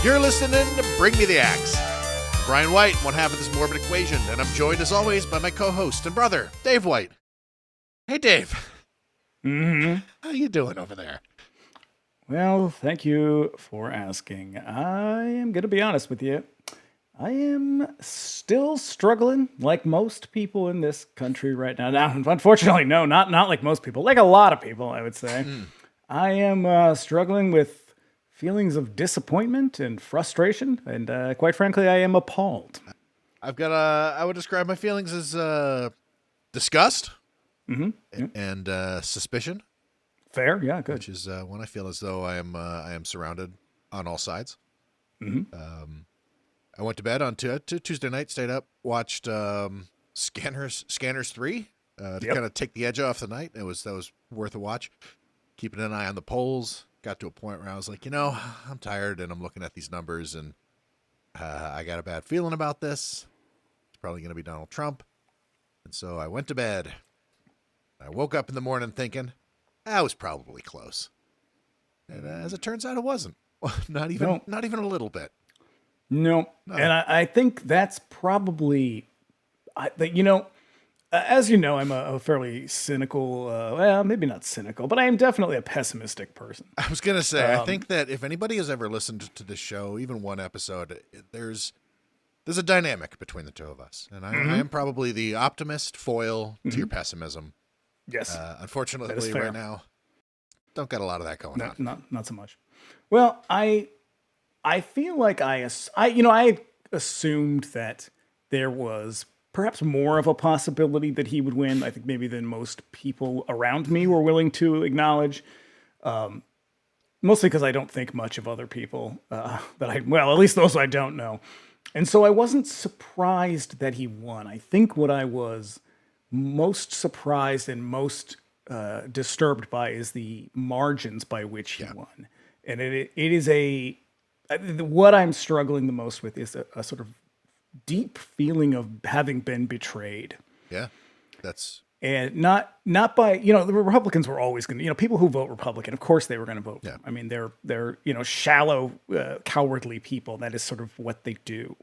You're listening to Bring Me the Axe. Brian White, one half of this morbid equation, and I'm joined as always by my co-host and brother, Dave White. Hey, Dave. Mm-hmm. How you doing over there? Well, thank you for asking. I am going to be honest with you. I am still struggling like most people in this country right now. Now, unfortunately, no, not like most people. Like a lot of people, I would say. I am struggling with feelings of disappointment and frustration, and quite frankly, I am appalled. I would describe my feelings as disgust and suspicion. Fair, yeah, good. Which is when I feel as though I am surrounded on all sides. I went to bed on Tuesday night, stayed up, watched Scanners 3 to kind of take the edge off the night. That was worth a watch. Keeping an eye on the polls. Got to a point where I was like, I'm tired, and I'm looking at these numbers, and I got a bad feeling about this. It's probably going to be Donald Trump. And so I went to bed. I woke up in the morning thinking, I was probably close. And as it turns out, it wasn't. Not even a little bit. No. And I think that's probably, as you know, I'm a fairly cynical, well, maybe not cynical, but I am definitely a pessimistic person. I was going to say, I think that if anybody has ever listened to this show, even one episode, there's a dynamic between the two of us. And I am probably the optimist foil to your pessimism. Yes. Unfortunately, right now, don't got a lot of that going on. Not so much. Well, I feel like I assumed that there was perhaps more of a possibility that he would win, I think maybe than most people around me were willing to acknowledge. Mostly because I don't think much of other people at least those I don't know. And so I wasn't surprised that he won. I think what I was most surprised and most disturbed by is the margins by which he won. And it is what I'm struggling the most with is a sort of deep feeling of having been betrayed. Yeah, that's... And not by, the Republicans were always going to, people who vote Republican, of course they were going to vote. Yeah. I mean, they're shallow, cowardly people. That is sort of what they do.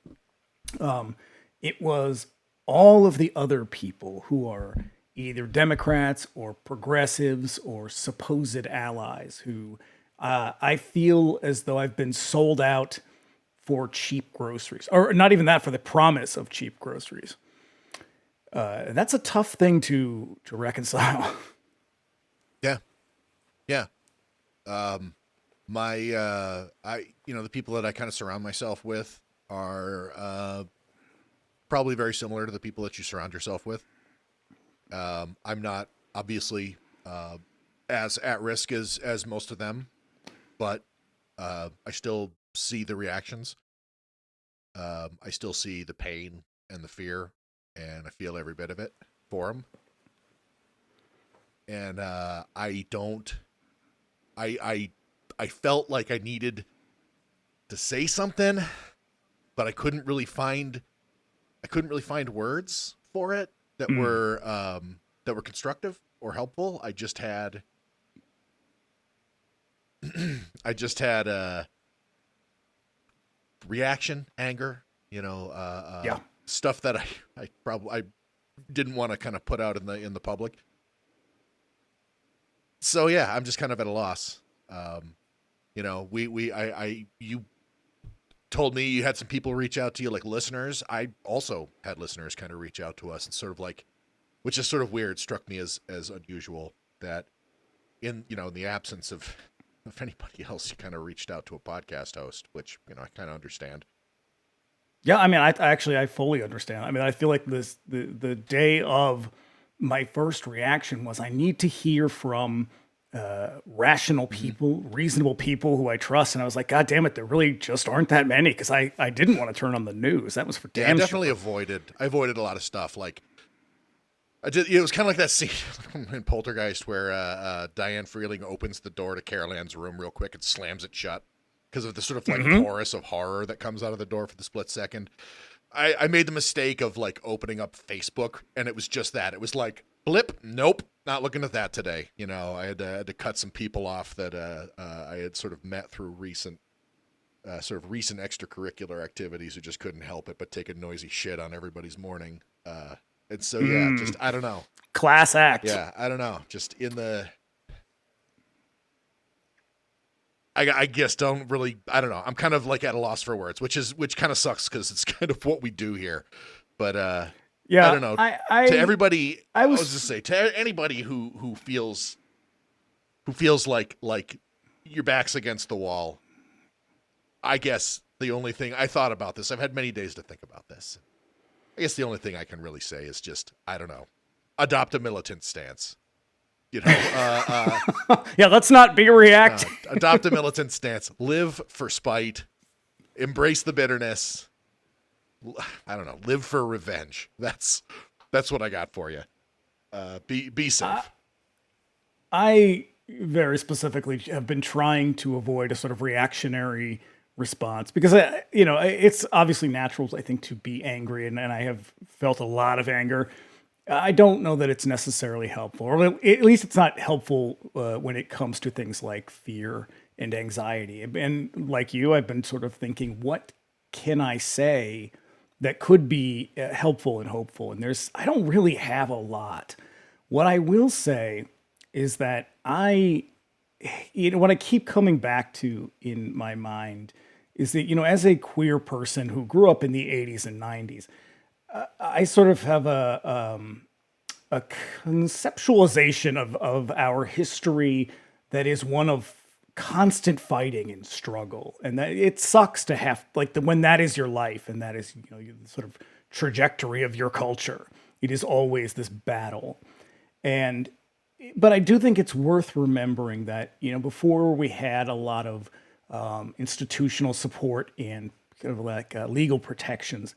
It was all of the other people who are either Democrats or progressives or supposed allies who I feel as though I've been sold out for cheap groceries, or not even that, for the promise of cheap groceries. That's a tough thing to reconcile. Yeah. The people that I kind of surround myself with are probably very similar to the people that you surround yourself with. I'm not obviously as at risk as most of them, but I still see the reactions. I still see the pain and the fear, and I feel every bit of it for them. And I felt like I needed to say something, but I couldn't really find words for it that were constructive or helpful. I just had reaction, anger, stuff that I didn't want to kind of put out in the public. So yeah, I'm just kind of at a loss. You told me you had some people reach out to you, like listeners. I also had listeners kind of reach out to us and sort of like, which is sort of weird, struck me as unusual that in the absence of anybody else, you kind of reached out to a podcast host, which, I kind of understand. Yeah, I mean, I fully understand. I mean, I feel like the day of my first reaction was I need to hear from rational people, reasonable people who I trust. And I was like, God damn it, there really just aren't that many, because I didn't want to turn on the news. That was for damn sure. I avoided a lot of stuff. Like, it was kind of like that scene in Poltergeist where Diane Freeling opens the door to Carol Ann's room real quick and slams it shut because of the sort of like chorus of horror that comes out of the door for the split second. I made the mistake of like opening up Facebook, and it was just that. It was like, blip, nope, not looking at that today. I had to cut some people off that I had sort of met through recent sort of recent extracurricular activities who just couldn't help it but take a noisy shit on everybody's morning. And so, yeah, just, I don't know. Class act. Yeah, I don't know. Just in the... I guess don't really, I don't know. I'm kind of like at a loss for words, which kind of sucks because it's kind of what we do here. But yeah, I don't know. To everybody, I was just say to anybody who feels like your back's against the wall. I guess the only thing I thought about this, I've had many days to think about this. I guess the only thing I can really say is just, I don't know, adopt a militant stance. You know, yeah, let's not be react. Adopt a militant stance. Live for spite. Embrace the bitterness. I don't know. Live for revenge. That's what I got for you. Be safe. I very specifically have been trying to avoid a sort of reactionary response because it's obviously natural, I think, to be angry, and I have felt a lot of anger. I don't know that it's necessarily helpful, or at least it's not helpful when it comes to things like fear and anxiety. And like you, I've been sort of thinking, what can I say that could be helpful and hopeful? And I don't really have a lot. What I will say is that what I keep coming back to in my mind is that, as a queer person who grew up in the 80s and 90s, I sort of have a conceptualization of our history that is one of constant fighting and struggle, and that it sucks to have when that is your life and that is the sort of trajectory of your culture. It is always this battle, but I do think it's worth remembering that before we had a lot of institutional support and kind of like legal protections,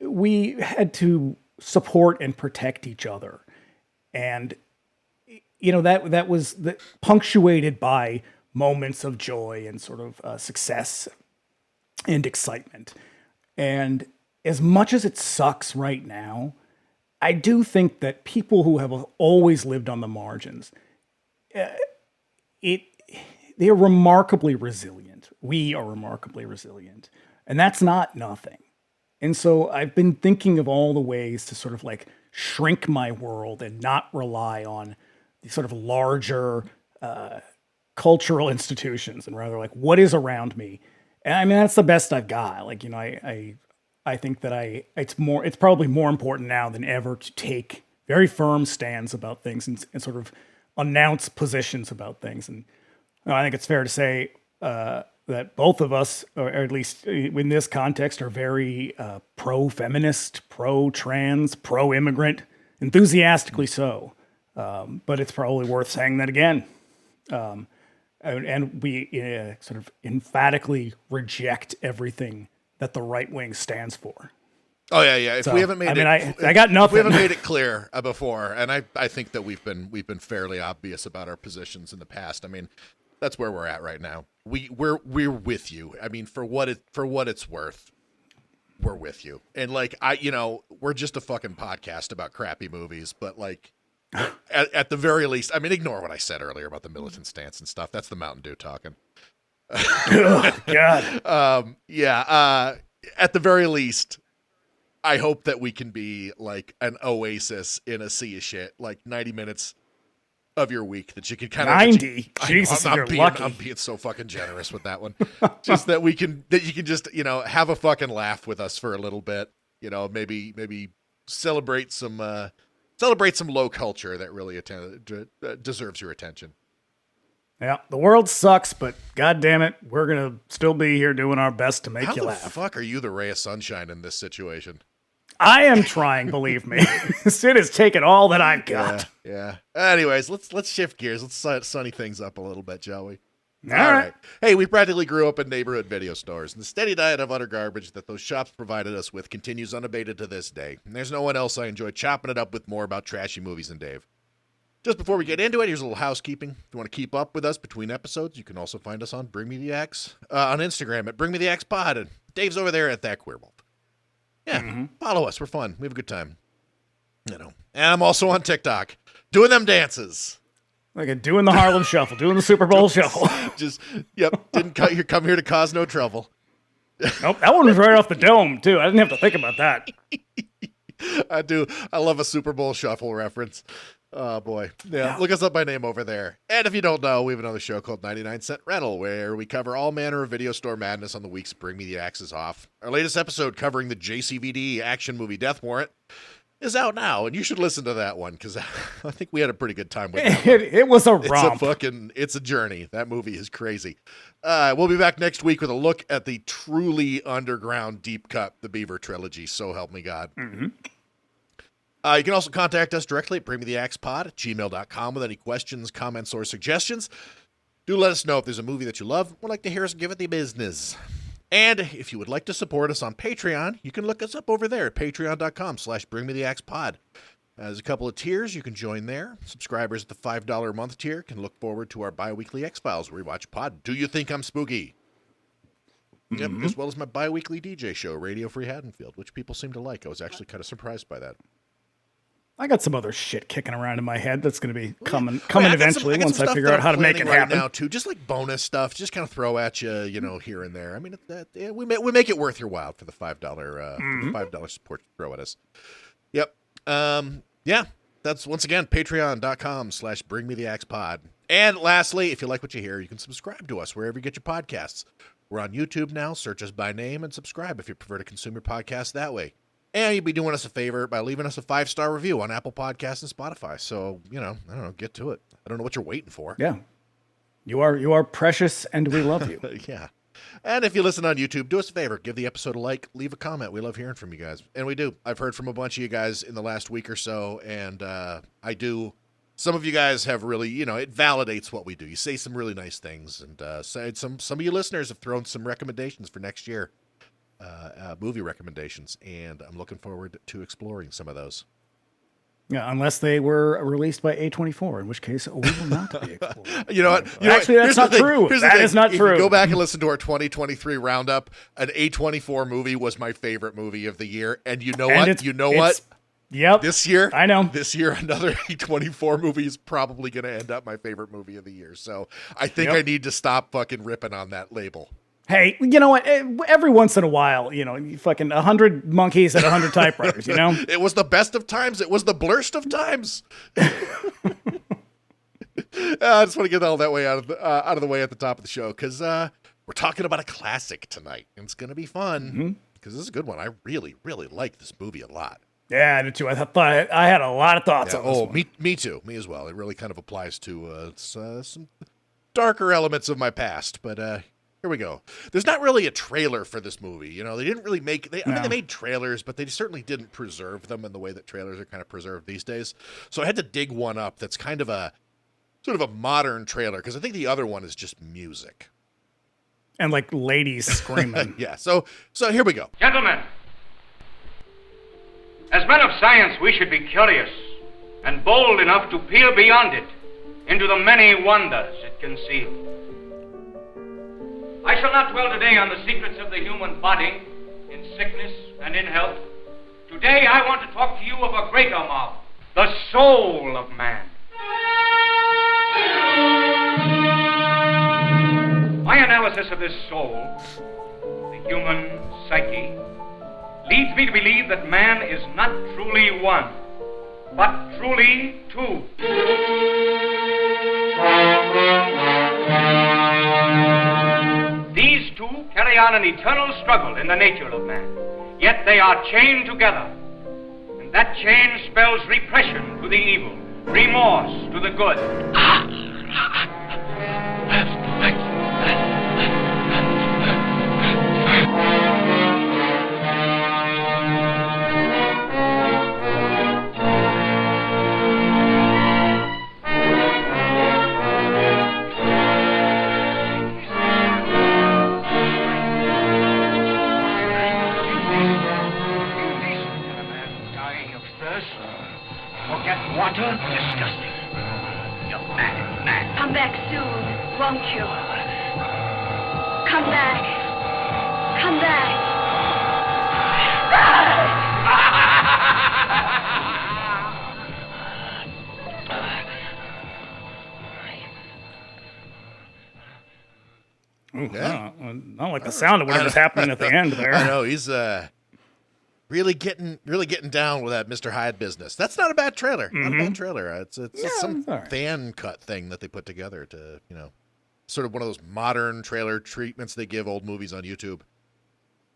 we had to support and protect each other. And, that was punctuated by moments of joy and sort of success and excitement. And as much as it sucks right now, I do think that people who have always lived on the margins, they are remarkably resilient. We are remarkably resilient. And that's not nothing. And so I've been thinking of all the ways to sort of shrink my world and not rely on the sort of larger cultural institutions, and rather what is around me. And I mean, that's the best I've got. I think that it's probably more important now than ever to take very firm stands about things and sort of announce positions about things. And I think it's fair to say that both of us, or at least in this context, are very pro-feminist, pro-trans, pro-immigrant, enthusiastically so. But it's probably worth saying that again. And we sort of emphatically reject everything that the right wing stands for. Oh yeah. If we haven't made I got nothing. We haven't made it clear before, and I think that we've been fairly obvious about our positions in the past. I mean, that's where we're at right now. We're with you. I mean, for what it's worth, we're with you. And we're just a fucking podcast about crappy movies, but at the very least, I mean, ignore what I said earlier about the militant stance and stuff. That's the Mountain Dew talking. Oh, God. At the very least, I hope that we can be an oasis in a sea of shit, 90 minutes of your week that you can kind of 90. Jesus, you're lucky. I'm being so fucking generous with that one. Just that you can just have a fucking laugh with us for a little bit. Maybe celebrate some low culture that really deserves your attention. Yeah, the world sucks, but God damn it, we're gonna still be here doing our best to make you laugh. How the fuck are you the ray of sunshine in this situation? I am trying, believe me. Sid has taken all that I've got. Yeah. Anyways, let's shift gears. Let's sunny things up a little bit, shall we? All right. Hey, we practically grew up in neighborhood video stores, and the steady diet of utter garbage that those shops provided us with continues unabated to this day. And there's no one else I enjoy chopping it up with more about trashy movies than Dave. Just before we get into it, here's a little housekeeping. If you want to keep up with us between episodes, you can also find us on Bring Me the X, on Instagram at Bring Me the X Pod, and Dave's over there at That Queerwolf. Yeah, Follow us. We're fun. We have a good time. And I'm also on TikTok, doing them dances. Doing the Harlem Shuffle, doing the Super Bowl Shuffle. Didn't come here to cause no trouble. Nope, that one was right off the dome, too. I didn't have to think about that. I do. I love a Super Bowl shuffle reference. Oh, boy. Yeah, look us up by name over there. And if you don't know, we have another show called 99 Cent Rental, where we cover all manner of video store madness on the week's Bring Me the Axes Off. Our latest episode covering the JCVD action movie Death Warrant is out now, and you should listen to that one, because I think we had a pretty good time with it. It was a romp. It's a journey. That movie is crazy. We'll be back next week with a look at the truly underground deep cut, the Beaver trilogy. So help me God. Mm-hmm. You can also contact us directly at bringmetheaxepod@gmail.com with any questions, comments, or suggestions. Do let us know if there's a movie that you love, would like to hear us give it the business. And if you would like to support us on Patreon, you can look us up over there at patreon.com/bringmetheaxepod. There's a couple of tiers. You can join there. Subscribers at the $5 a month tier can look forward to our bi-weekly X-Files, where we watch Pod Do You Think I'm Spooky? Mm-hmm. Yep, as well as my bi-weekly DJ show, Radio Free Haddonfield, which people seem to like. I was actually kind of surprised by that. I got some other shit kicking around in my head that's going to be coming eventually once I figure out how to make it happen. Now too, just like bonus stuff, just kind of throw at you, here and there. I mean, we make it worth your while for the $5 support you throw at us. Yep. Yeah. That's once again patreon.com/bringmetheaxepod. And lastly, if you like what you hear, you can subscribe to us wherever you get your podcasts. We're on YouTube now. Search us by name and subscribe if you prefer to consume your podcast that way. And you'd be doing us a favor by leaving us a 5-star review on Apple Podcasts and Spotify. So, I don't know, get to it. I don't know what you're waiting for. Yeah. You are precious and we love you. Yeah. And if you listen on YouTube, do us a favor. Give the episode a like. Leave a comment. We love hearing from you guys. And we do. I've heard from a bunch of you guys in the last week or so. And I do. Some of you guys have really, it validates what we do. You say some really nice things. And some of you listeners have thrown some recommendations for next year. Movie recommendations, and I'm looking forward to exploring some of those. Yeah, unless they were released by A24, in which case we will not be exploring. You know what? Actually, that's not true. That is not true. If you go back and listen to our 2023 roundup, an A24 movie was my favorite movie of the year, and you know what? Yep. This year, I know. This year, another A24 movie is probably going to end up my favorite movie of the year. So I think I need to stop fucking ripping on that label. Hey, you know what? Every once in a while, you fucking 100 monkeys at 100 typewriters, It was the best of times. It was the blurst of times. I just want to get all that way out of the way at the top of the show, because we're talking about a classic tonight, and it's going to be fun, because this is a good one. I really, really like this movie a lot. Yeah, I did too. I thought I had a lot of thoughts on this one. Me too. Me as well. It really kind of applies to some darker elements of my past, but here we go. There's not really a trailer for this movie. They didn't really make... They made trailers, but they certainly didn't preserve them in the way that trailers are kind of preserved these days. So I had to dig one up that's kind of a modern trailer, because I think the other one is just music. And like ladies screaming. Yeah, so here we go. Gentlemen, as men of science, we should be curious and bold enough to peer beyond it into the many wonders it conceals. I shall not dwell today on the secrets of the human body, in sickness and in health. Today I want to talk to you of a greater marvel, the soul of man. My analysis of this soul, the human psyche, leads me to believe that man is not truly one, but truly two. These two carry on an eternal struggle in the nature of man, yet they are chained together, and that chain spells repression to the evil, remorse to the good. Water? Disgusting. You're mad. Come back soon, won't you? Come back. Come back. Not like the sound of whatever's happening at the end there. I know he's really getting down with that Mr. Hyde business. That's not a bad trailer. Not a bad trailer. It's some fan cut thing that they put together to, sort of one of those modern trailer treatments they give old movies on YouTube.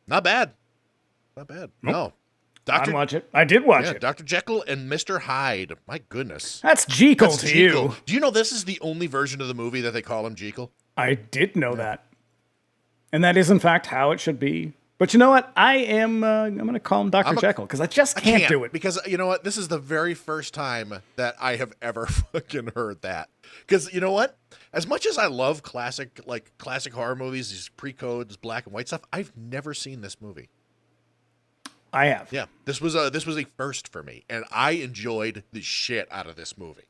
Not bad. Not bad. Nope. No. I'd watch it. I did watch it. Dr. Jekyll and Mr. Hyde. My goodness. That's Jekyll to you. Do you know this is the only version of the movie that they call him Jekyll? I did know that. And that is, in fact, how it should be. But you know what? I'm going to call him Dr. Jekyll because I just can't do it. Because you know what? This is the very first time that I have ever fucking heard that. Because you know what? As much as I love classic horror movies, these pre-codes, black and white stuff, I've never seen this movie. I have. Yeah, this was a first for me, and I enjoyed the shit out of this movie.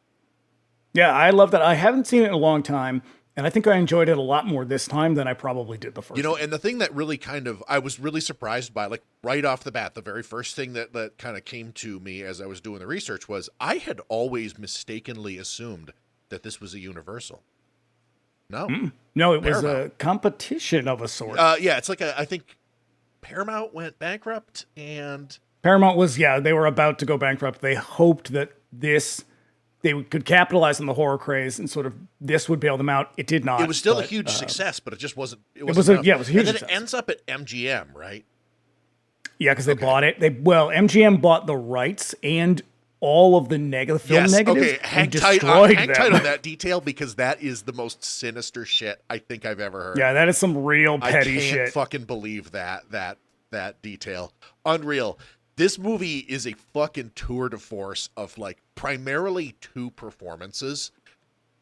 Yeah, I love that. I haven't seen it in a long time. And I think I enjoyed it a lot more this time than I probably did the first time. And the thing that really I was really surprised by, like right off the bat, the very first thing that kind of came to me as I was doing the research was I had always mistakenly assumed that this was a Universal. No. No, it was a competition of a sort. Yeah, it's like I think Paramount went bankrupt and... Paramount was, they were about to go bankrupt. They hoped that they could capitalize on the horror craze and sort of this would bail them out. It did not. It was still a huge success, but it just wasn't. It was a huge and then success. It ends up at MGM, right? Yeah, because they bought it. MGM bought the rights and all of the film negatives. Okay, hang tight on that detail because that is the most sinister shit I think I've ever heard. Yeah, that is some real petty shit. I can't fucking believe that detail. Unreal. This movie is a fucking tour de force of like primarily two performances.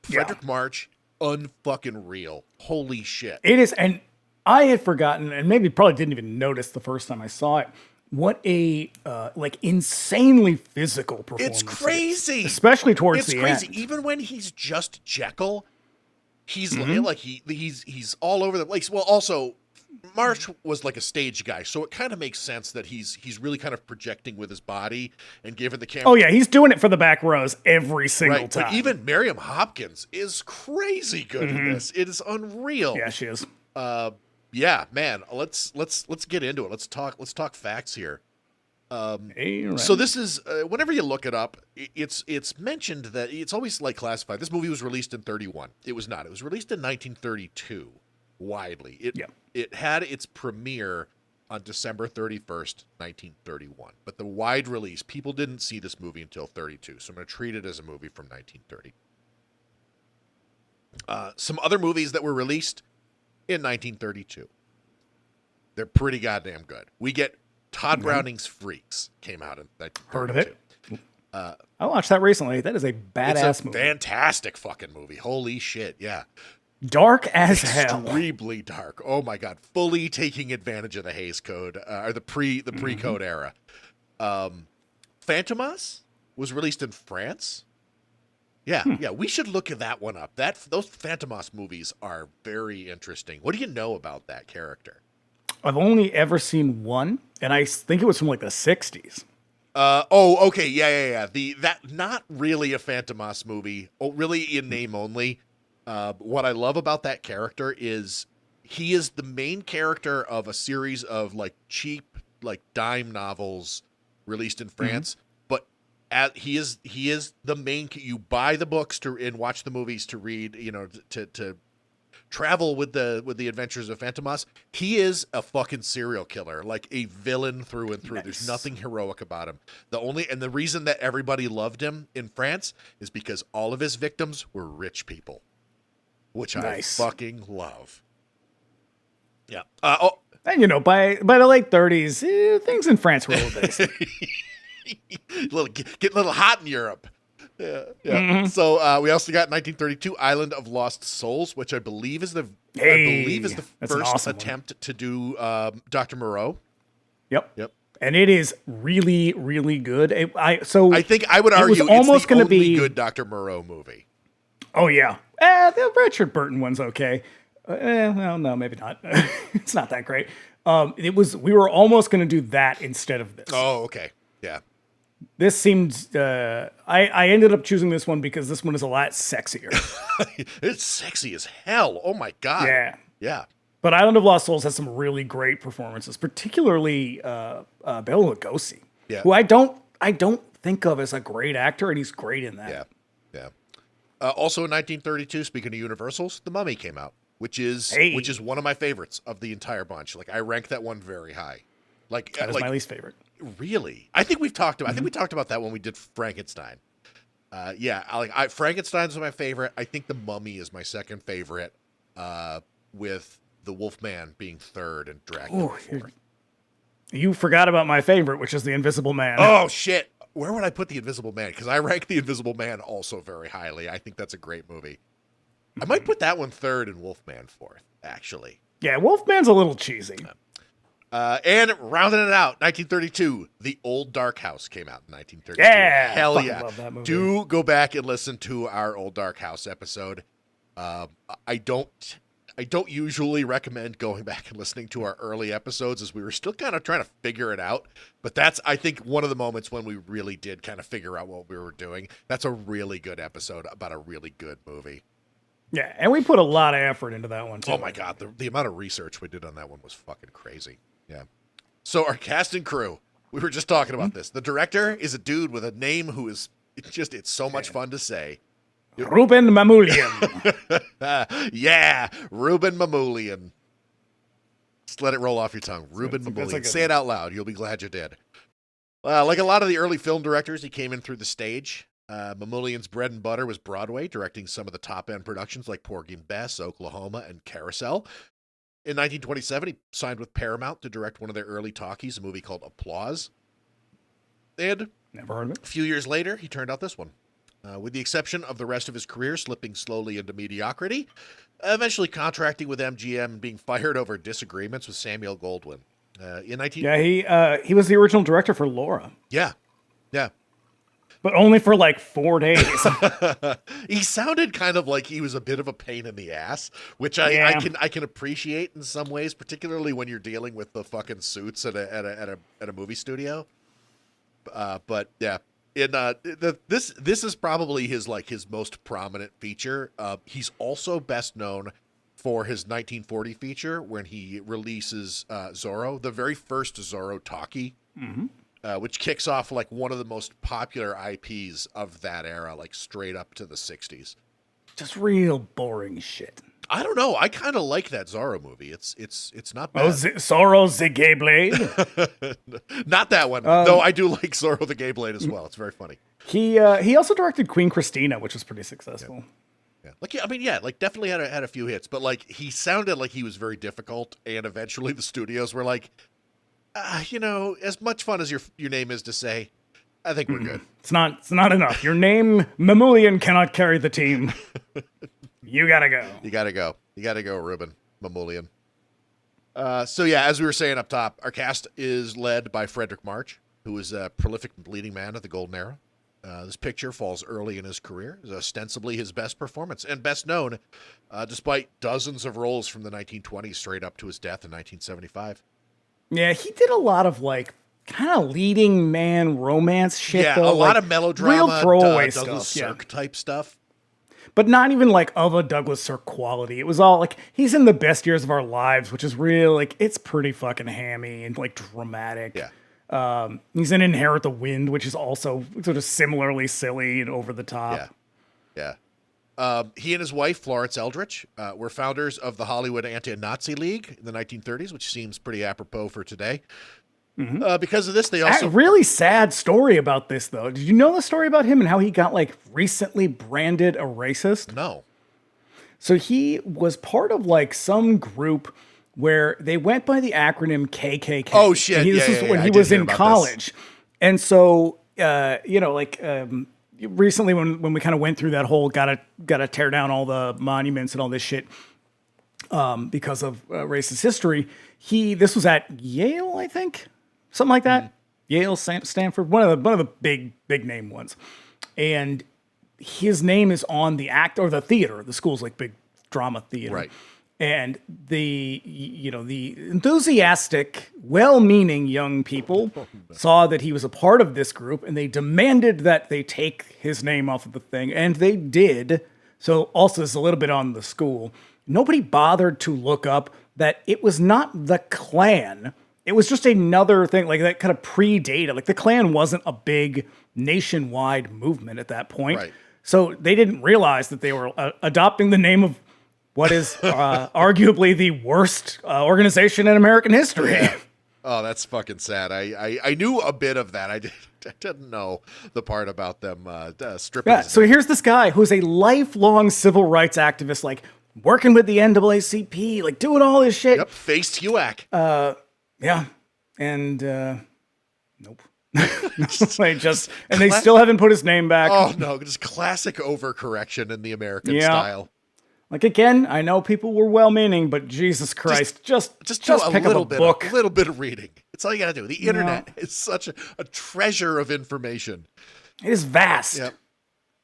Fredrich March, unfucking real. Holy shit. It is, and I had forgotten, and maybe probably didn't even notice the first time I saw it, what a insanely physical performance. It's crazy. Especially towards the end. It's crazy. Even when he's just Jekyll, he's like he's all over the place. Well, also March was like a stage guy, so it kind of makes sense that he's really kind of projecting with his body and giving the camera. Oh yeah, he's doing it for the back rows every single time. But even Miriam Hopkins is crazy good in this. It is unreal. Yeah, she is. Yeah, man. Let's get into it. Let's talk facts here. Right. So this is whenever you look it up, it's mentioned that it's always like classified. This movie was released in 1931. It was not. It was released in 1932. Widely. It had its premiere on December 31st, 1931. But the wide release, people didn't see this movie until 1932. So I'm going to treat it as a movie from 1930. Some other movies that were released in 1932. They're pretty goddamn good. We get Todd Browning's Freaks came out in 1932. Heard of it? I watched that recently. That is a badass movie. Fantastic fucking movie. Holy shit, yeah. Dark as hell. Extremely dark. Oh my god. Fully taking advantage of the Hays Code, or the pre-code era. Fantomas was released in France. Yeah, yeah. We should look at that one up. Those Fantomas movies are very interesting. What do you know about that character? I've only ever seen one, and I think it was from like the 60s. Okay. Yeah. That not really a Fantomas movie. Oh, really in name only. What I love about that character is he is the main character of a series of like cheap, like dime novels released in France. But he is the main. You buy the books and watch the movies to read. To travel with the adventures of Fantomas. He is a fucking serial killer, like a villain through and through. Nice. There's nothing heroic about him. The reason that everybody loved him in France is because all of his victims were rich people. Which nice. I fucking love. Yeah. And by the late 30s, things in France were a little bit. Get a little hot in Europe. Yeah. So we also got 1932 Island of Lost Souls, which I believe is the first awesome attempt to do Dr. Moreau. Yep. And it is really, really good. I think I would argue it's the only good Dr. Moreau movie. Oh yeah. The Richard Burton one's okay. Well, no, maybe not. It's not that great. We were almost going to do that instead of this. Oh, okay. Yeah. This seemed, I ended up choosing this one because this one is a lot sexier. It's sexy as hell. Oh my God. Yeah. Yeah. But Island of Lost Souls has some really great performances, particularly Bela Lugosi, who I don't think of as a great actor, and he's great in that. Yeah. Also in 1932, speaking of Universals, The Mummy came out, which is one of my favorites of the entire bunch. Like I rank that one very high. Like that is my least favorite. Really? I think we've talked about. I think we talked about that when we did Frankenstein. Frankenstein's my favorite. I think The Mummy is my second favorite, with the Wolfman being third and Dracula fourth. You forgot about my favorite, which is The Invisible Man. Oh, shit. Where would I put The Invisible Man? Because I rank The Invisible Man also very highly. I think that's a great movie. I might put that one third and Wolfman fourth, actually. Yeah, Wolfman's a little cheesy. And rounding it out, 1932, The Old Dark House came out in 1932. Yeah, hell yeah! Love that movie. Do go back and listen to our Old Dark House episode. I don't usually recommend going back and listening to our early episodes, as we were still kind of trying to figure it out. But that's, I think, one of the moments when we really did kind of figure out what we were doing. That's a really good episode about a really good movie. Yeah, and we put a lot of effort into that one, too. Oh, my God. The amount of research we did on that one was fucking crazy. Yeah. So our cast and crew, we were just talking about this. The director is a dude with a name who is, it's so much fun to say. Ruben Mamoulian. Yeah, Ruben Mamoulian. Just let it roll off your tongue. Ruben Mamoulian. Say it out loud. You'll be glad you did. Like a lot of the early film directors, he came in through the stage. Mamoulian's bread and butter was Broadway, directing some of the top-end productions like Porgy and Bess, Oklahoma, and Carousel. In 1927, he signed with Paramount to direct one of their early talkies, a movie called Applause. And never heard of it. A few years later, he turned out this one. With the exception of the rest of his career slipping slowly into mediocrity, eventually contracting with MGM and being fired over disagreements with Samuel Goldwyn. He was the original director for Laura. Yeah. But only for like 4 days. He sounded kind of like he was a bit of a pain in the ass, which I can appreciate in some ways, particularly when you're dealing with the fucking suits at a movie studio. But yeah. This is probably his most prominent feature. He's also best known for his 1940 feature when he releases Zorro, the very first Zorro talkie, which kicks off like one of the most popular IPs of that era, like straight up to the 60s. Just real boring shit. I don't know. I kind of like that Zorro movie. It's not bad. Oh, Zorro the Gay Blade? Not that one. Though I do like Zorro the Gay Blade as well. It's very funny. He also directed Queen Christina, which was pretty successful. Yeah. Definitely had a few hits, but like he sounded like he was very difficult, and eventually the studios were like, as much fun as your name is to say, I think we're good. It's not enough. Your name, Mamoulian, cannot carry the team. You gotta go. You gotta go, Ruben Mamoulian. So yeah, as we were saying up top, our cast is led by Fredrich March, who is a prolific leading man of the Golden Era. This picture falls early in his career. Is ostensibly his best performance and best known, despite dozens of roles from the 1920s straight up to his death in 1975. Yeah, he did a lot of kind of leading man romance shit. Yeah, though. A lot of melodrama, real throwaway Douglas stuff. Sirk type stuff. But not even of a Douglas Sirk quality. It was all he's in the Best Years of Our Lives, which is real, it's pretty fucking hammy and dramatic. Yeah. He's in Inherit the Wind, which is also sort of similarly silly and over the top. Yeah. He and his wife, Florence Eldridge, were founders of the Hollywood Anti-Nazi League in the 1930s, which seems pretty apropos for today. Mm-hmm. Because of this, they also... A really sad story about this, though. Did you know the story about him and how he got, recently branded a racist? No. So he was part of, some group where they went by the acronym KKK. Oh, shit. This was when he was in college. This. And so, recently when we kind of went through that whole gotta tear down all the monuments and all this shit because of racist history, this was at Yale, I think. Something like that. Yale, Stanford, one of the big name ones. And his name is on the the theater. The school's big drama theater. Right. And the enthusiastic, well-meaning young people saw that he was a part of this group, and they demanded that they take his name off of the thing, and they did. So also, this is a little bit on the school. nobody bothered to look up that it was not the Klan. It was just another thing, like that kind of predated. Like the Klan wasn't a big nationwide movement at that point. Right. So they didn't realize that they were adopting the name of what is arguably the worst organization in American history. Yeah. Oh, that's fucking sad. I knew a bit of that. I didn't know the part about them stripping. Yeah, so here's this guy who's a lifelong civil rights activist, like working with the NAACP, like doing all this shit. Yep, faced HUAC. Yeah, and nope. They still haven't put his name back. Oh no, just classic overcorrection in the American style. Like again, I know people were well-meaning, but Jesus Christ, just do pick up a book. A little bit of reading. It's all you gotta do. The internet is such a treasure of information. It is vast. Yep.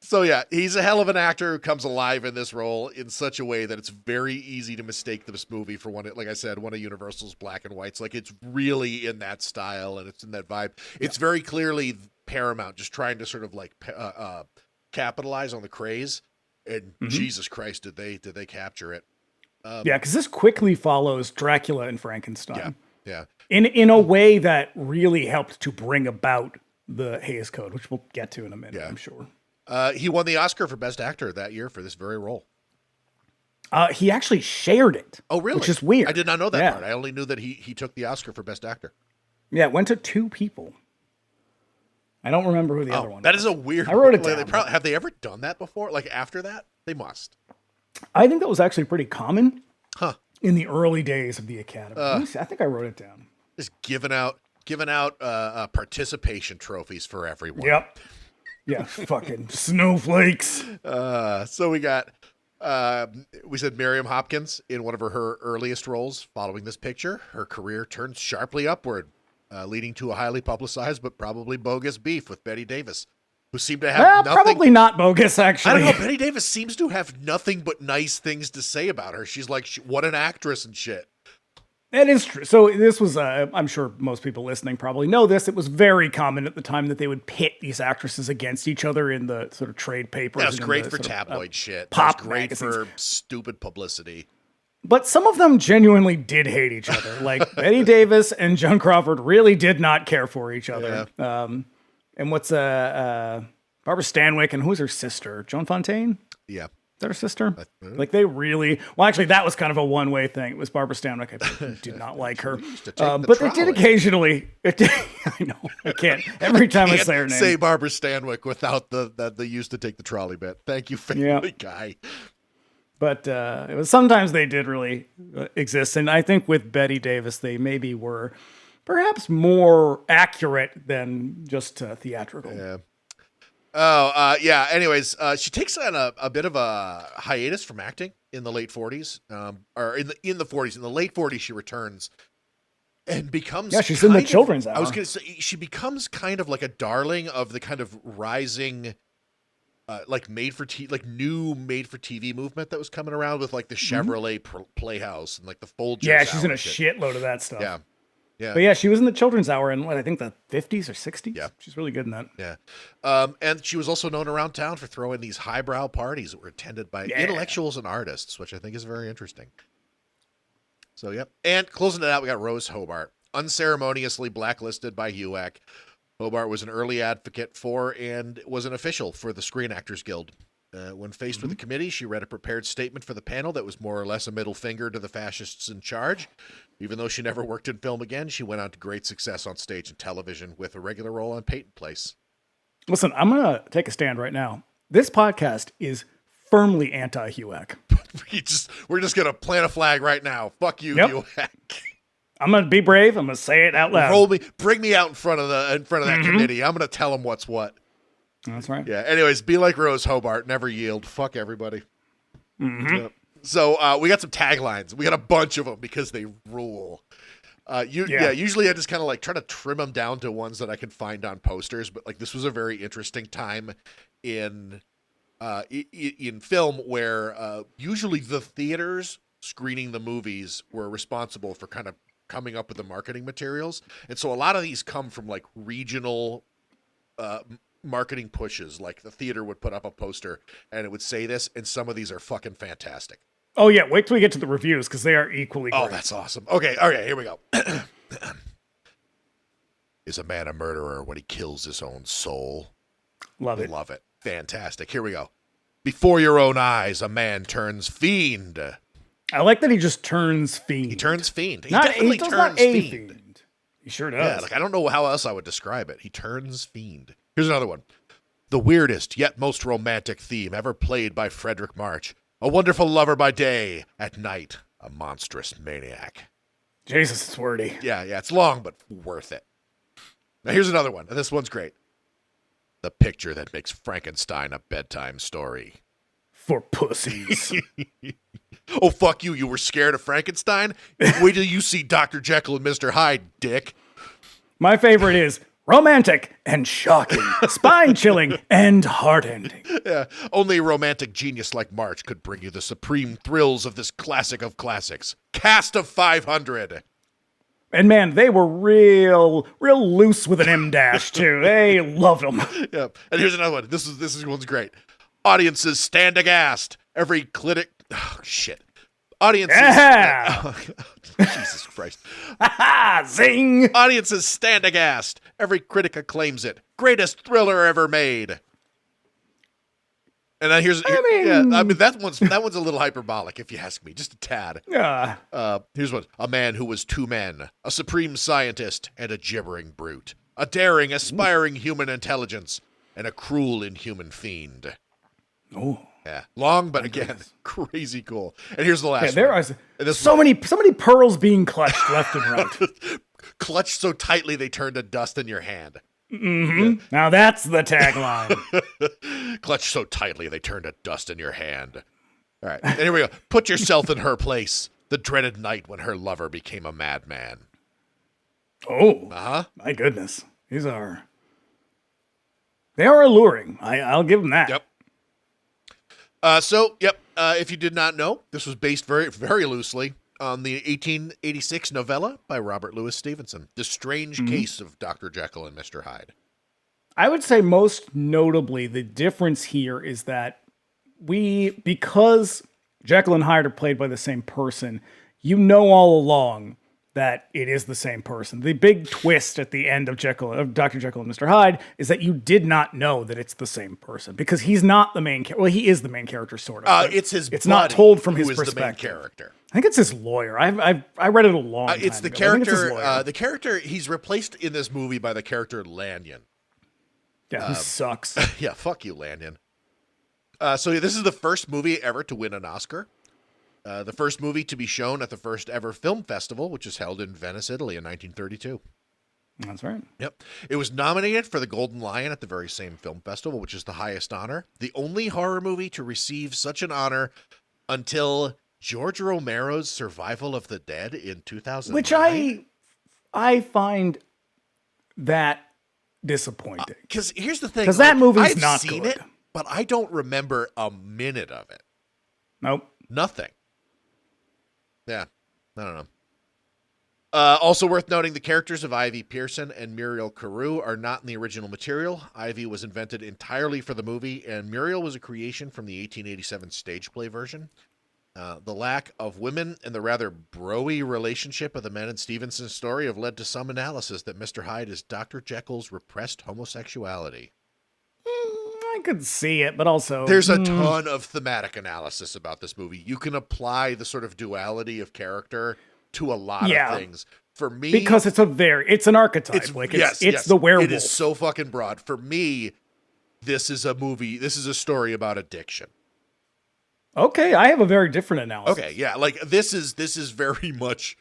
So yeah, he's a hell of an actor who comes alive in this role in such a way that it's very easy to mistake this movie for one. Like I said, one of Universal's black and whites. Like it's really in that style and it's in that vibe. It's very clearly Paramount just trying to sort of like capitalize on the craze. And Jesus Christ, did they capture it? Because this quickly follows Dracula and Frankenstein. Yeah. In a way that really helped to bring about the Hays Code, which we'll get to in a minute, I'm sure. He won the Oscar for Best Actor that year for this very role. He actually shared it. Oh, really? Which is weird. I did not know that part. I only knew that he took the Oscar for Best Actor. Yeah, it went to two people. I don't remember who the other one was. That is a weird... I wrote it down. Have they ever done that before? Like after that? They must. I think that was actually pretty common in the early days of the Academy. I think I wrote it down. Just giving out participation trophies for everyone. Yep. Yeah, fucking snowflakes. So we got... we said Miriam Hopkins in one of her earliest roles. Following this picture, her career turns sharply upward, leading to a highly publicized but probably bogus beef with Bette Davis, who seemed to have nothing. Probably not bogus, actually. I don't know. Bette Davis seems to have nothing but nice things to say about her. She's like, what an actress and shit. That is true. So this was, I'm sure most people listening probably know this. It was very common at the time that they would pit these actresses against each other in the sort of trade papers. That was great for tabloid shit. Pop that was great magazines. for stupid publicity. But some of them genuinely did hate each other. Like Bette Davis and Joan Crawford really did not care for each other. Yeah. And what's Barbara Stanwyck and who's her sister? Joan Fontaine? Yeah. Is that her sister? Like they really, well, actually that was kind of a one-way thing. It was Barbara Stanwyck. I did not like her. But they did occasionally. I know. I can't. Every time I say her name. Say Barbara Stanwyck without the used to take the trolley bit. Thank you, Family Guy. But it was sometimes they did really exist. And I think with Bette Davis, they maybe were perhaps more accurate than just theatrical. Yeah. Oh, yeah. Anyways, she takes on a bit of a hiatus from acting in the late 40s, or in the 40s. In the late 40s, she returns and becomes she's in the children's hour. I was going to say she becomes kind of like a darling of the kind of rising, like new made for TV movement that was coming around with like the Chevrolet Playhouse and like the Folgers. Yeah, she's in a shitload of that stuff. Yeah. Yeah. But yeah, she was in the children's hour in I think the 50s or 60s. Yeah. She's really good in that. Yeah. And she was also known around town for throwing these highbrow parties that were attended by intellectuals and artists, which I think is very interesting. So, yep. And closing it out, we got Rose Hobart, unceremoniously blacklisted by HUAC. Hobart was an early advocate for and was an official for the Screen Actors Guild. When faced with the committee, she read a prepared statement for the panel that was more or less a middle finger to the fascists in charge. Even though she never worked in film again, she went on to great success on stage and television with a regular role on Peyton Place. Listen, I'm going to take a stand right now. This podcast is firmly anti-HUAC. We're just going to plant a flag right now. Fuck you, HUAC. I'm going to be brave. I'm going to say it out loud. Bring me out in front of that committee. I'm going to tell them what's what. That's right. Yeah. Anyways, be like Rose Hobart. Never yield. Fuck everybody. So we got some taglines. We got a bunch of them because they rule. Usually I just kind of like try to trim them down to ones that I can find on posters. But like this was a very interesting time in film where usually the theaters screening the movies were responsible for kind of coming up with the marketing materials. And so a lot of these come from like regional marketing pushes. Like the theater would put up a poster and it would say this, and some of these are fucking fantastic. Oh, yeah. Wait till we get to the reviews because they are equally great. Oh, that's awesome. Okay, here we go. Is a man a murderer when he kills his own soul? Love it. Love it. Fantastic. Here we go. Before your own eyes, a man turns fiend. I like that he just turns fiend. He turns fiend. He Not, definitely he does turns not a fiend. fiend. He sure does. Yeah, like I don't know how else I would describe it. He turns fiend. Here's another one. The weirdest yet most romantic theme ever played by Fredrich March. A wonderful lover by day, at night, a monstrous maniac. Jesus, it's wordy. Yeah, it's long, but worth it. Now here's another one, and this one's great. The picture that makes Frankenstein a bedtime story. For pussies. Oh, fuck you. You were scared of Frankenstein? Wait till you see Dr. Jekyll and Mr. Hyde, dick. My favorite is romantic and shocking, spine-chilling and heart-ending. Yeah, only a romantic genius like March could bring you the supreme thrills of this classic of classics. Cast of 500. And man, they were real loose with an M dash too. They loved them. Yeah, and here's another one. This one's great. Audiences stand aghast. Every critic. Oh shit. Audiences. Yeah. Jesus Christ. Zing. Audiences stand aghast. Every critic acclaims it. Greatest thriller ever made. And then here's that one's a little hyperbolic if you ask me, just a tad. Here's one. A man who was two men, a supreme scientist and a gibbering brute, a daring, aspiring human intelligence, and a cruel, inhuman fiend. Oh. Yeah, long, but again, crazy cool. And here's the last one. There are so many pearls being clutched left and right. Clutched so tightly they turn to dust in your hand. Mm-hmm. Yeah. Now that's the tagline. Clutched so tightly they turn to dust in your hand. All right, and here we go. Put yourself in her place. The dreaded night when her lover became a madman. Oh, my goodness. They are alluring. I'll give them that. Yep. If you did not know, this was based very, very loosely on the 1886 novella by Robert Louis Stevenson, The Strange Case of Dr. Jekyll and Mr. Hyde. I would say most notably, the difference here is that because Jekyll and Hyde are played by the same person, you know all along that it is the same person. The big twist at the end of Dr. Jekyll and Mr. Hyde is that you did not know that it's the same person because he's not the main character. Well, he is the main character, sort of. It's not told from his perspective. The main character. I think it's his lawyer. I read it a long time It's the ago. character. The character he's replaced in this movie by the character Lanyon. Yeah, he sucks. Yeah, fuck you, Lanyon. So this is the first movie ever to win an Oscar. The first movie to be shown at the first ever film festival, which is held in Venice, Italy in 1932. That's right. Yep. It was nominated for the Golden Lion at the very same film festival, which is the highest honor. The only horror movie to receive such an honor until George Romero's Survival of the Dead in 2009. Which I find that disappointing. Because here's the thing. Because that movie's I've not seen good. it, but I don't remember a minute of it. Nope. Nothing. Yeah, I don't know. Also worth noting, the characters of Ivy Pearson and Muriel Carew are not in the original material. Ivy was invented entirely for the movie, and Muriel was a creation from the 1887 stage play version. The lack of women and the rather bro-y relationship of the men in Stevenson's story have led to some analysis that Mr. Hyde is Dr. Jekyll's repressed homosexuality. I could see it, but also... There's a ton of thematic analysis about this movie. You can apply the sort of duality of character to a lot of things. For me... Because it's an archetype. It's the werewolf. It is so fucking broad. For me, this is a story about addiction. Okay, I have a very different analysis. Okay, yeah, like this is very much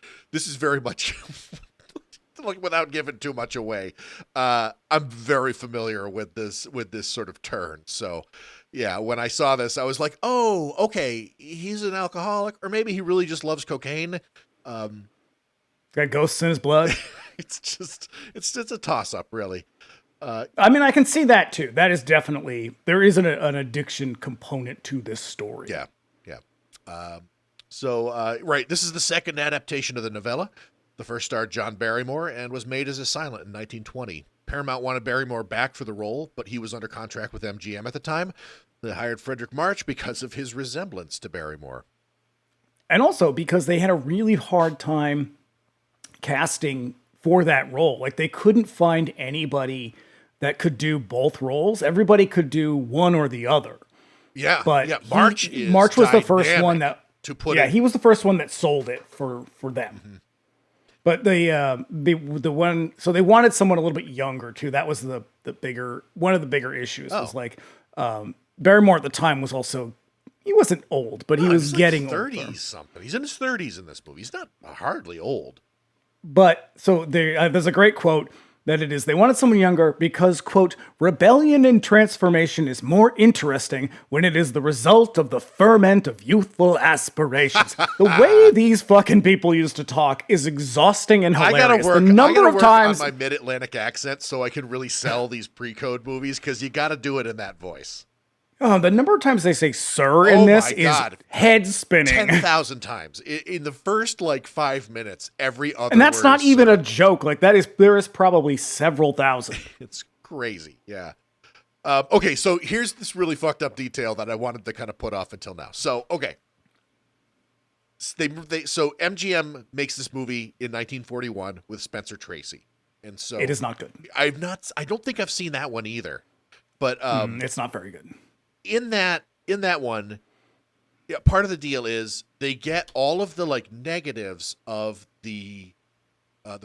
like without giving too much away. I'm very familiar with this sort of turn. So, yeah, when I saw this, I was like, "Oh, okay, he's an alcoholic, or maybe he really just loves cocaine." Got ghosts in his blood. It's a toss up, really. I mean, I can see that too. That is definitely, there is an addiction component to this story. Yeah. This is the second adaptation of the novella. The first starred John Barrymore and was made as a silent in 1920. Paramount wanted Barrymore back for the role, but he was under contract with MGM at the time. They hired Fredrich March because of his resemblance to Barrymore. And also because they had a really hard time casting for that role. Like, they couldn't find anybody that could do both roles. Everybody could do one or the other. Yeah, But yeah. March was the first one that to put. Yeah, it. he was the first one that sold it for them. Mm-hmm. But the one, so they wanted someone a little bit younger too. That was one of the bigger issues. Was like Barrymore at the time was also, he wasn't old, but he was getting like 30 older. something. He's in his 30s in this movie. He's not hardly old. But so there's a great quote that it is, they wanted someone younger because, quote, rebellion and transformation is more interesting when it is the result of the ferment of youthful aspirations. The way these fucking people used to talk is exhausting and hilarious. I gotta work, the number of times on my mid-Atlantic accent so I can really sell these pre-code movies, because you got to do it in that voice. The number of times they say "sir" in this is head spinning. 10,000 times in the first 5 minutes. Every other, and that's word not is even sir. a joke. Like, there is probably several thousand. It's crazy. Yeah. Okay, so here's this really fucked up detail that I wanted to kind of put off until now. So okay, so MGM makes this movie in 1941 with Spencer Tracy, and so It is not good. I don't think I've seen that one either, but It's not very good. in that one, yeah, part of the deal is they get all of the negatives of the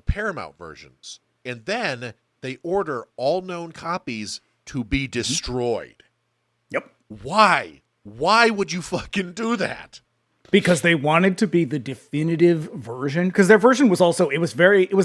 Paramount versions, and then they order all known copies to be destroyed. Yep. Why? Why would you fucking do that? Because they wanted to be the definitive version. Because their version was also, it was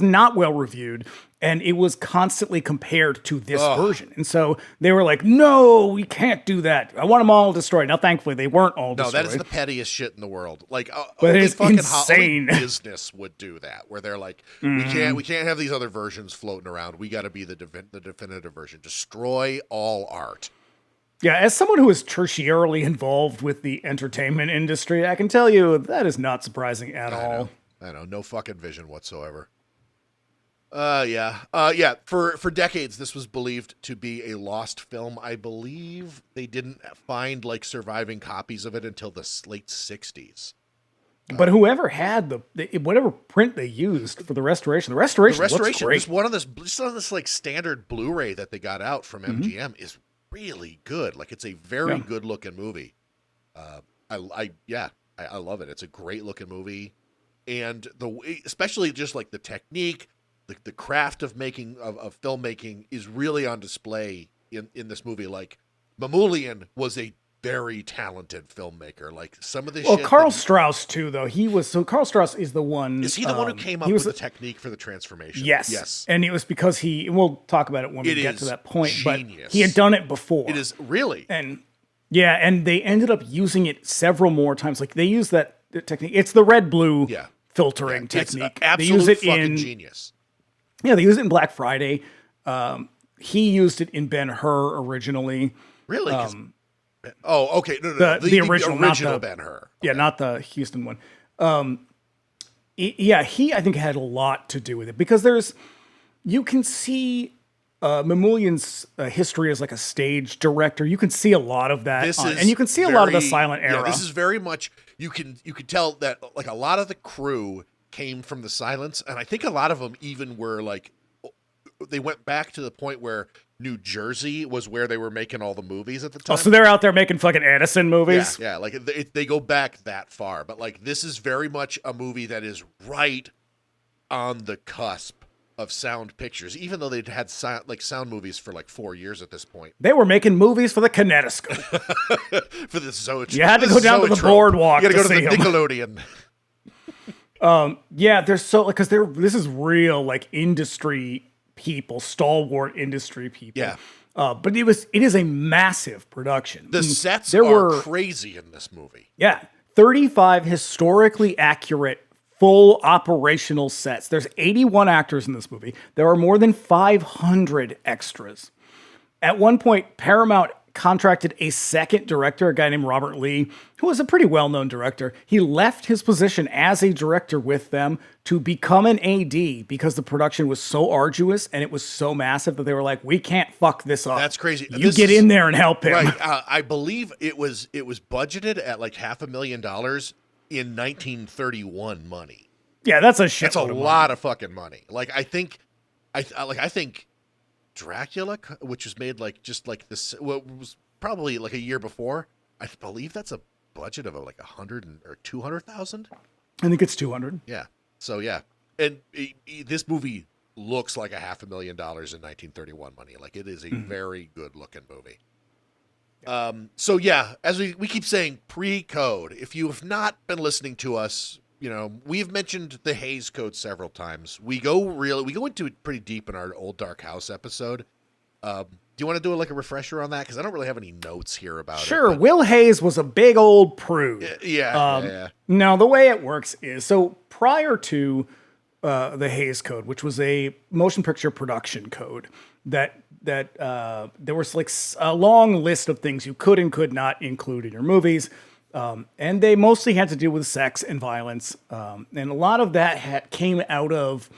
not well reviewed, and it was constantly compared to this version. And so they were like, no, we can't do that. I want them all destroyed. Now, thankfully, they weren't all destroyed. No, that is the pettiest shit in the world. But only it is fucking insane. only business would do that, where they're like, we can't have these other versions floating around. We got to be the definitive version. Destroy all art. Yeah, as someone who is tertiarily involved with the entertainment industry, I can tell you that is not surprising at all. I know, no fucking vision whatsoever. Yeah. For decades, this was believed to be a lost film. I believe they didn't find surviving copies of it until the late 60s. But whoever had whatever print they used for the restoration looks great. Just on this standard Blu-ray that they got out from MGM is really good. It's a very good looking movie. I love it. It's a great looking movie, and especially just the technique, the craft of making of filmmaking is really on display in this movie. Mamoulian was a very talented filmmaker. Some of this shit. Carl Strauss too, though. Carl Strauss is the one. Is he the one who came up with the technique for the transformation? Yes. And it was because we'll talk about it when we get to that point, genius. But he had done it before. It is really. And they ended up using it several more times. They use that technique. It's the red-blue filtering technique. It's they use it fucking genius. Yeah, they use it in Black Friday. He used it in Ben-Hur originally. Really? Okay. No. The original Ben-Hur. Yeah, not the Houston one. He I think had a lot to do with it, because you can see Mamoulian's history as a stage director. You can see a lot of that, and you can see a lot of the silent era. Yeah, this is very much, you can tell that a lot of the crew came from the silence, and I think a lot of them even were they went back to the point where New Jersey was where they were making all the movies at the time. Oh, so they're out there making fucking Edison movies? Yeah, they go back that far. But this is very much a movie that is right on the cusp of sound pictures, even though they'd had sound movies for 4 years at this point. They were making movies for the kinetoscope. For the Zoetrope. You had to go down to the boardwalk. You got to go to the Nickelodeon. Because this is real industry people, stalwart industry people. Yeah. But it is a massive production. The sets are crazy in this movie. Yeah. 35 historically accurate full operational sets. There's 81 actors in this movie. There are more than 500 extras. At one point, Paramount contracted a second director, a guy named Robert Lee, who was a pretty well-known director. He left his position as a director with them to become an AD because the production was so arduous and it was so massive that they were like, we can't fuck this up. That's crazy. You get in there and help him. Right. I believe it was budgeted at $500,000, in 1931 money. Yeah, that's a shit. That's a lot of fucking money. Like I think Dracula, which was made like just like this, well, was probably like a year before. I believe that's a budget of like 100 or 200,000. I think it's 200. Yeah. So yeah, and this movie looks like $500,000 in 1931 money. Like it is a very good looking movie. So yeah, as we keep saying, pre-code. If you have not been listening to us, you know, we've mentioned the Hays Code several times. We go into it pretty deep in our Old Dark House episode. Do you want to do like a refresher on that? Because I don't really have any notes here about it. Sure. Will Hays was a big old prude. Yeah. No, the way it works is, so prior to the Hays Code, which was a motion picture production code, that there was like a long list of things you could and could not include in your movies. And they mostly had to do with sex and violence. And a lot of that came out of,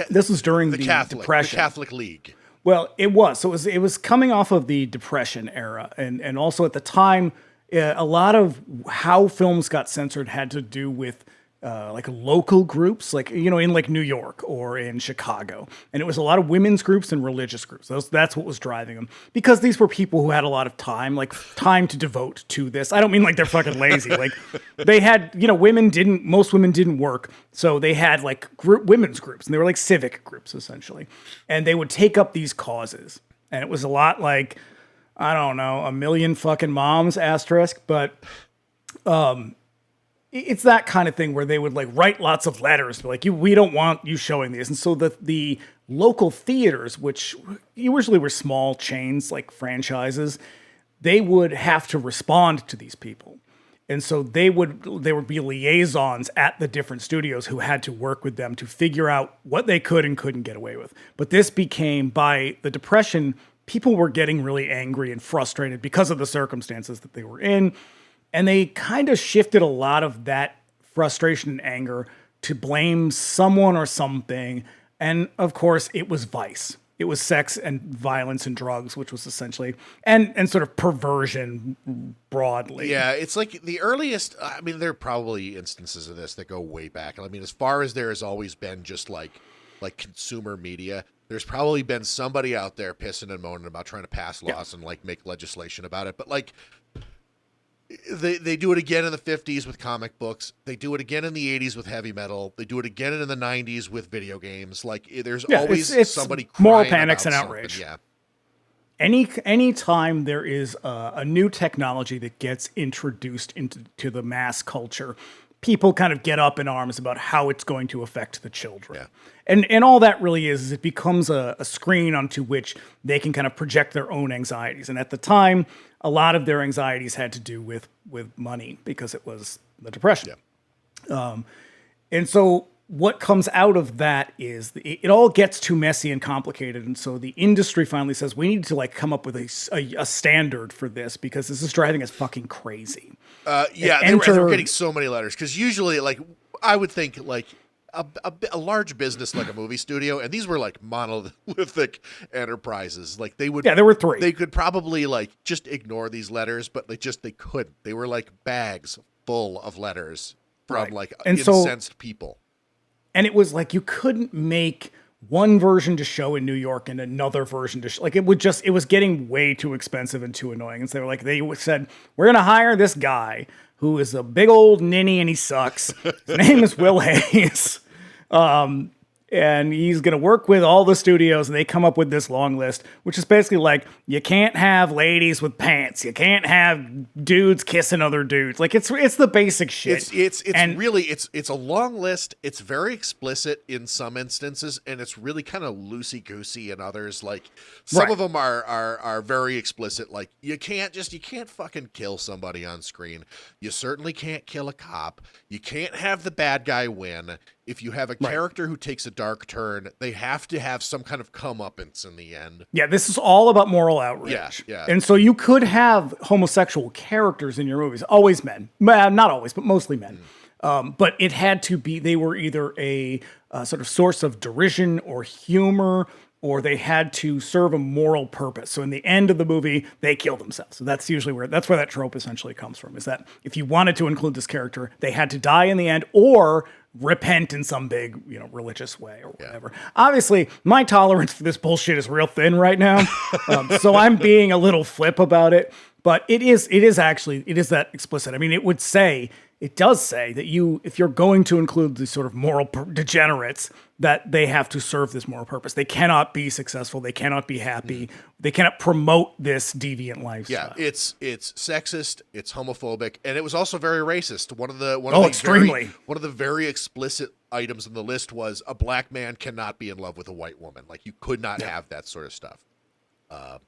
this was during the Depression. The Catholic League. Well, it was. So it was coming off of the Depression era. And also at the time, a lot of how films got censored had to do with like local groups, like, you know, in like New York or in Chicago. And it was a lot of women's groups and religious groups. That's what was driving them. Because these were people who had a lot of time to devote to this. I don't mean like they're fucking lazy. Like they had, you know, most women didn't work. So they had like women's groups, and they were like civic groups essentially. And they would take up these causes. And it was a lot like, I don't know, a million fucking moms asterisk, but, it's that kind of thing where they would like write lots of letters, like we don't want you showing these. And so the local theaters, which usually were small chains, like franchises, they would have to respond to these people. And so there would be liaisons at the different studios who had to work with them to figure out what they could and couldn't get away with. But this became, by the Depression, people were getting really angry and frustrated because of the circumstances that they were in. And they kind of shifted a lot of that frustration and anger to blame someone or something. And of course, it was vice. It was sex and violence and drugs, which was essentially, and sort of perversion broadly. Yeah, it's like the earliest, I mean, there are probably instances of this that go way back. I mean, as far as there has always been just like consumer media, there's probably been somebody out there pissing and moaning about trying to pass laws and like make legislation about it. But like, They do it again in the 50s with comic books. They do it again in the 80s with heavy metal. They do it again in the 90s with video games. Like there's always it's somebody crying moral panics and something. outrage. Yeah. Any time there is a new technology that gets introduced into the mass culture, people kind of get up in arms about how it's going to affect the children. Yeah. And all that really is it becomes a screen onto which they can kind of project their own anxieties. And at the time, a lot of their anxieties had to do with money because it was the Depression. Yeah. And so what comes out of that is it all gets too messy and complicated. And so the industry finally says, we need to like come up with a standard for this because this is driving us fucking crazy. They were getting so many letters because usually like I would think like a large business like a movie studio, and these were like monolithic enterprises. Like they would, there were three. They could probably like just ignore these letters, but they couldn't. They were like bags full of letters from like incensed people. And it was like you couldn't make one version to show in New York and another version to show. Like it was getting way too expensive and too annoying. And so they said, we're going to hire this guy who is a big old ninny and he sucks. His name is Will Hays. And he's going to work with all the studios, and they come up with this long list, which is basically like, you can't have ladies with pants. You can't have dudes kissing other dudes. Like, it's the basic shit. It's a long list. It's very explicit in some instances, and it's really kind of loosey-goosey in others. Like, some of them are very explicit. Like, you can't fucking kill somebody on screen. You certainly can't kill a cop. You can't have the bad guy win. If you have a character who takes a dark turn, they have to have some kind of comeuppance in the end. Yeah, this is all about moral outrage. Yeah. And so you could have homosexual characters in your movies, always men. Not always, but mostly men. But it had to be, they were either a sort of source of derision or humor or they had to serve a moral purpose. So in the end of the movie, they kill themselves. So that's usually where that trope essentially comes from, is that if you wanted to include this character, they had to die in the end or repent in some big, religious way or whatever. Yeah. Obviously, my tolerance for this bullshit is real thin right now. So I'm being a little flip about it, but it is that explicit. I mean, it does say that if you're going to include these sort of moral degenerates, that they have to serve this moral purpose. They cannot be successful. They cannot be happy. They cannot promote this deviant lifestyle. Yeah, it's sexist. It's homophobic, and it was also very racist. One of the very explicit items on the list was a black man cannot be in love with a white woman. Like, you could not have that sort of stuff.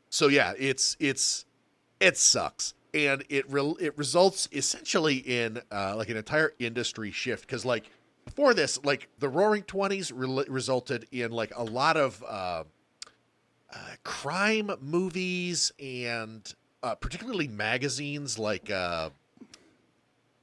So yeah, it sucks. And it results essentially in like an entire industry shift, because like before this, like the Roaring Twenties resulted in like a lot of crime movies and particularly magazines like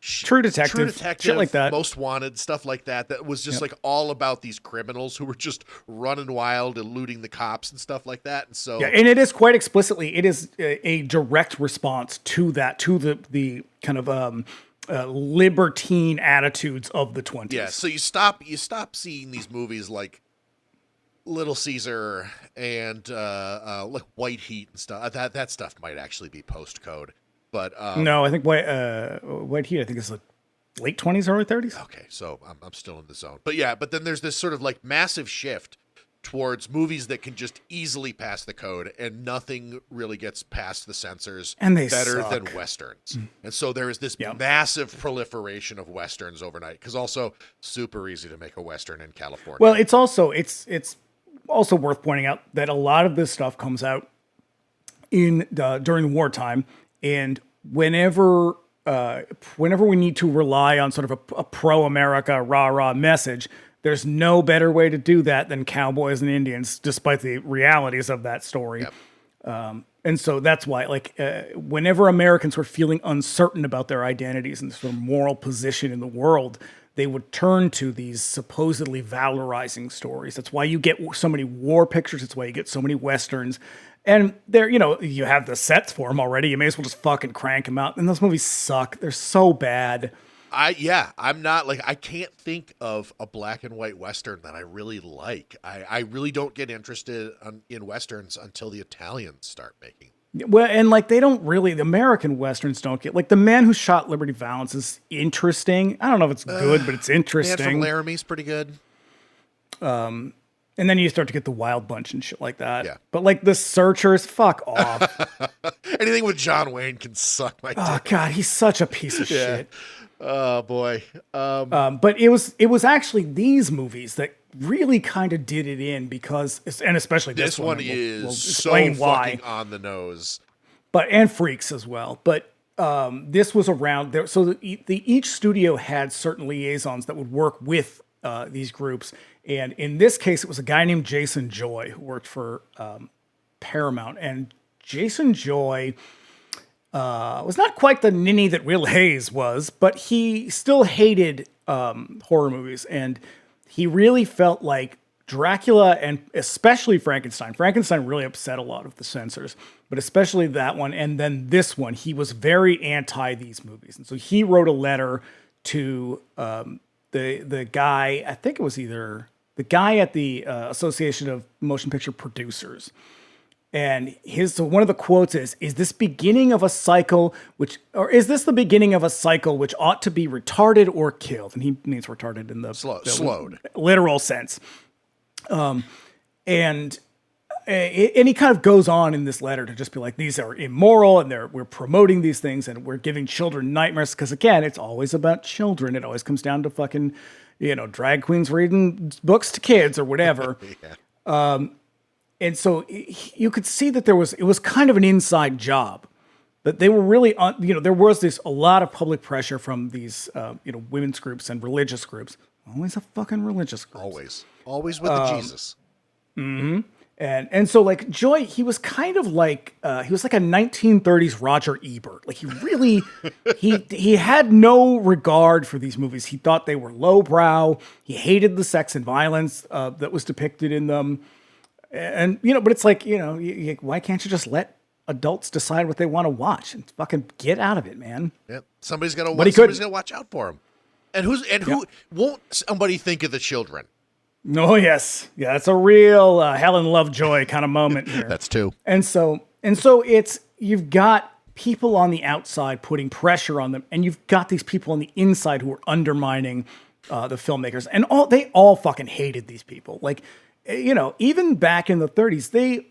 True Detective, shit like that, Most Wanted, stuff like that. That was just like all about these criminals who were just running wild, eluding the cops and stuff like that. And so, and it is quite explicitly, it is a direct response to that, to the kind of libertine attitudes of the 20s. Yeah, so you stop seeing these movies like Little Caesar and like White Heat and stuff. That stuff might actually be postcode. But no, I think White Heat, I think is like late 20s, early 30s. Okay, so I'm still in the zone. But then there's this sort of like massive shift towards movies that can just easily pass the code, and nothing really gets past the censors better than Westerns. And so there is this massive proliferation of Westerns overnight, because also super easy to make a Western in California. Well, it's also worth pointing out that a lot of this stuff comes out during wartime. And whenever we need to rely on sort of a pro-America rah-rah message, there's no better way to do that than cowboys and Indians, despite the realities of that story. Yep. And so that's why, whenever Americans were feeling uncertain about their identities and sort of moral position in the world, they would turn to these supposedly valorizing stories. That's why you get so many war pictures. That's why you get so many Westerns. And you have the sets for them already. You may as well just fucking crank them out. And those movies suck. They're so bad. I'm not I can't think of a black and white Western that I really like. I really don't get interested in Westerns until the Italians start making. Well, and the American Westerns don't get, The Man Who Shot Liberty Valance is interesting. I don't know if it's good, but it's interesting. Man from Laramie's pretty good. And then you start to get the Wild Bunch and shit like that. Yeah. But The Searchers, fuck off. Anything with John Wayne can suck my dick. Oh God, he's such a piece of shit. Oh boy. But it was actually these movies that really kind of did it in, because, and especially this one is we'll so why. Fucking on the nose. And Freaks as well. But this was around there. So each studio had certain liaisons that would work with these groups. And in this case, it was a guy named Jason Joy who worked for Paramount. And Jason Joy was not quite the ninny that Will Hayes was, but he still hated horror movies. And he really felt like Dracula, and especially Frankenstein. Frankenstein really upset a lot of the censors, but especially that one. And then this one, he was very anti these movies. And so he wrote a letter to the guy, I think it was either the guy at the Association of Motion Picture Producers. And one of the quotes is this beginning of a cycle or is this the beginning of a cycle which ought to be retarded or killed? And he means retarded in the slowed literal sense. And he kind of goes on in this letter to just be like, these are immoral, and we're promoting these things, and we're giving children nightmares. Because again, it's always about children. It always comes down to fucking, drag queens reading books to kids or whatever. Yeah. And so you could see that it was kind of an inside job, that they were really there was a lot of public pressure from these, women's groups and religious groups. Always a fucking religious group. Always with the Jesus. Mm-hmm. And so Joy, he was kind of he was like a 1930s Roger Ebert. He really, he had no regard for these movies. He thought they were lowbrow. He hated the sex and violence that was depicted in them. And, you know, but it's like, you know, why can't you just let adults decide what they want to watch and fucking get out of it, man? Yeah. Somebody's got to watch out for them. And who won't somebody think of the children? Oh, yes. Yeah, it's a real Helen Lovejoy kind of moment here. That's two. And so it's, you've got people on the outside putting pressure on them, and you've got these people on the inside who are undermining the filmmakers. And they all fucking hated these people. Like, you know, even back in the 30s,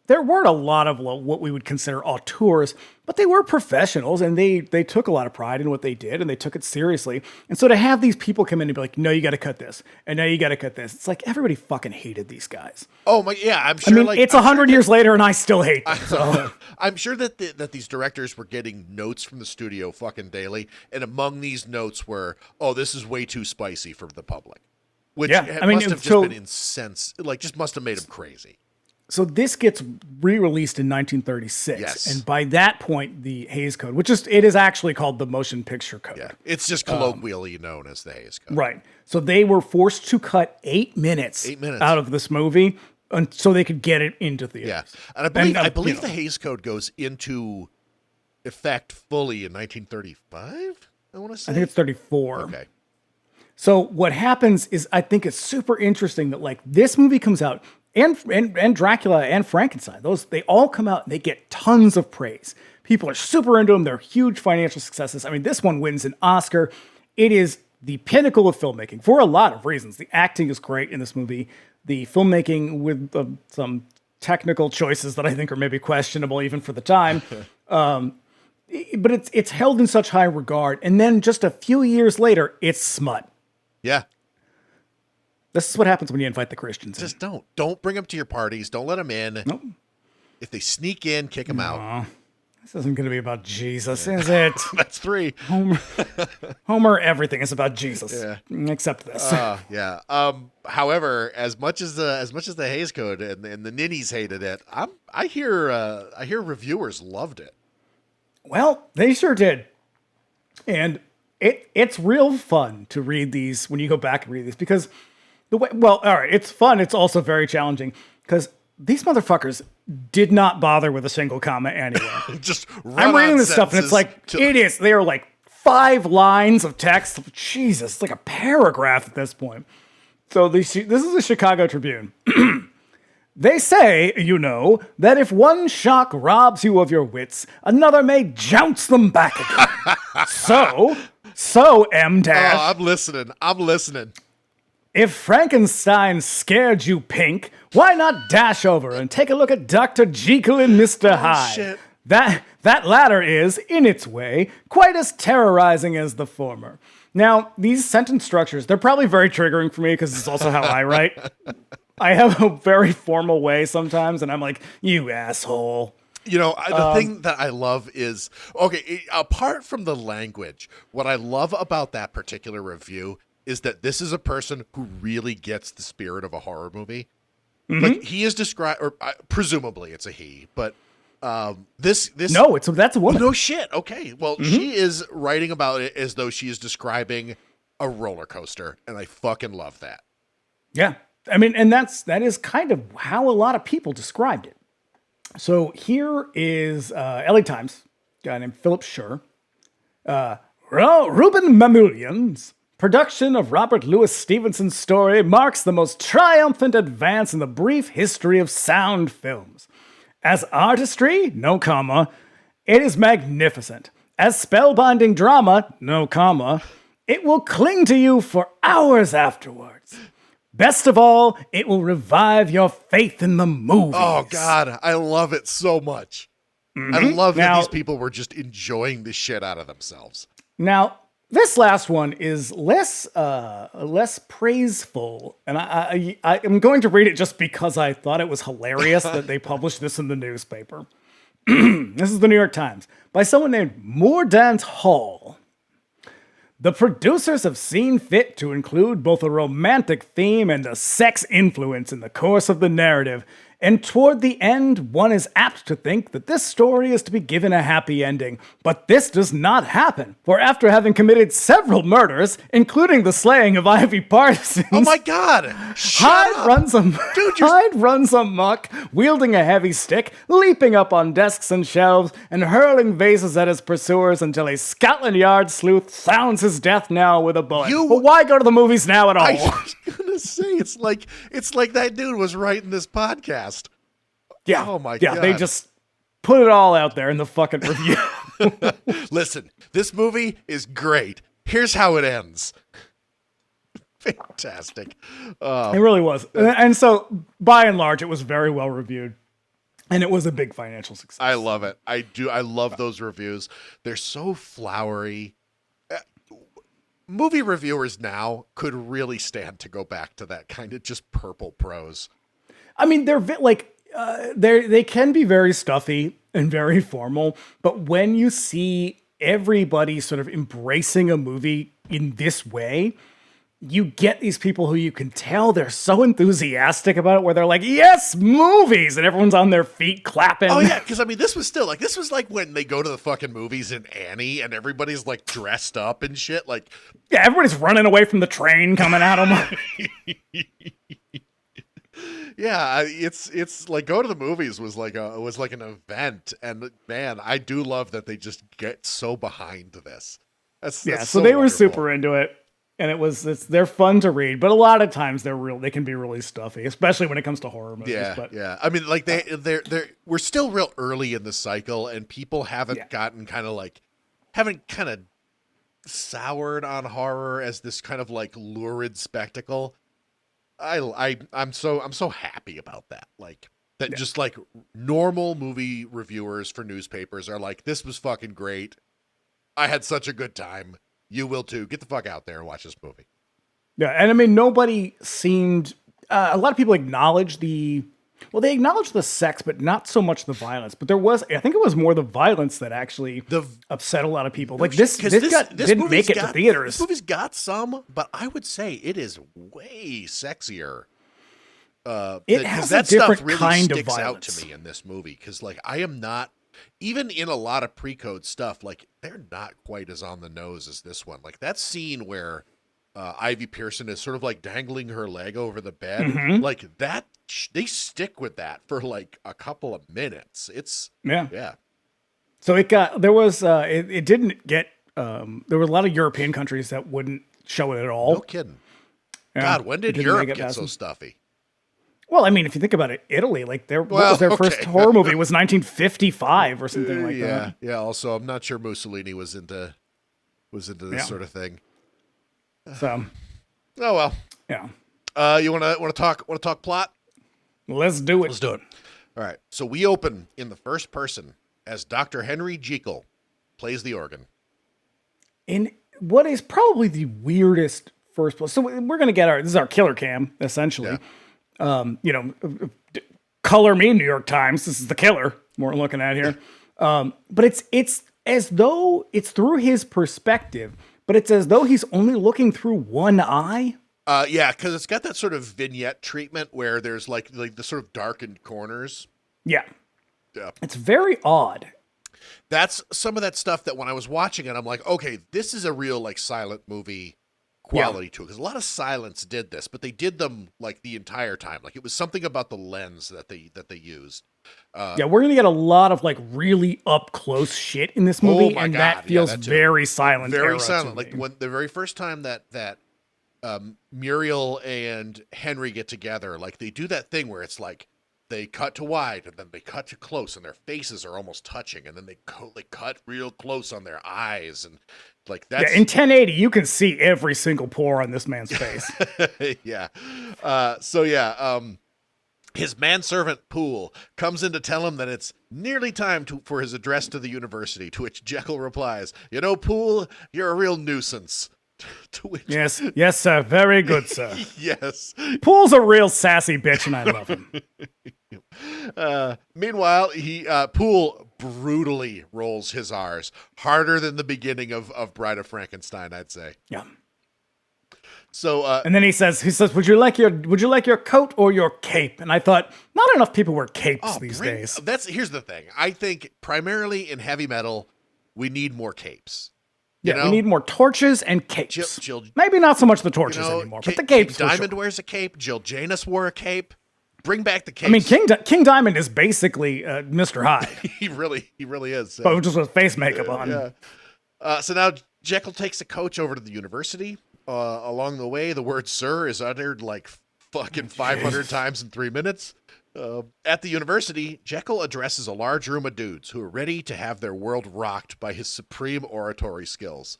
there weren't a lot of what we would consider auteurs, but they were professionals, and they took a lot of pride in what they did, and they took it seriously. And so to have these people come in and be like, no, you got to cut this, and no, you got to cut this. It's like everybody fucking hated these guys. Oh my, yeah, I'm sure. I mean, it's 100 years later, and I still hate them. So I'm sure that these directors were getting notes from the studio fucking daily, and among these notes were, "Oh, this is way too spicy for the public," which must have just been incensed. Like, just must have made them crazy. So this gets re-released in 1936, yes. And by that point, the Hays Code, it is actually called the Motion Picture Code. Yeah, it's just colloquially known as the Hays Code. Right. So they were forced to cut 8 minutes out of this movie, so they could get it into theaters. Yeah, and I believe the Hays Code goes into effect fully in 1935. I want to say. I think it's 34. Okay. So what happens is, I think it's super interesting that, like, this movie comes out. And Dracula and Frankenstein, they all come out and they get tons of praise. People are super into them. They're huge financial successes. I mean, this one wins an Oscar. It is the pinnacle of filmmaking for a lot of reasons. The acting is great in this movie. The filmmaking with some technical choices that I think are maybe questionable even for the time. But it's held in such high regard. And then just a few years later, it's smut. Yeah. This is what happens when you invite the Christians in. Just don't bring them to your parties. Don't let them in. Nope. If they sneak in, kick them out. This isn't going to be about Jesus, is it? That's 3. Homer, everything is about Jesus, except this. Yeah. However, as much as the Hays Code and the ninnies hated it, I hear reviewers loved it. Well, they sure did, and it's real fun to read these when you go back and read these, because all right, it's fun. It's also very challenging because these motherfuckers did not bother with a single comma anywhere. Just I'm reading this stuff and it's like, they are like 5 lines of text. Jesus, it's like a paragraph at this point. So this is the Chicago Tribune. They say, you know, that if one shock robs you of your wits, another may jounce them back again. So M dash. Oh, I'm listening. If Frankenstein scared you pink, why not dash over and take a look at Dr. Jekyll and Mr. Hyde? Shit. That latter is, in its way, quite as terrorizing as the former. Now, these sentence structures, they're probably very triggering for me because it's also how I write. I have a very formal way sometimes, and I'm like, you asshole. You know, the thing that I love is, apart from the language, what I love about that particular review is that this is a person who really gets the spirit of a horror movie. Mm-hmm. Like, he is described, or presumably it's a he, but this no, that's a woman. Oh, no shit. Okay, well, she is writing about it as though she is describing a roller coaster, and I fucking love that. Yeah, I mean, and that is kind of how a lot of people described it. So here is LA Times, a guy named Philip Schur, Ruben Mamoulian's production of Robert Louis Stevenson's story marks the most triumphant advance in the brief history of sound films. As artistry, no comma, it is magnificent. As spellbinding drama, no comma, it will cling to you for hours afterwards. Best of all, it will revive your faith in the movies. Oh, God, I love it so much. Mm-hmm. I love that these people were just enjoying the shit out of themselves. Now, this last one is less praiseful, and I'm going to read it just because I thought it was hilarious that they published this in the newspaper. This is the New York Times, by someone named Mordaunt Hall. The producers have seen fit to include both a romantic theme and a sex influence in the course of the narrative, And toward the end, one is apt to think that this story is to be given a happy ending. But this does not happen, for after having committed several murders, including the slaying of Ivy Parsons, Oh my God! Hyde runs amok, wielding a heavy stick, leaping up on desks and shelves, and hurling vases at his pursuers until a Scotland Yard sleuth sounds his death knell with a bullet. But why go to the movies now at all? I was gonna say it's like that dude was writing this podcast. Yeah. Oh my God. God. They just put it all out there in the fucking review. Listen, this movie is great. Here's how it ends. Fantastic. It really was. And so, by and large, it was very well reviewed. And it was a big financial success. I love it. I do. I love those reviews. They're so flowery. Movie reviewers now could really stand to go back to that kind of just purple prose. I mean, they can be very stuffy and very formal, but when you see everybody sort of embracing a movie in this way, you get these people who you can tell they're so enthusiastic about it, where they're like, yes, movies, and everyone's on their feet clapping. Oh yeah, because I mean, this was like when they go to the fucking movies in Annie and everybody's like dressed up and shit. Like, yeah, everybody's running away from the train coming at them. Yeah, it's like go to the movies was like an event, and man, I do love that they just get so behind this. That's so they were wonderful. super into it. And they're fun to read, but a lot of times they can be really stuffy, especially when it comes to horror movies. Yeah. I mean, like we're still real early in the cycle, and people haven't soured on horror as this kind of like lurid spectacle. I'm so happy about that. Like that, just like normal movie reviewers for newspapers are like, this was fucking great. I had such a good time. You will too. Get the fuck out there and watch this movie. Yeah, and I mean, nobody seemed. A lot of people acknowledged they acknowledged the sex, but not so much the violence. But I think it was more the violence that actually upset a lot of people. Like this didn't make it to theaters. This movie's got some, but I would say it is way sexier. It has a different kind of sticks violence out to me in this movie, because like I am not. Even in a lot of pre-code stuff, like they're not quite as on the nose as this one. Like that scene where Ivy Pearson is sort of like dangling her leg over the bed, like that. They stick with that for like a couple of minutes. It's yeah. So it didn't get. There were a lot of European countries that wouldn't show it at all. No kidding. God, when did Europe get so stuffy? Well, I mean, if you think about it, Italy, like what was their first horror movie? It was 1955 or something like that. Yeah. Also, I'm not sure Mussolini was into this sort of thing. So, oh well. Yeah. You want to talk plot? Let's do it. Let's do it. All right. So we open in the first person as Dr. Henry Jekyll plays the organ. In what is probably the weirdest first place. So we're gonna get this is our killer cam essentially. Yeah. Color me, New York Times. This is the killer we're looking at here. But it's as though it's through his perspective, but it's as though he's only looking through one eye. Yeah, because it's got that sort of vignette treatment where there's like the sort of darkened corners. Yeah. Yeah. It's very odd. That's some of that stuff that when I was watching it, I'm like, okay, this is a real like silent movie quality to it, because a lot of silence did this, but they did them like the entire time. Like it was something about the lens that they used. We're gonna get a lot of like really up close shit in this movie, and that feels very silent. Very silent. Like when the very first time that Muriel and Henry get together, like they do that thing where it's like they cut to wide and then they cut to close, and their faces are almost touching, and then they cut real close on their eyes, and like that's in 1080 you can see every single pore on this man's face. Yeah. His manservant Poole comes in to tell him that it's nearly time for his address to the university, to which Jekyll replies, "You know, Poole, you're a real nuisance." To which... Yes, sir. Very good, sir. Yes. Poole's a real sassy bitch, and I love him. Meanwhile, Poole brutally rolls his R's harder than the beginning of Bride of Frankenstein, I'd say. Yeah. So, and then he says, would you like your coat or your cape? And I thought, not enough people wear capes these days. Here's the thing. I think primarily in heavy metal, we need more capes. We need more torches and capes. Jill, maybe not so much the torches anymore, but the capes. King Diamond wears a cape. Jill Janus wore a cape. Bring back the capes. I mean, King Diamond is basically Mr. Hyde. he really is. But just with face makeup on. Yeah. So now Jekyll takes a coach over to the university. Along the way, the word "sir" is uttered like fucking 500 times in 3 minutes. At the university, Jekyll addresses a large room of dudes who are ready to have their world rocked by his supreme oratory skills.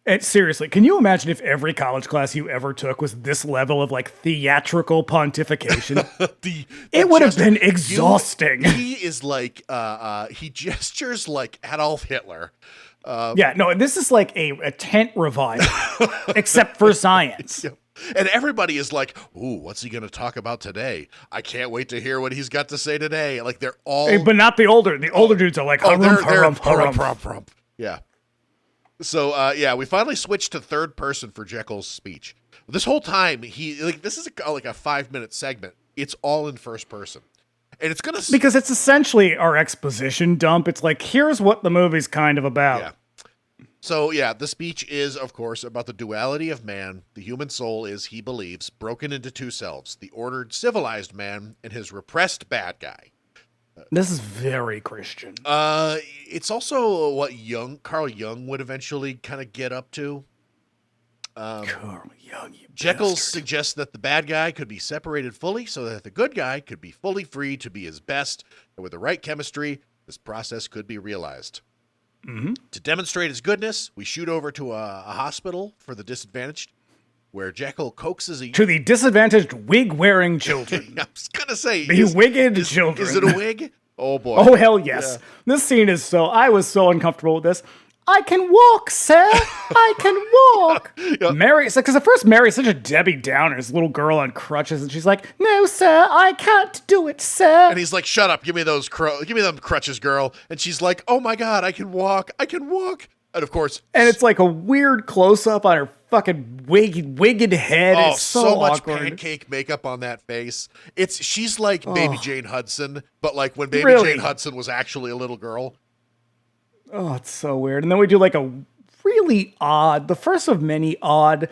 And seriously, can you imagine if every college class you ever took was this level of like theatrical pontification? It would have been exhausting. He is like, he gestures like Adolf Hitler. This is like a tent revival, except for science. Yep. And everybody is like, ooh, what's he going to talk about today? I can't wait to hear what he's got to say today. Like they're all... But not the older. The older dudes are like, harump. Yeah. So, we finally switched to third person for Jekyll's speech. This whole time, this is like a 5-minute segment. It's all in first person. And it's going to... Because it's essentially our exposition dump. It's like, here's what the movie's kind of about. Yeah. So, the speech is, of course, about the duality of man. The human soul is, he believes, broken into two selves. The ordered, civilized man and his repressed bad guy. This is very Christian. It's also what Carl Jung would eventually kind of get up to. Carl Jung, you Jekyll bastard. suggests that the bad guy could be separated fully so that the good guy could be fully free to be his best. And with the right chemistry, this process could be realized. Mm-hmm. To demonstrate his goodness, we shoot over to a hospital for the disadvantaged, where Jekyll coaxes to the disadvantaged wig-wearing children. I was going to say... The wigged children. Is it a wig? Oh, boy. Oh, hell yes. Yeah. This scene is I was so uncomfortable with this. I can walk, sir. I can walk. Yep. Mary, because at first Mary's such a Debbie Downer, this little girl on crutches, and she's like, "No, sir, I can't do it, sir." And he's like, "Shut up! Give me them crutches, girl." And she's like, "Oh my god, I can walk! I can walk!" And of course, it's like a weird close up on her fucking wigged head. Oh, it's so much awkward. pancake makeup on that face. She's like Baby Jane Hudson, but like when Baby Jane Hudson was actually a little girl. Oh, it's so weird. And then we do like a really the first of many odd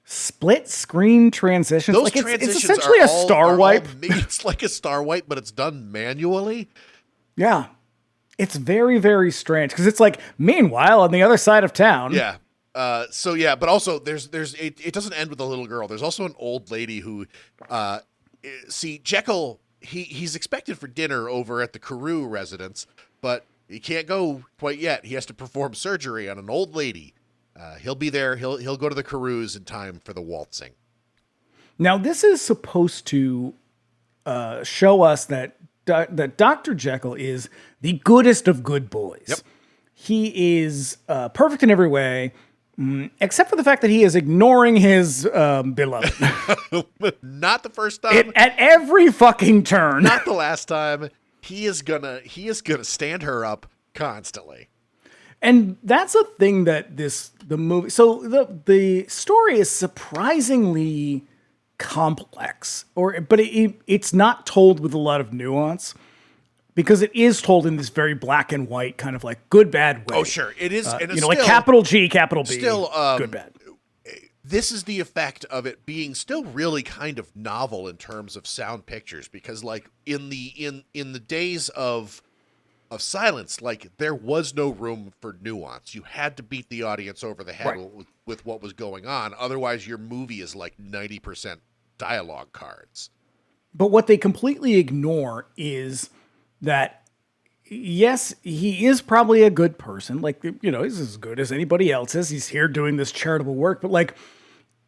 split screen transitions. Those like transitions it's essentially a star wipe. It's like a star wipe, but it's done manually. Yeah. It's very, very strange because it's like, meanwhile, on the other side of town. Yeah. But also it doesn't end with a little girl. There's also an old lady who, Jekyll, he's expected for dinner over at the Carew residence, but he can't go quite yet. He has to perform surgery on an old lady. He'll be there. He'll go to the Carews in time for the waltzing. Now, this is supposed to show us that Dr. Jekyll is the goodest of good boys. Yep. He is perfect in every way, except for the fact that he is ignoring his beloved. Not the first time. At every fucking turn. Not the last time. He is gonna stand her up constantly. And that's a thing that the movie. So the story is surprisingly complex, but it's not told with a lot of nuance because it is told in this very black and white kind of like good bad way. Oh sure, it is. And it's like capital G, capital B. Still, good bad. This is the effect of it being still really kind of novel in terms of sound pictures, because like in the days of silence, like there was no room for nuance. You had to beat the audience over the head with what was going on. Otherwise, your movie is like 90% dialogue cards. But what they completely ignore is that, yes, he is probably a good person. Like, he's as good as anybody else is. He's here doing this charitable work. But like,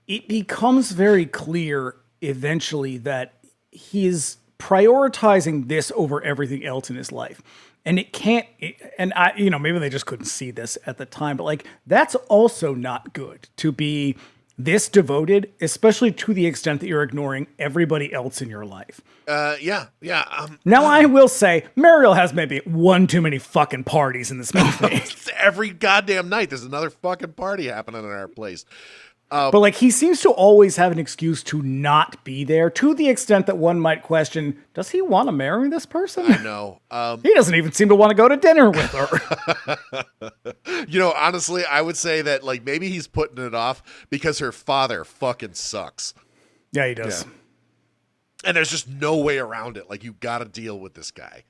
it becomes very clear eventually that he's prioritizing this over everything else in his life. And maybe they just couldn't see this at the time, but like, that's also not good to be this devoted, especially to the extent that you're ignoring everybody else in your life. Now I will say, Muriel has maybe one too many fucking parties in this movie. Every goddamn night, there's another fucking party happening in our place. But like he seems to always have an excuse to not be there, to the extent that one might question, does he want to marry this person? I know. He doesn't even seem to want to go to dinner with her. Honestly, I would say that like maybe he's putting it off because her father fucking sucks. Yeah, he does. Yeah. And there's just no way around it. Like you got to deal with this guy.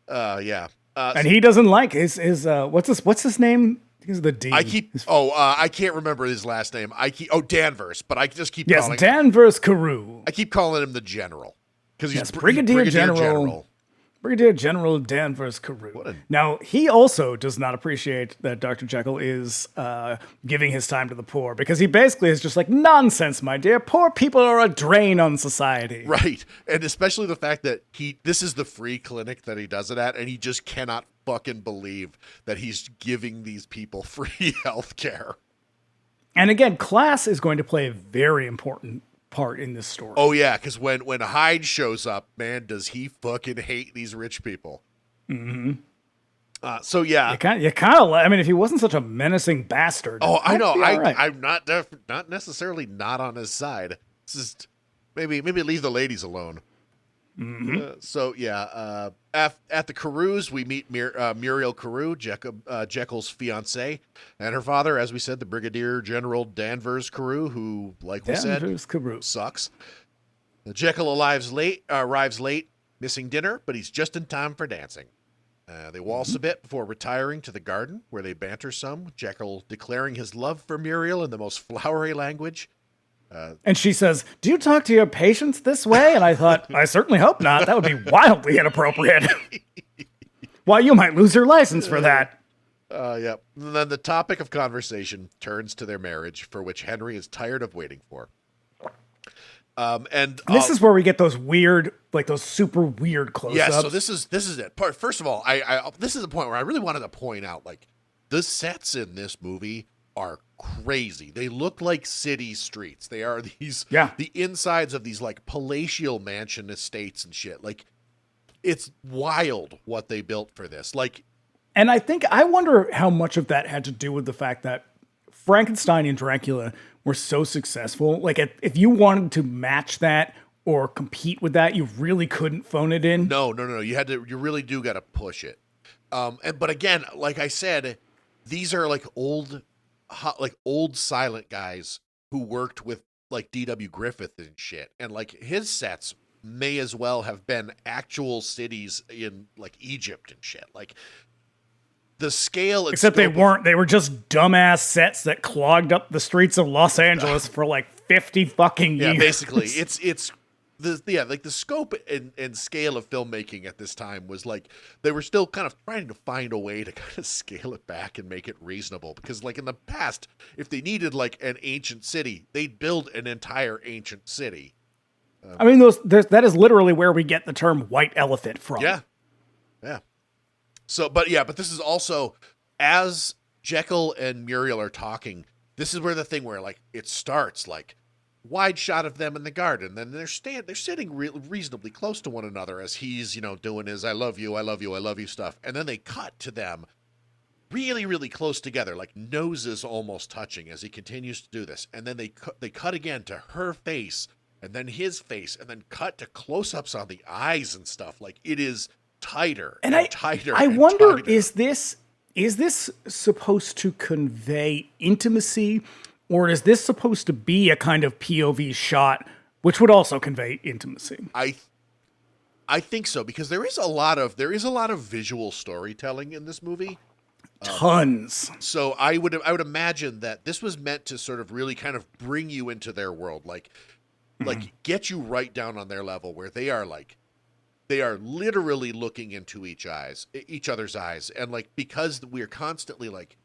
Yeah. And he doesn't like his what's his name? He's the D. I can't remember his last name. Danvers, but I just keep calling Danvers Carew. I keep calling him the General because he's Brigadier General. Brigadier General Danvers Carew. Now, he also does not appreciate that Dr. Jekyll is giving his time to the poor, because he basically is just like, nonsense, my dear. Poor people are a drain on society. Right. And especially the fact that this is the free clinic that he does it at, and he just cannot fucking believe that he's giving these people free health care. And again, class is going to play a very important part in this story. Oh yeah, because when Hyde shows up, man, does he fucking hate these rich people. Mm-hmm. So yeah, you kind of. I mean, if he wasn't such a menacing bastard. Oh, I know. Right. I'm not necessarily not on his side. It's just maybe leave the ladies alone. Mm-hmm. So yeah, at the Carews, we meet Muriel Carew, Jekyll's fiance, and her father, as we said, the Brigadier General Danvers Carew, who, like we said, sucks. Jekyll arrives late, missing dinner, but he's just in time for dancing. They waltz a bit before retiring to the garden, where they banter some, Jekyll declaring his love for Muriel in the most flowery language. And she says, do you talk to your patients this way? And I thought, I certainly hope not. That would be wildly inappropriate. Why, you might lose your license for that. Yeah. And then the topic of conversation turns to their marriage, for which Henry is tired of waiting for. And this is where we get those weird, like those super weird close-ups. Yeah, so this is it. First of all, I this is a point where I really wanted to point out, like, the sets in this movie are crazy. They look like city streets. They are the insides of these like palatial mansion estates and shit. Like, it's wild what they built for this. Like, and I wonder how much of that had to do with the fact that Frankenstein and Dracula were so successful. Like, if you wanted to match that or compete with that, you really couldn't phone it in. No. You really do got to push it. But again, like I said, these are like old silent guys who worked with like D.W. Griffith and shit. And like his sets may as well have been actual cities in like Egypt and shit. Like, the scale, except they weren't. They were just dumbass sets that clogged up the streets of Los Angeles for like 50 fucking years. Yeah, basically, it's the scope and scale of filmmaking at this time was like they were still kind of trying to find a way to kind of scale it back and make it reasonable. Because like in the past, if they needed like an ancient city, they'd build an entire ancient city. I mean, that is literally where we get the term white elephant from. Yeah. So, but this is also, as Jekyll and Muriel are talking, this is where the thing where like it starts, like wide shot of them in the garden. Then they're sitting reasonably close to one another as he's, doing his I love you stuff. And then they cut to them really, really close together, like noses almost touching as he continues to do this. And then they cut again to her face and then his face and then cut to close-ups on the eyes and stuff. Like, it is tighter and tighter. I wonder, is this supposed to convey intimacy, or is this supposed to be a kind of POV shot, which would also convey intimacy? I think so, because there is a lot of visual storytelling in this movie. Tons. So I would imagine that this was meant to sort of really kind of bring you into their world, like get you right down on their level, where they are literally looking into each other's eyes. And like, because we're constantly like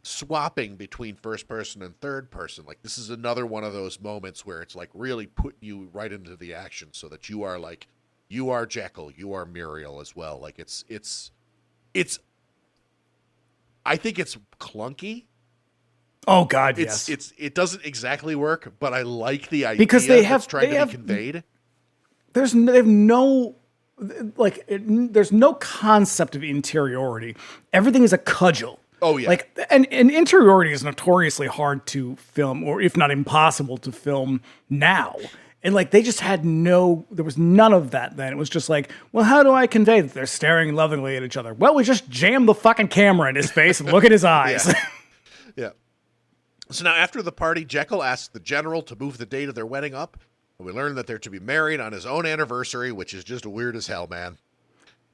swapping between first person and third person, like this is another one of those moments where it's like really putting you right into the action, so that you are Jekyll, you are Muriel as well. Like it's I think it's clunky. Oh God, yes. It doesn't exactly work, but I like the idea because that's trying to be conveyed. There's no concept of interiority. Everything is a cudgel. Oh, yeah. Like, and interiority is notoriously hard to film, or if not impossible to film now. And like, they just had there was none of that then. It was just like, well, how do I convey that they're staring lovingly at each other? Well, we just jam the fucking camera in his face and look at his eyes. Yeah. Yeah. So now after the party, Jekyll asks the general to move the date of their wedding up. And we learn that they're to be married on his own anniversary, which is just weird as hell, man.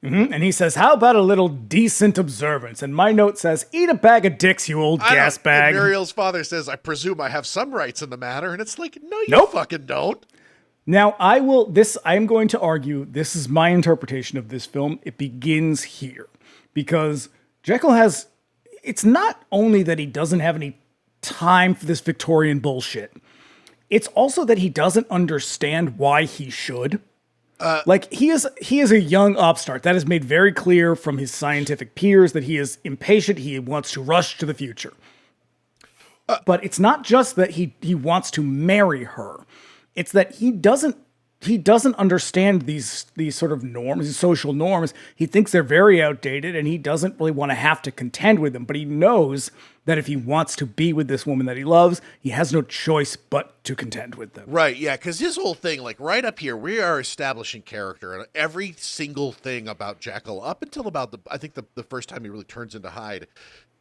Mm-hmm. And he says, how about a little decent observance? And my note says, eat a bag of dicks, you old gas bag. And Muriel's father says, I presume I have some rights in the matter. And it's like, no, you Nope. fucking don't. Now, I'm going to argue, this is my interpretation of this film. It begins here. Because Jekyll it's not only that he doesn't have any time for this Victorian bullshit. It's also that he doesn't understand why he should. Like, he is a young upstart. That is made very clear from his scientific peers that he is impatient. He wants to rush to the future. But it's not just that he wants to marry her. It's that he doesn't understand these sort of norms, these social norms. He thinks they're very outdated, and he doesn't really want to have to contend with them. But he knows that if he wants to be with this woman that he loves, he has no choice but to contend with them. Right, yeah, because his whole thing, like right up here, we are establishing character, and every single thing about Jekyll, up until about I think the first time he really turns into Hyde,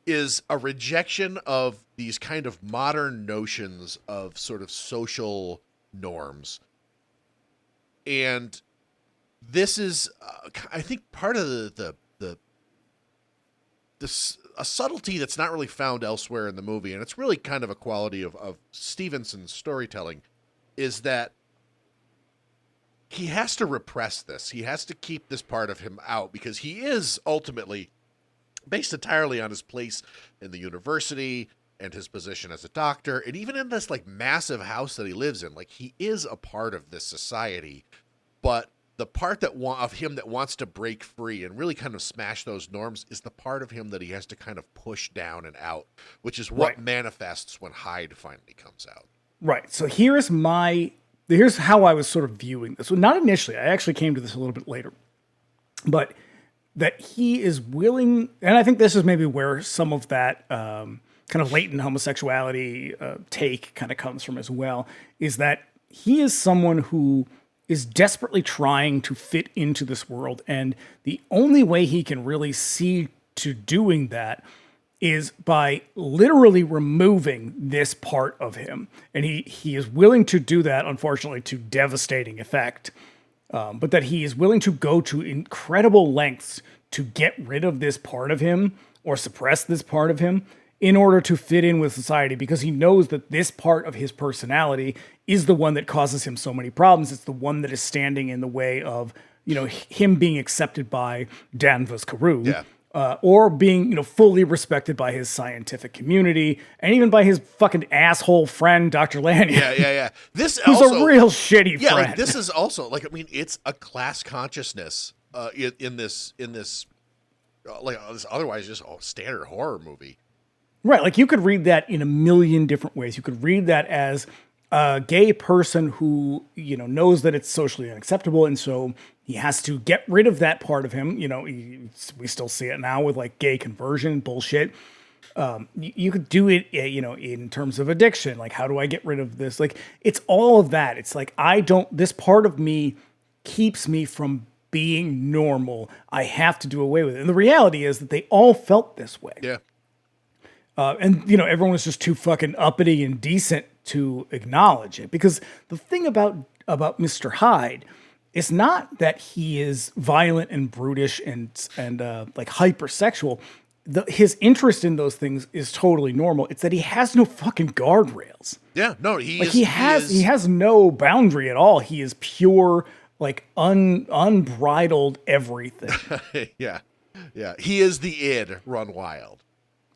is a rejection of these kind of modern notions of sort of social norms. And this is, I think, part of a subtlety that's not really found elsewhere in the movie, and it's really kind of a quality of Stevenson's storytelling, is that he has to repress this. He has to keep this part of him out, because he is ultimately based entirely on his place in the university and his position as a doctor, and even in this like massive house that he lives in. Like, he is a part of this society, but the part of him that wants to break free and really kind of smash those norms is the part of him that he has to kind of push down and out, which is what manifests when Hyde finally comes out. Right. So here's how I was sort of viewing this. Well, not initially. I actually came to this a little bit later. But that he is willing, and I think this is maybe where some of that kind of latent homosexuality take kind of comes from as well, is that he is someone who is desperately trying to fit into this world. And the only way he can really see to doing that is by literally removing this part of him. And he is willing to do that, unfortunately, to devastating effect. But that he is willing to go to incredible lengths to get rid of this part of him or suppress this part of him in order to fit in with society, because he knows that this part of his personality is the one that causes him so many problems. It's the one that is standing in the way of, him being accepted by Danvers Carew. Yeah. Or being, fully respected by his scientific community and even by his fucking asshole friend, Dr. Lanyon. Yeah. Who's a real shitty friend. Like, this is also it's a class consciousness in this this otherwise just standard horror movie. Right, like you could read that in a million different ways. You could read that as a gay person who, knows that it's socially unacceptable, and so he has to get rid of that part of him. We still see it now with like gay conversion bullshit. You could do it, in terms of addiction. Like, how do I get rid of this? Like, it's all of that. It's like, this part of me keeps me from being normal. I have to do away with it. And the reality is that they all felt this way. Yeah. And everyone was just too fucking uppity and decent to acknowledge it. Because the thing about Mr. Hyde is not that he is violent and brutish and like hypersexual. His interest in those things is totally normal. It's that he has no fucking guardrails. Yeah, no, he has no boundary at all. He is pure, like unbridled everything. Yeah. He is the id run wild.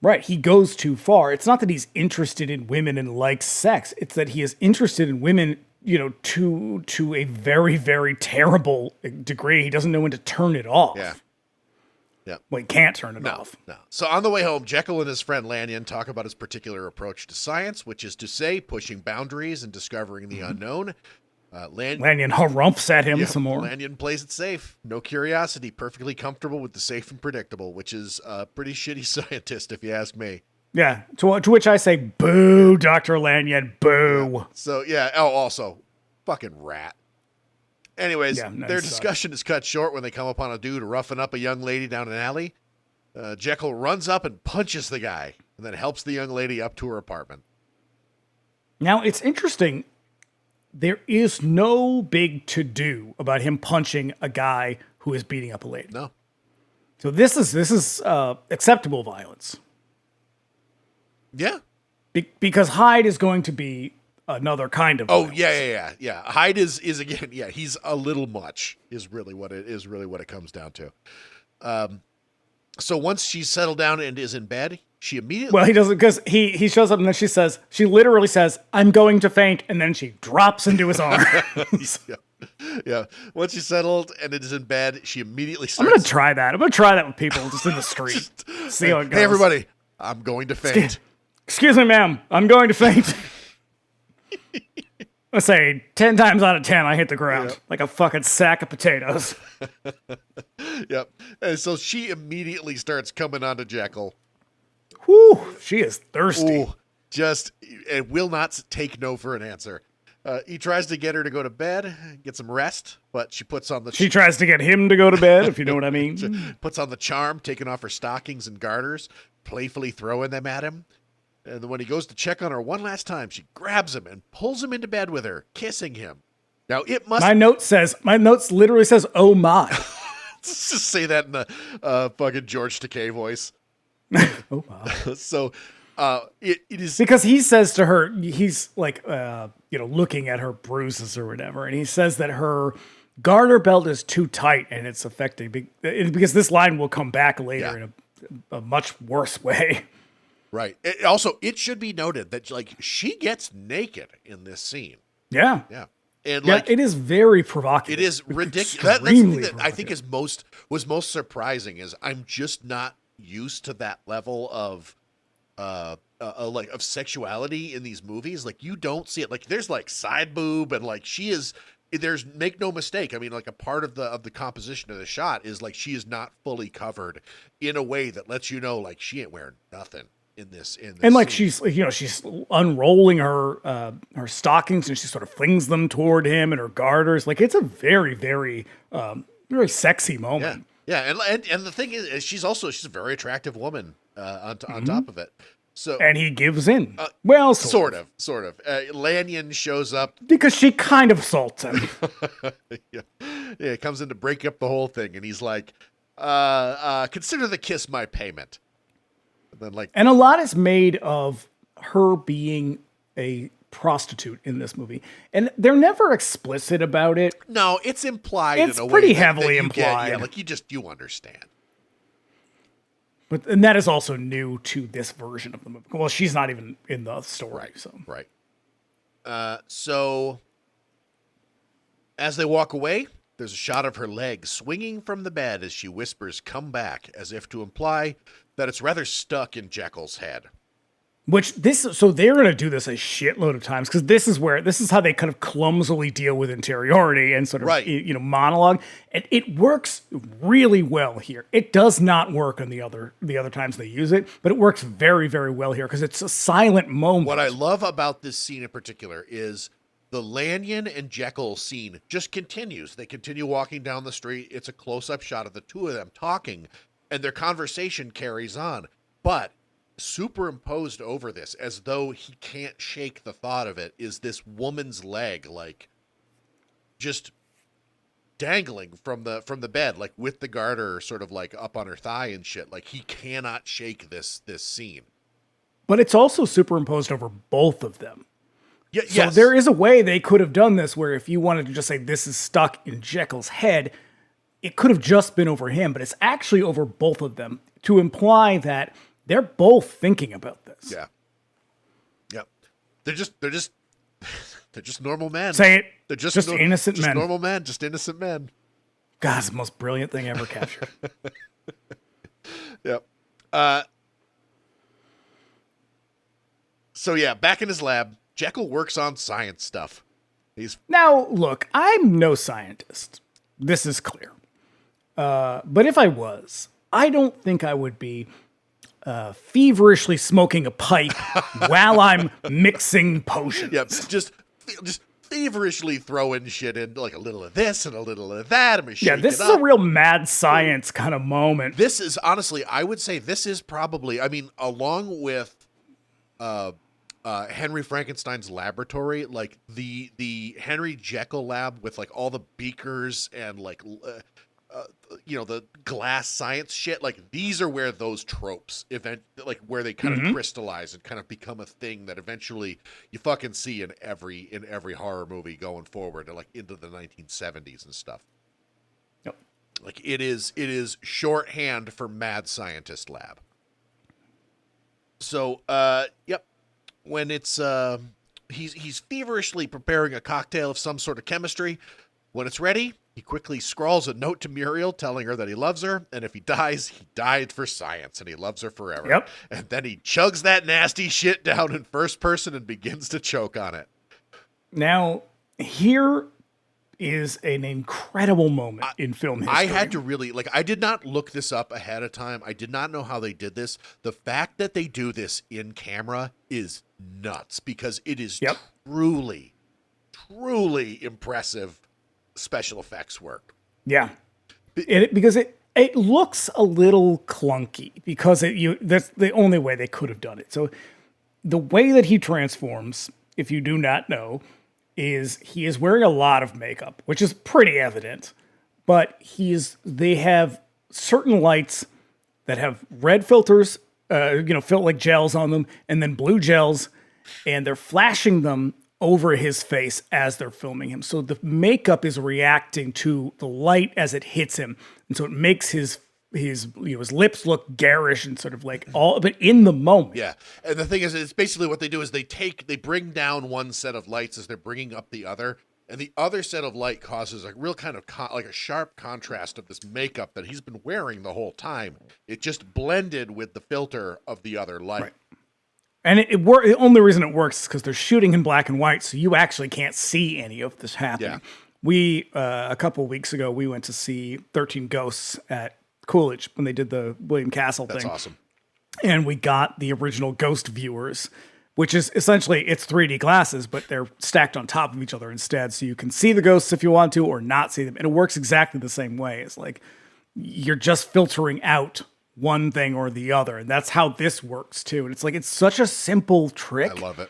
Right, he goes too far. It's not that he's interested in women and likes sex. It's that he is interested in women, to a very, very terrible degree. He doesn't know when to turn it off. Yeah. Well, he can't turn it off. No. So on the way home, Jekyll and his friend Lanyon talk about his particular approach to science, which is to say, pushing boundaries and discovering the unknown. Lanyon harumphs at him some more. Lanyon plays it safe. No curiosity. Perfectly comfortable with the safe and predictable, which is a pretty shitty scientist, if you ask me. Yeah. To which I say, boo, Dr. Lanyon, boo. Yeah. So, yeah. Oh, also, fucking rat. Anyways, their discussion is cut short when they come upon a dude roughing up a young lady down an alley. Jekyll runs up and punches the guy and then helps the young lady up to her apartment. Now, it's interesting. There is no big to-do about him punching a guy who is beating up a lady. No. So this is acceptable violence. Yeah. Because Hyde is going to be another kind of violence. Yeah. Hyde is again, he's a little much is really what it comes down to. So once she's settled down and is in bed, she immediately... Well, he doesn't, because he shows up and then she literally says, I'm going to faint, and then she drops into his arms. Yeah. Once she's settled and it is in bed, she immediately starts... I'm going to try that. I'm going to try that with people just in the street. See how it goes. Hey, everybody, I'm going to faint. Excuse me, ma'am. I'm going to faint. I say 10 times out of 10, I hit the ground like a fucking sack of potatoes. Yep. And so she immediately starts coming on to Jekyll. Whew, she is thirsty. And will not take no for an answer. He tries to get her to go to bed, get some rest, but she puts on the... She tries to get him to go to bed, if you know what I mean. She puts on the charm, taking off her stockings and garters, playfully throwing them at him. And then when he goes to check on her one last time, she grabs him and pulls him into bed with her, kissing him. Now, it must... My notes literally says, oh my. Let's just say that in the fucking George Takei voice. Oh my. So... it is because he says to her, he's like, looking at her bruises or whatever, and he says that her garter belt is too tight and it's affecting because this line will come back later in a much worse way. Right. It should be noted that she gets naked in this scene. Yeah. Yeah. And it is very provocative. It is ridiculous. That's the thing that I think was most surprising is I'm just not used to that level of of sexuality in these movies. Like, you don't see it. Like, there's side boob and there's, make no mistake, I mean, a part of the composition of the shot is she is not fully covered in a way that lets you know she ain't wearing nothing in this and scene. she's unrolling her stockings and she sort of flings them toward him and her garters. It's a very, very very sexy moment. Yeah. And the thing is she's a very attractive woman on top of it. So, and he gives in. Sort of. Lanyon shows up because she kind of assaults him. Yeah, comes in to break up the whole thing, and he's like, "Consider the kiss my payment." And then, and a lot is made of her being a prostitute in this movie, and they're never explicit about it. No, it's implied. It's in a pretty way heavily that implied. You understand. And that is also new to this version of the movie. Well, she's not even in the story. Right. So as they walk away, there's a shot of her leg swinging from the bed as she whispers, "Come back," as if to imply that it's rather stuck in Jekyll's head. So they're going to do this a shitload of times because this is how they kind of clumsily deal with interiority and sort of monologue. And it works really well here. It does not work on the other times they use it, but it works very, very well here because it's a silent moment. What I love about this scene in particular is the Lanyon and Jekyll scene just continues. They continue walking down the street. It's a close-up shot of the two of them talking, and their conversation carries on. But superimposed over this, as though he can't shake the thought of it, is this woman's leg, just dangling from the bed, with the garter sort of up on her thigh and shit. He cannot shake this scene. But it's also superimposed over both of them. Yeah, so there is a way they could have done this where if you wanted to just say this is stuck in Jekyll's head, it could have just been over him, but it's actually over both of them to imply that they're both thinking about this. Yeah. Yep. They're just normal men. Say it. They're just innocent men. Normal men, just innocent men. God, it's the most brilliant thing ever captured. Yep. So back in his lab, Jekyll works on science stuff. Now, look, I'm no scientist. This is clear. But if I was, I don't think I would be feverishly smoking a pipe while I'm mixing potions. Yep, just feverishly throwing shit in, like a little of this and a little of that. I'm Yeah, this is a real mad science kind of moment. This is, honestly, I would say this is probably, I mean, along with Henry Frankenstein's laboratory, like the Henry Jekyll lab with like all the beakers and like the glass science shit, like these are where those tropes like where they kind of crystallize and kind of become a thing that eventually you fucking see in every horror movie going forward, like into the 1970s and stuff. Yep. Like it is shorthand for mad scientist lab. So yep, when it's he's feverishly preparing a cocktail of some sort of chemistry. When it's ready, he quickly scrawls a note to Muriel telling her that he loves her, and if he dies, he died for science, and he loves her forever. Yep. And then he chugs that nasty shit down in first person and begins to choke on it. Now, here is an incredible moment in film history. I had to really, I did not look this up ahead of time. I did not know how they did this. The fact that they do this in camera is nuts, because it is truly, truly impressive special effects work. Yeah. Because it looks a little clunky, because that's the only way they could have done it. So the way that he transforms, if you do not know, is he is wearing a lot of makeup, which is pretty evident, but they have certain lights that have red filters, felt like gels on them, and then blue gels, and they're flashing them over his face as they're filming him. So the makeup is reacting to the light as it hits him. And so it makes his lips look garish and sort of like but in the moment. Yeah. And the thing is, it's basically what they do is they bring down one set of lights as they're bringing up the other. And the other set of light causes a real kind of like a sharp contrast of this makeup that he's been wearing the whole time. It just blended with the filter of the other light. Right. And the only reason it works is because they're shooting in black and white, so you actually can't see any of this happening. Yeah. We, a couple of weeks ago, we went to see 13 Ghosts at Coolidge when they did the William Castle thing. That's awesome. And we got the original Ghost viewers, which is essentially, it's 3D glasses, but they're stacked on top of each other instead, so you can see the ghosts if you want to or not see them. And it works exactly the same way. It's like you're just filtering out one thing or the other. And that's how this works too. And it's like, it's such a simple trick. I love it.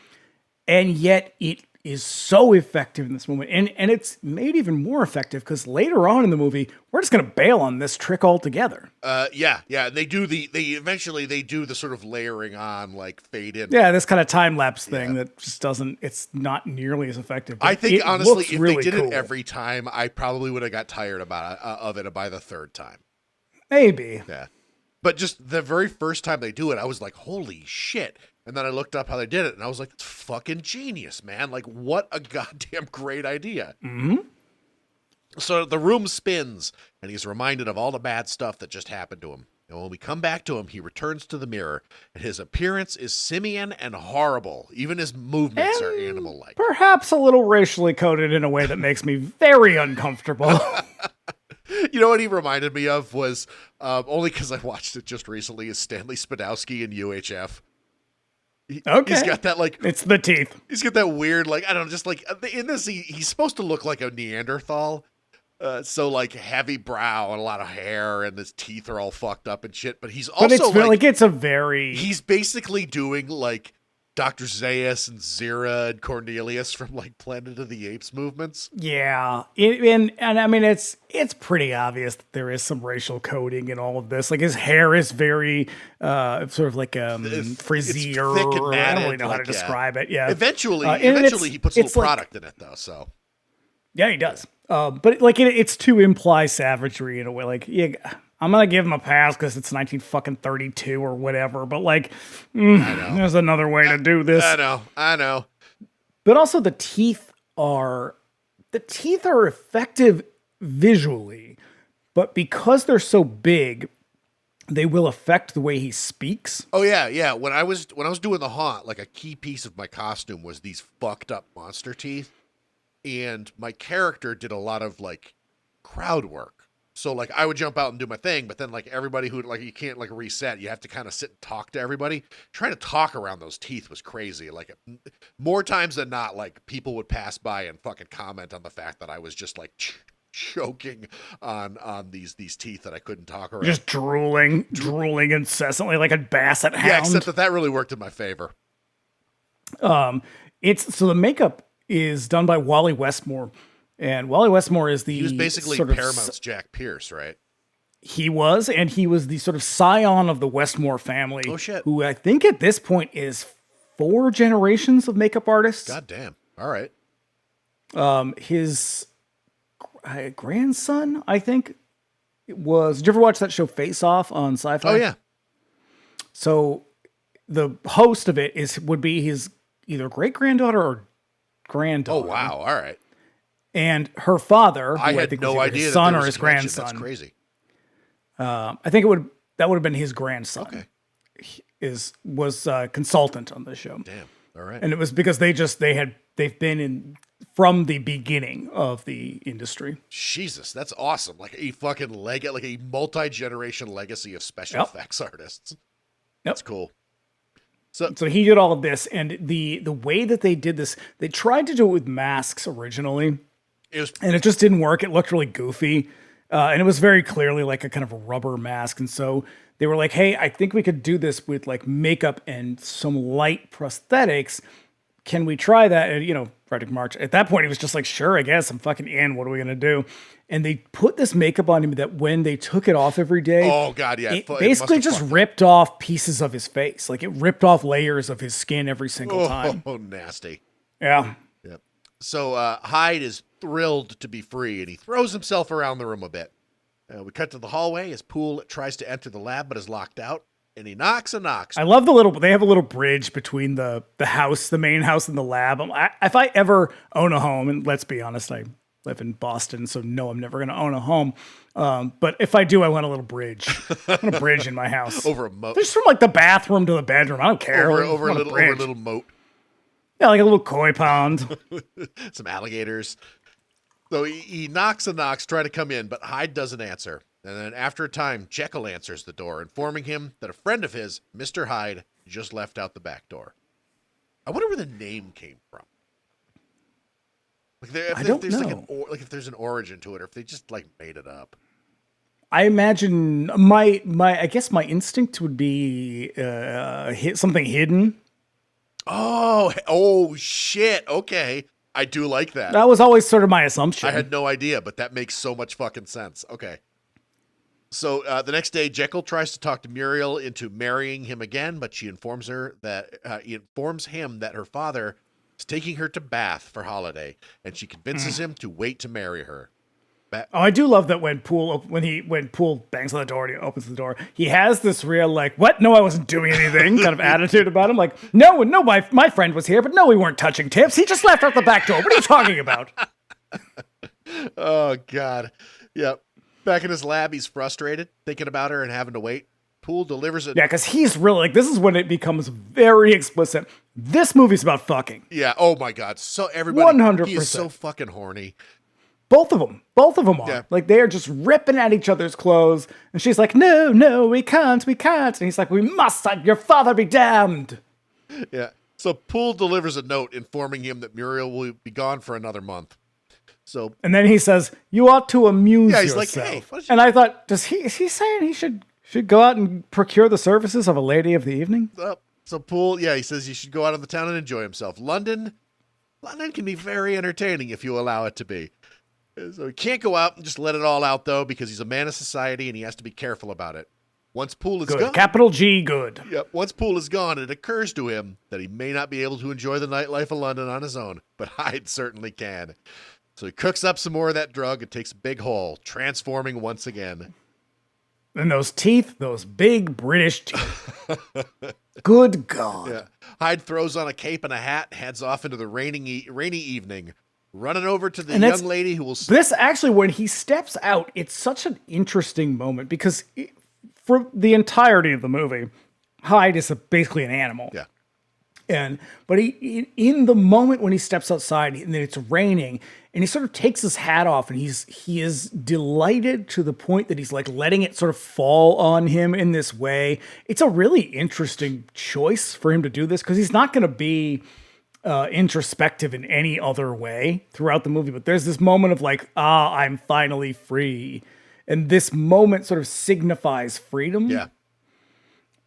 And yet it is so effective in this moment. And it's made even more effective because later on in the movie, we're just going to bail on this trick altogether. Yeah. They eventually do the sort of layering on, like fade in. Yeah. This kind of time lapse thing that just it's not nearly as effective. I think honestly, if really they did cool. it every time, I probably would have got tired of it by the third time. Maybe. Yeah. But just the very first time they do it, I was like, holy shit. And then I looked up how they did it, and I was like, that's fucking genius, man. Like, what a goddamn great idea. Mm-hmm. So the room spins, and he's reminded of all the bad stuff that just happened to him. And when we come back to him, he returns to the mirror, and his appearance is simian and horrible. Even his movements are animal-like. Perhaps a little racially coded in a way that makes me very uncomfortable. You know what he reminded me of was, only because I watched it just recently, is Stanley Spadowski in UHF. Okay. He's got that, like... It's the teeth. He's got that weird, like, I don't know, just like, in this, he's supposed to look like a Neanderthal. So, like, heavy brow and a lot of hair, and his teeth are all fucked up and shit. But he's also, it's a very... He's basically doing, like, Dr. Zaius and Zira and Cornelius from, like, Planet of the Apes movements. Yeah. And I mean, it's pretty obvious that there is some racial coding in all of this. Like, his hair is very, sort of like, frizzier. It's thick and matted, I don't really know how to describe it. Yeah. Eventually he puts a little product in it, though, so. Yeah, he does. But, like, it's to imply savagery in a way. Like, yeah, I'm going to give him a pass because it's 1932 or whatever. But, like, there's another way to do this. I know. But also the teeth are effective visually. But because they're so big, they will affect the way he speaks. Oh, yeah. When I was doing the haunt, like, a key piece of my costume was these fucked up monster teeth. and my character did a lot of like crowd work. So like I would jump out and do my thing, but then like everybody who like you can't like reset, you have to kind of sit and talk to everybody. Trying to talk around those teeth was crazy. Like more times than not, like people would pass by and fucking comment on the fact that I was just like choking on these teeth that I couldn't talk around. Just drooling incessantly like a basset hound. Yeah, except that really worked in my favor. It's so the makeup is done by Wally Westmore. And Wally Westmore is he was basically Paramount's Jack Pierce, right? He was the sort of scion of the Westmore family. Oh, shit. Who I think at this point is 4 generations of makeup artists. God damn. All right. His grandson, I think, was... Did you ever watch that show Face Off on Sci-Fi? Oh, yeah. So the host of it would be his either great-granddaughter or granddaughter. Oh, wow. All right. And her father, I had no idea his son or his grandson. That's crazy. I think that would have been his grandson. Okay. Was a consultant on the show. Damn. All right. And it was because they've been in from the beginning of the industry. Jesus, that's awesome. Like a fucking like a multi-generation legacy of special effects artists. That's cool. So he did all of this, and the way that they did this, they tried to do it with masks originally. And it just didn't work. It looked really goofy. And it was very clearly like a kind of a rubber mask. And so they were like, hey, I think we could do this with like makeup and some light prosthetics. Can we try that? And, Fredrich March, at that point, he was just like, sure, I guess I'm fucking in. What are we going to do? And they put this makeup on him that when they took it off every day, oh God, yeah, it basically just ripped off pieces of his face. Like it ripped off layers of his skin every single time. Oh, nasty. Yeah. Yep. So Hyde is thrilled to be free, and he throws himself around the room a bit. We cut to the hallway as Poole tries to enter the lab, but is locked out, and he knocks and knocks. I love they have a little bridge between the house, the main house, and the lab. If I ever own a home, and let's be honest, I live in Boston, so no, I'm never going to own a home. But if I do, I want a little bridge. I want a bridge in my house. Over a moat. Just from like the bathroom to the bedroom. I don't care. Over a little moat. Yeah, like a little koi pond. Some alligators. So he knocks and knocks, trying to come in, but Hyde doesn't answer. And then after a time, Jekyll answers the door, informing him that a friend of his, Mr. Hyde, just left out the back door. I wonder where the name came from. Like I don't know. Like if there's an origin to it, or if they just like made it up. I imagine I guess my instinct would be something hidden. Oh shit. Okay. I do like that. That was always sort of my assumption. I had no idea, but that makes so much fucking sense. Okay. So the next day, Jekyll tries to talk to Muriel into marrying him again, but she informs him that her father is taking her to Bath for holiday, and she convinces him to wait to marry her. I do love that when Poole bangs on the door and he opens the door, he has this real like, what? No, I wasn't doing anything kind of attitude about him. Like, no, my friend was here, but no, we weren't touching tips. He just left out the back door. What are you talking about? Oh, God. Yep. Back in his lab, he's frustrated, thinking about her and having to wait. Poole delivers it. Yeah, because he's really like, this is when it becomes very explicit. This movie's about fucking. Yeah. Oh, my God. So everybody, 100%. He is so fucking horny. Both of them are. Yeah. Like, they are just ripping at each other's clothes. And she's like, no, we can't. And he's like, we must, your father be damned. Yeah. So Poole delivers a note informing him that Muriel will be gone for another month. And then he says, you ought to amuse yourself. Yeah, he's like, hey. And I thought, is he saying he should go out and procure the services of a lady of the evening? So Poole, he says he should go out of the town and enjoy himself. London can be very entertaining if you allow it to be. So he can't go out and just let it all out, though, because he's a man of society and he has to be careful about it. Once Poole is gone... Capital G, good. Yep. Once Poole is gone, it occurs to him that he may not be able to enjoy the nightlife of London on his own, but Hyde certainly can. So he cooks up some more of that drug and takes a big haul, transforming once again. And those teeth, those big British teeth. Good God. Yeah. Hyde throws on a cape and a hat, heads off into the rainy evening, running over to the young lady who will... This actually, when he steps out, it's such an interesting moment because for the entirety of the movie, Hyde is basically an animal. Yeah. But in the moment when he steps outside and then it's raining and he sort of takes his hat off and he is delighted to the point that he's like letting it sort of fall on him in this way. It's a really interesting choice for him to do this because he's not going to be introspective in any other way throughout the movie. But there's this moment of like, I'm finally free. And this moment sort of signifies freedom. Yeah.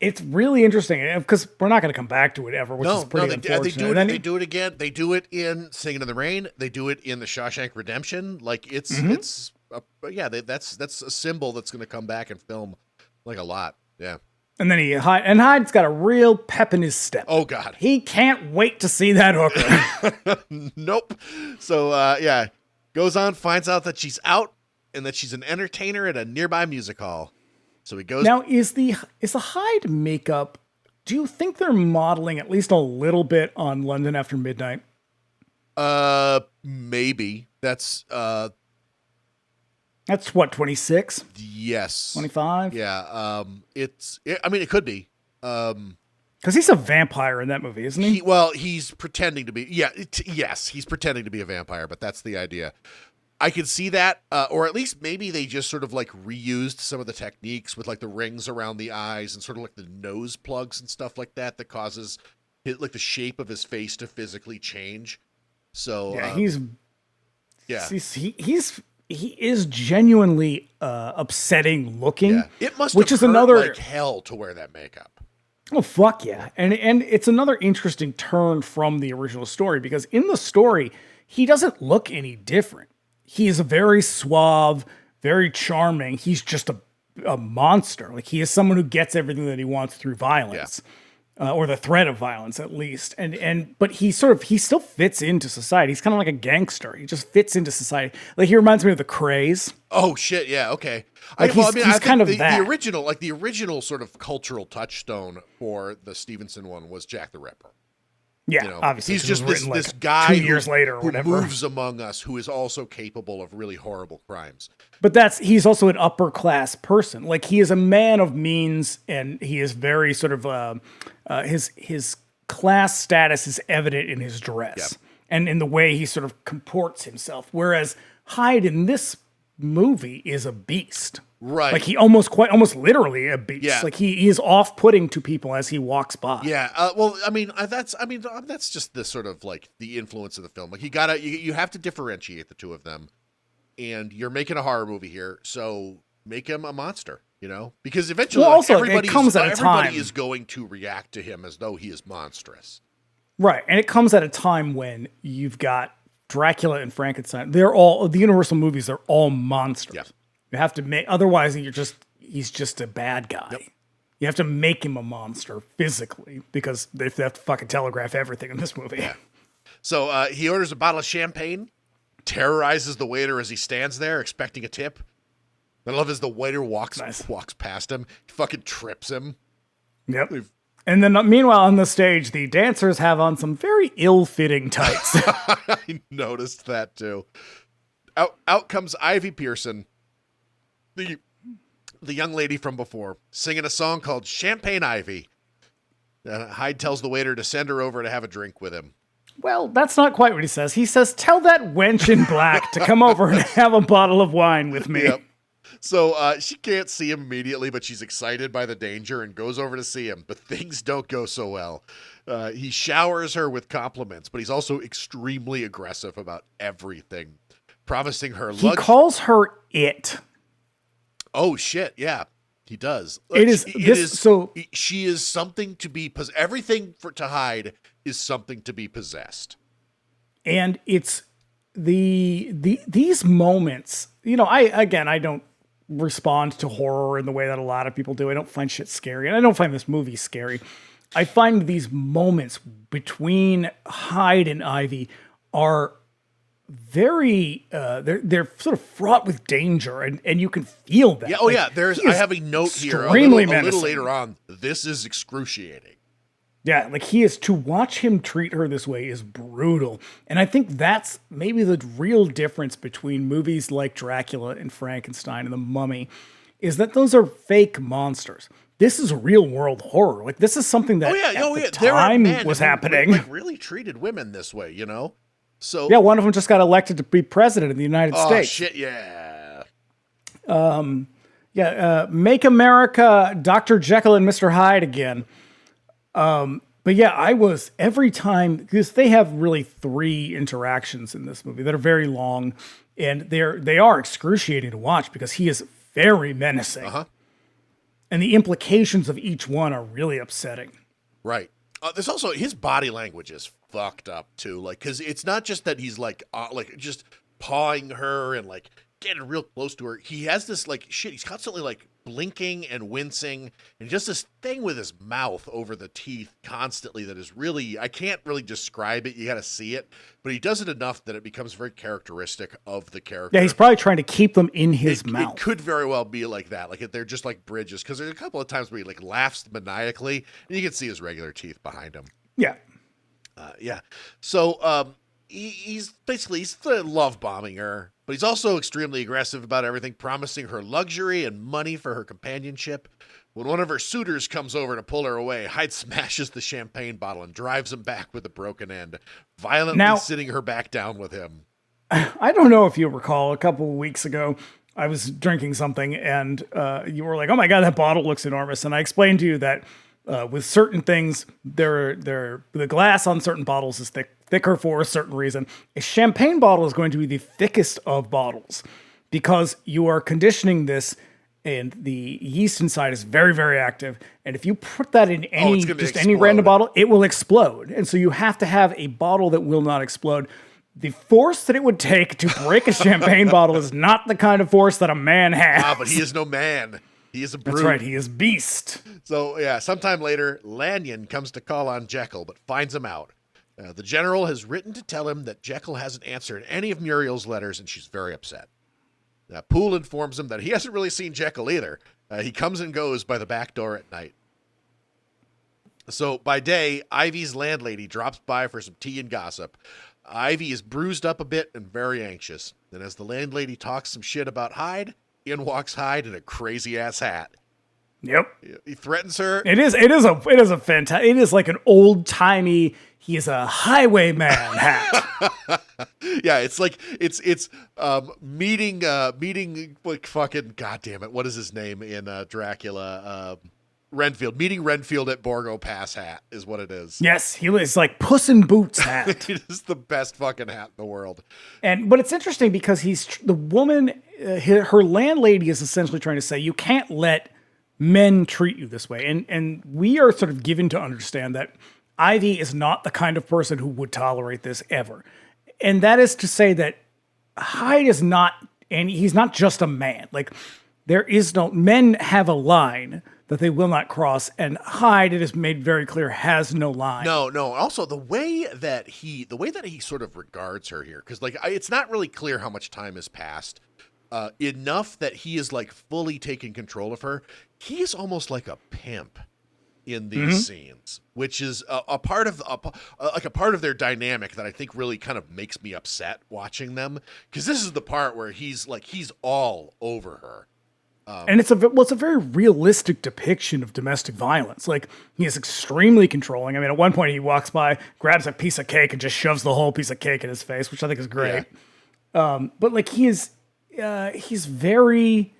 It's really interesting because we're not going to come back to it ever, which is pretty unfortunate. They do it again. They do it in Singing in the Rain. They do it in The Shawshank Redemption. Like that's a symbol that's going to come back and film like a lot. Yeah. And then Hyde's got a real pep in his step. Oh God, he can't wait to see that hooker. Nope. So goes on, finds out that she's out and that she's an entertainer at a nearby music hall. So he goes. Now, is the Hyde makeup? Do you think they're modeling at least a little bit on London After Midnight? Maybe that's what, 26? Yes, 25. Yeah. I mean, it could be. Because he's a vampire in that movie, isn't he? He's pretending to be. Yeah. Yes, he's pretending to be a vampire, but that's the idea. I could see that, or at least maybe they just sort of like reused some of the techniques with like the rings around the eyes and sort of like the nose plugs and stuff like that causes like the shape of his face to physically change. So he is genuinely upsetting looking. Yeah. It must which have is hurt another like hell to wear that makeup. Oh fuck yeah. And it's another interesting turn from the original story because in the story he doesn't look any different. He is a very suave, very charming. He's just a monster. Like he is someone who gets everything that he wants through violence, or the threat of violence at least. But he still fits into society. He's kind of like a gangster. He just fits into society. Like he reminds me of the Krays. Oh shit, yeah, okay. Like he's kind of that. The original sort of cultural touchstone for the Stevenson one was Jack the Ripper. Yeah, obviously. He's just this guy 2 years later or whatever. Who moves among us, who is also capable of really horrible crimes. But he's also an upper class person. Like he is a man of means, and he is very sort of his class status is evident in his dress and in the way he sort of comports himself. Whereas Hyde in this movie is a beast. Right. Like he almost literally a beast. Yeah. Like he is off-putting to people as he walks by. Yeah. That's just the sort of like the influence of the film. Like you have to differentiate the two of them, and you're making a horror movie here, so make him a monster, because eventually everybody is going to react to him as though he is monstrous. Right. And it comes at a time when you've got Dracula and Frankenstein. They're all the Universal movies. They're all monsters. Yeah. You have to make, otherwise he's just a bad guy. Yep. You have to make him a monster physically because they have to fucking telegraph everything in this movie. Yeah. So he orders a bottle of champagne, terrorizes the waiter as he stands there expecting a tip. I love as the waiter walks past him, he fucking trips him. Yep. And then meanwhile on the stage, the dancers have on some very ill-fitting tights. I noticed that too. Out comes Ivy Pearson, the young lady from before, singing a song called Champagne Ivy. Hyde tells the waiter to send her over to have a drink with him. Well, that's not quite what he says. He says, tell that wench in black to come over and have a bottle of wine with me. Yep. So she can't see him immediately, but she's excited by the danger and goes over to see him. But things don't go so well. He showers her with compliments, but he's also extremely aggressive about everything, promising her luxury. He calls her it. Oh shit! Yeah, he does. She is something to be possessed. Everything to Hyde is something to be possessed. And it's these moments. I don't respond to horror in the way that a lot of people do. I don't find shit scary, and I don't find this movie scary. I find these moments between Hyde and Ivy are very they're sort of fraught with danger, and you can feel that. Yeah, I have a note here a little later on. This is excruciating. Yeah, like to watch him treat her this way is brutal. And I think that's maybe the real difference between movies like Dracula and Frankenstein and The Mummy is that those are fake monsters. this is real world horror. Like, this is something that at the time was happening. Like, really treated women this way, you know? So yeah, one of them just got elected to be president of the United States. Oh, shit, yeah. Make America Dr. Jekyll and Mr. Hyde again. But yeah, I was every time, because they have really 3 interactions in this movie that are very long, and they are excruciating to watch because he is very menacing. Uh-huh. And the implications of each one are really upsetting. Right. There's also, his body language is fucked up too. Like, cause it's not just that he's like just pawing her and like getting real close to her. He has this like shit. He's constantly like blinking and wincing and just this thing with his mouth over the teeth constantly that is really, I can't really describe it. You got to see it, but he does it enough that it becomes very characteristic of the character. Yeah, he's probably trying to keep them in his mouth. It could very well be like that. Like they're just like bridges. Cause there's a couple of times where he like laughs maniacally and you can see his regular teeth behind him. Yeah. Yeah. So, he's love bombing her, but he's also extremely aggressive about everything, promising her luxury and money for her companionship. When one of her suitors comes over to pull her away, Hyde smashes the champagne bottle and drives him back with a broken end, violently sitting her back down with him. I don't know if you recall, a couple of weeks ago, I was drinking something and you were like, oh my God, that bottle looks enormous. And I explained to you that with certain things, the glass on certain bottles is thicker for a certain reason. A champagne bottle is going to be the thickest of bottles because you are conditioning this, and the yeast inside is very, very active. And if you put that in any random bottle, it will explode. And so you have to have a bottle that will not explode. The force that it would take to break a champagne bottle is not the kind of force that a man has. Ah, but he is no man. He is a brute. That's right, he is beast. So, yeah, sometime later, Lanyon comes to call on Jekyll, but finds him out. The general has written to tell him that Jekyll hasn't answered any of Muriel's letters, and she's very upset. Poole informs him that he hasn't really seen Jekyll either. He comes and goes by the back door at night. So, by day, Ivy's landlady drops by for some tea and gossip. Ivy is bruised up a bit and very anxious. And as the landlady talks some shit about Hyde, in walks Hyde in a crazy-ass hat. Yep. He threatens her. It is a fantastic, it is like an old-timey, he is a highwayman hat. Yeah, it's like, it's meeting like fucking, goddamn it, what is his name in Dracula? Renfield. Meeting Renfield at Borgo Pass hat is what it is. Yes, he is like Puss in Boots hat. It is the best fucking hat in the world. But it's interesting because the woman, her landlady is essentially trying to say, you can't let men treat you this way. And we are sort of given to understand that Ivy is not the kind of person who would tolerate this ever. And that is to say that Hyde is not, and he's not just a man. Like, there is no, men have a line that they will not cross, and Hyde, it is made very clear, has no line. No. Also, the way that he sort of regards her here, because like it's not really clear how much time has passed. Enough that he is like fully taking control of her. He is almost like a pimp in these scenes, which is a part of their dynamic that I think really kind of makes me upset watching them, because this is the part where he's all over her. And it's a very realistic depiction of domestic violence. Like, he is extremely controlling. I mean, at one point he walks by, grabs a piece of cake, and just shoves the whole piece of cake in his face, which I think is great. Yeah. But like, he's very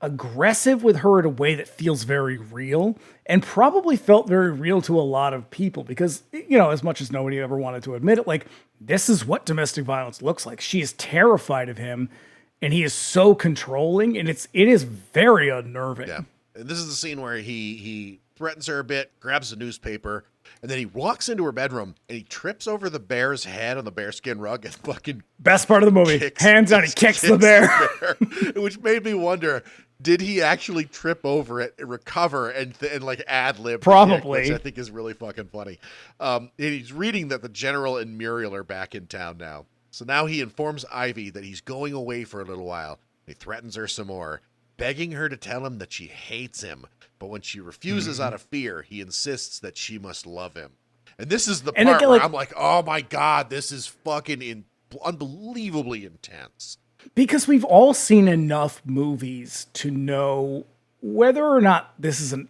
aggressive with her in a way that feels very real, and probably felt very real to a lot of people, because, you know, as much as nobody ever wanted to admit it, like, this is what domestic violence looks like. She is terrified of him. And he is so controlling, and it is very unnerving. Yeah. And this is the scene where he threatens her a bit, grabs a newspaper, and then he walks into her bedroom, and he trips over the bear's head on the bearskin rug and fucking... Best part of the movie. Hands down, he kicks the bear. Which made me wonder, did he actually trip over it and recover and like ad-lib? Probably. Which I think is really fucking funny. And he's reading that the general and Muriel are back in town now. So now he informs Ivy that he's going away for a little while. He threatens her some more, begging her to tell him that she hates him. But when she refuses out of fear, he insists that she must love him. And this is the part where I'm like, oh my God, this is fucking unbelievably intense. Because we've all seen enough movies to know whether or not this is an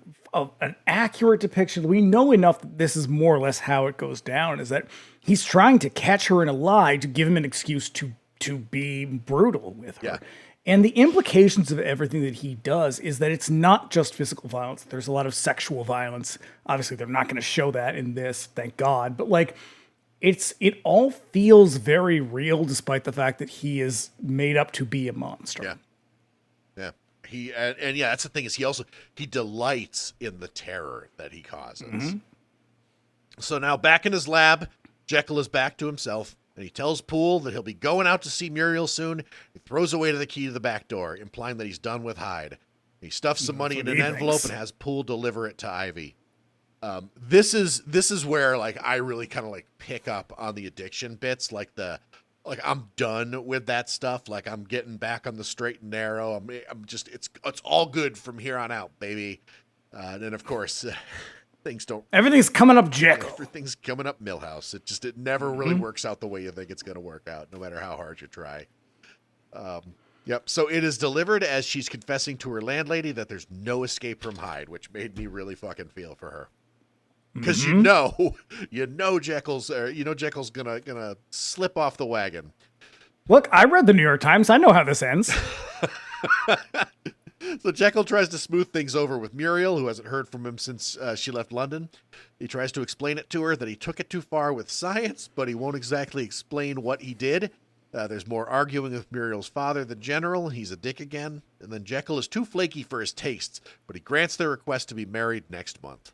accurate depiction, we know enough that this is more or less how it goes down, is that he's trying to catch her in a lie to give him an excuse to be brutal with her. Yeah. And the implications of everything that he does is that it's not just physical violence. There's a lot of sexual violence. Obviously, they're not going to show that in this, thank God. But like, it all feels very real, despite the fact that he is made up to be a monster. Yeah. Yeah. And yeah, that's the thing, is he delights in the terror that he causes. Mm-hmm. So now back in his lab, Jekyll is back to himself, and he tells Poole that he'll be going out to see Muriel soon. He throws away the key to the back door, implying that he's done with Hyde. He stuffs some money in an envelope and has Poole deliver it to Ivy. This is where like I really kind of like pick up on the addiction bits, like I'm done with that stuff. Like I'm getting back on the straight and narrow. I'm just it's all good from here on out, baby. And then of course things don't. Everything's coming up Jekyll. Everything's coming up Milhouse. It never really works out the way you think it's going to work out, no matter how hard you try. Yep. So it is delivered as she's confessing to her landlady that there's no escape from Hyde, which made me really fucking feel for her. Because you know Jekyll's gonna slip off the wagon. Look, I read the New York Times. I know how this ends. So Jekyll tries to smooth things over with Muriel, who hasn't heard from him since she left London. He tries to explain it to her that he took it too far with science, but he won't exactly explain what he did. There's more arguing with Muriel's father, the general. He's a dick again. And then Jekyll is too flaky for his tastes, but he grants their request to be married next month.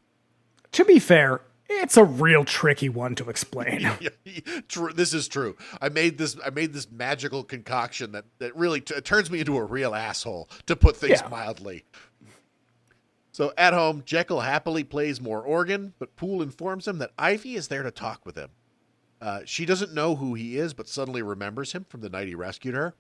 To be fair, it's a real tricky one to explain. This is true. I made this magical concoction that really turns me into a real asshole, to put things mildly. So at home, Jekyll happily plays more organ, but Poole informs him that Ivy is there to talk with him. She doesn't know who he is, but suddenly remembers him from the night he rescued her.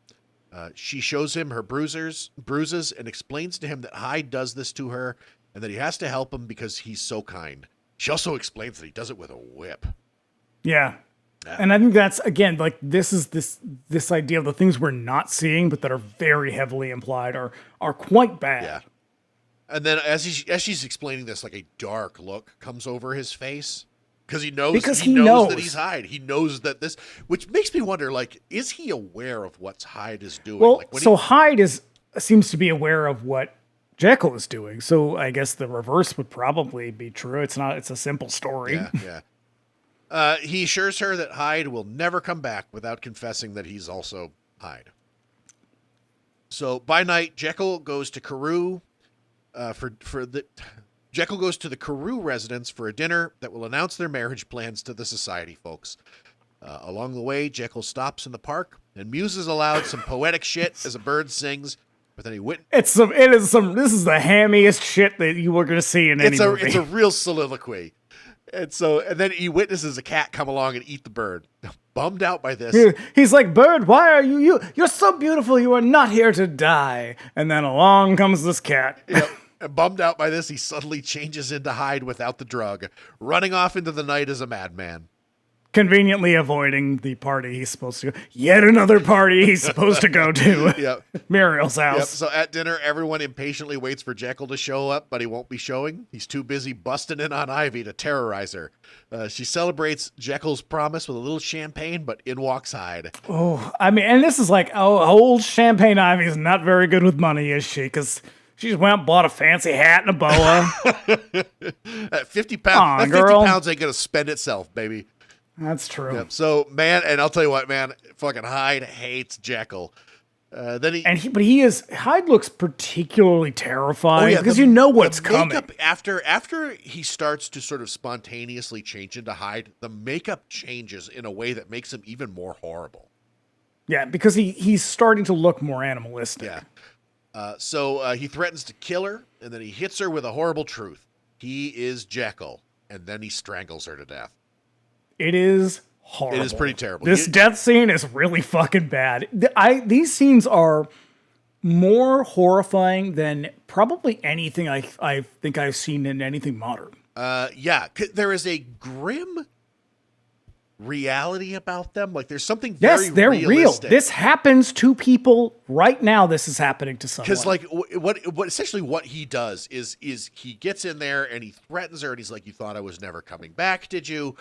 She shows him her bruises and explains to him that Hyde does this to her and that he has to help him because he's so kind. She also explains that he does it with a whip. Yeah. And I think that's, again, like this idea of the things we're not seeing, but that are very heavily implied are quite bad. Yeah. And then as she's explaining this, like a dark look comes over his face. Because he knows that he's Hyde. He knows that this, which makes me wonder, like, is he aware of what Hyde is doing? Well, like, Hyde seems to be aware of what Jekyll is doing. So I guess the reverse would probably be true. It's a simple story. Yeah. He assures her that Hyde will never come back without confessing that he's also Hyde. So by night, Jekyll goes to Carew Jekyll goes to the Carew residence for a dinner that will announce their marriage plans to the society folks. Along the way, Jekyll stops in the park and muses aloud some poetic shit as a bird sings. But then this is the hammiest shit that you were going to see in any movie. It's a real soliloquy. And then he witnesses a cat come along and eat the bird. Bummed out by this. He's like, "Bird, why are you're so beautiful, you are not here to die." And then along comes this cat. Yep. And bummed out by this, he suddenly changes into Hyde without the drug, running off into the night as a madman. Conveniently avoiding the party he's supposed to go. Yet another party he's supposed to go to. Yep. Muriel's house. Yep. So at dinner, everyone impatiently waits for Jekyll to show up, but he won't be showing. He's too busy busting in on Ivy to terrorize her. She celebrates Jekyll's promise with a little champagne, but in walks Hyde. Oh, I mean, and this is like, old Champagne Ivy's not very good with money, is she? Because she just went out and bought a fancy hat and a boa. At 50 pounds, that 50 pounds ain't going to spend itself, baby. That's true. Yep. So, man, and I'll tell you what, man, fucking Hyde hates Jekyll. Hyde looks particularly terrifying because you know what's coming. After he starts to sort of spontaneously change into Hyde, the makeup changes in a way that makes him even more horrible. Yeah, because he's starting to look more animalistic. Yeah. So he threatens to kill her, and then he hits her with a horrible truth. He is Jekyll, and then he strangles her to death. It is horrible. It is pretty terrible. This death scene is really fucking bad. These scenes are more horrifying than probably anything I think I've seen in anything modern. Yeah. There is a grim reality about them. Like there's something Yes, very they're real. realistic. This happens to people right now. This is happening to someone. Because like what essentially what he does is he gets in there and he threatens her and he's like, "You thought I was never coming back, did you?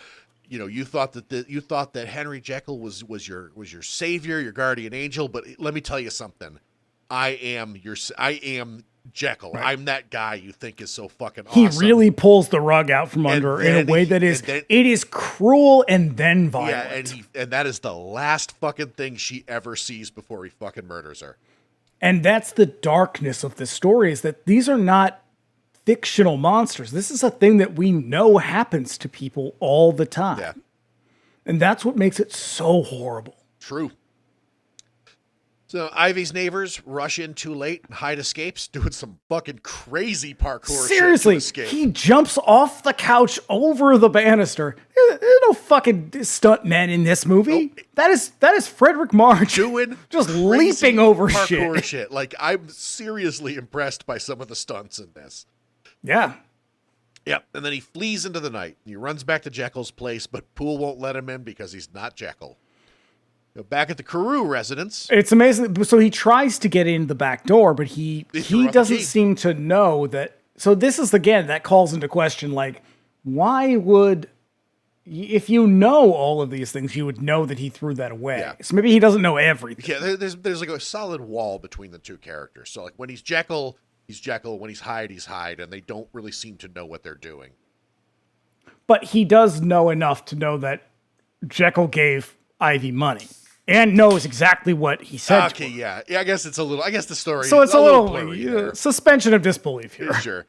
You know, you thought that Henry Jekyll was your savior, your guardian angel. But let me tell you something. I am Jekyll. Right. I'm that guy you think is so fucking awesome." He really pulls the rug out from under her in a way that is it is cruel and then violent. Yeah, and that is the last fucking thing she ever sees before he fucking murders her. And that's the darkness of the story, is that these are not fictional monsters. This is a thing that we know happens to people all the time. Yeah. And that's what makes it so horrible. True. So Ivy's neighbors rush in too late and Hyde escapes, doing some fucking crazy parkour. Seriously, shit to escape. He jumps off the couch over the banister. There's no fucking stunt men in this movie. Nope. That is Fredrich March doing just leaping over parkour shit. Like, I'm seriously impressed by some of the stunts in this. Yeah. Yep. And then he flees into the night. He runs back to Jekyll's place, but Poole won't let him in because he's not Jekyll. Back at the Carew residence. It's amazing. So he tries to get in the back door, but he doesn't seem to know that. So this is, again, that calls into question, like, why would, if you know all of these things, you would know that he threw that away. Yeah. So maybe he doesn't know everything. Yeah, there's like a solid wall between the two characters. So like when he's Jekyll, he's Jekyll. When he's Hyde, and they don't really seem to know what they're doing. But he does know enough to know that Jekyll gave Ivy money. And knows exactly what he said. Okay, yeah. I guess it's a little. I guess the story. So it's a little blurry suspension of disbelief here. Sure.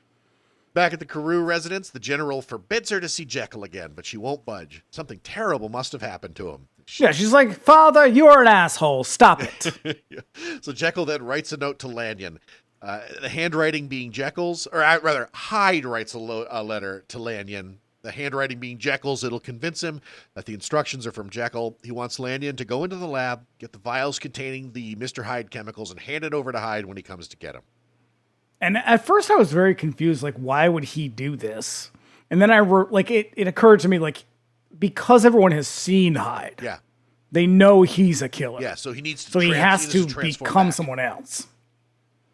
Back at the Carew residence, the general forbids her to see Jekyll again, but she won't budge. Something terrible must have happened to him. Yeah, she's like, "Father, you're an asshole. Stop it." Yeah. So Jekyll then writes a note to Lanyon. The handwriting being Jekyll's, or rather, Hyde writes a letter to Lanyon. The handwriting being Jekyll's, it'll convince him that the instructions are from Jekyll. He wants Lanyon to go into the lab, get the vials containing the Mr. Hyde chemicals, and hand it over to Hyde when he comes to get them. And at first I was very confused, like, why would he do this? And then it occurred to me, like, because everyone has seen Hyde. Yeah. They know he's a killer. Yeah, so he needs to So he has to become someone else.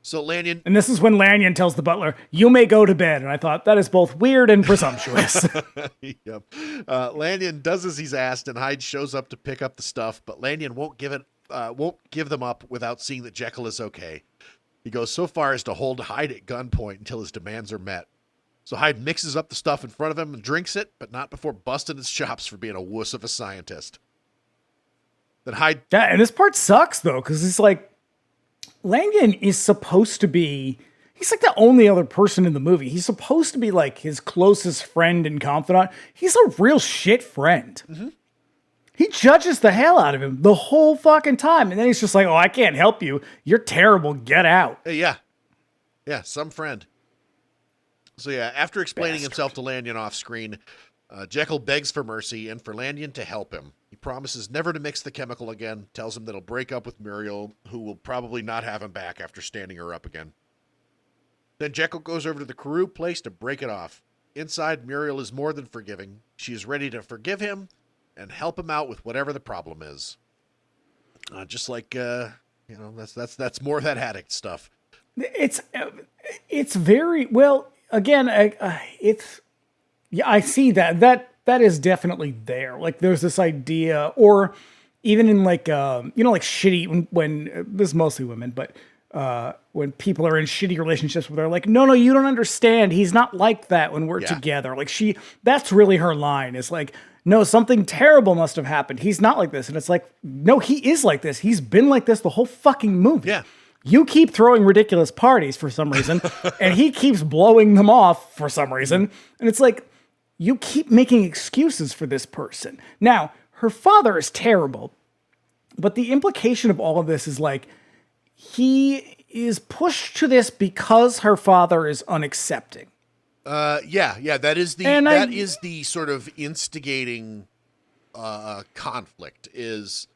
So Lanyon... And this is when Lanyon tells the butler, "You may go to bed." And I thought, that is both weird and presumptuous. Yep. Lanyon does as he's asked, and Hyde shows up to pick up the stuff, but Lanyon won't give them up without seeing that Jekyll is okay. He goes so far as to hold Hyde at gunpoint until his demands are met. So Hyde mixes up the stuff in front of him and drinks it, but not before busting his chops for being a wuss of a scientist. Then Hyde... Yeah, and this part sucks, though, because it's like, Lanyon is supposed to be, he's like the only other person in the movie. He's supposed to be like his closest friend and confidant. He's a real shit friend. Mm-hmm. He judges the hell out of him the whole fucking time. And then he's just like, "Oh, I can't help you. You're terrible. Get out." Yeah. Yeah, some friend. So yeah, after explaining himself to Lanyon off screen, Jekyll begs for mercy and for Lanyon to help him. He promises never to mix the chemical again, tells him that he'll break up with Muriel, who will probably not have him back after standing her up again. Then Jekyll goes over to the Carew place to break it off. Inside, Muriel is more than forgiving. She is ready to forgive him and help him out with whatever the problem is. Just like, that's more of that addict stuff. It's very, well, again, I see that is definitely there. Like, there's this idea, or even in like, like shitty, when this is mostly women, but when people are in shitty relationships where they're like, no, you don't understand. He's not like that when we're together. Like, that's really her line, is like, no, something terrible must have happened. He's not like this. And it's like, no, he is like this. He's been like this the whole fucking movie. Yeah. You keep throwing ridiculous parties for some reason, and he keeps blowing them off for some reason. And it's like, you keep making excuses for this person. Now, her father is terrible, but the implication of all of this is like, he is pushed to this because her father is unaccepting. Yeah, that is the sort of instigating conflict, is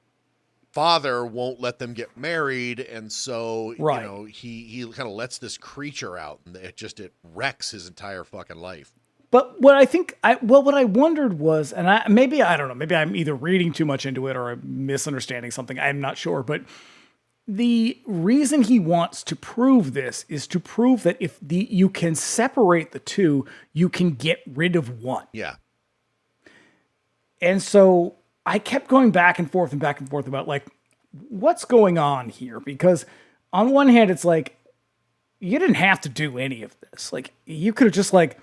father won't let them get married, and so he kind of lets this creature out, and it wrecks his entire fucking life. But what I wondered was, and I don't know, maybe I'm either reading too much into it or I'm misunderstanding something. I'm not sure, but the reason he wants to prove this is to prove that if you can separate the two, you can get rid of one. Yeah. And so I kept going back and forth about like, what's going on here? Because on one hand, it's like, you didn't have to do any of this. Like, you could have just like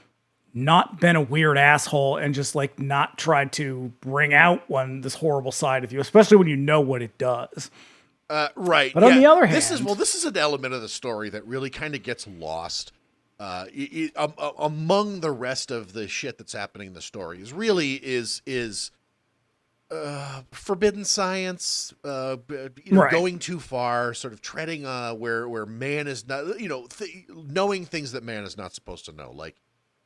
not been a weird asshole and just like not tried to bring out this horrible side of you, especially when you know what it does. Right. But on the other hand, this is an element of the story that really kind of gets lost among the rest of the shit that's happening in the story. Is forbidden science, going too far, sort of treading where man is not, knowing things that man is not supposed to know, like.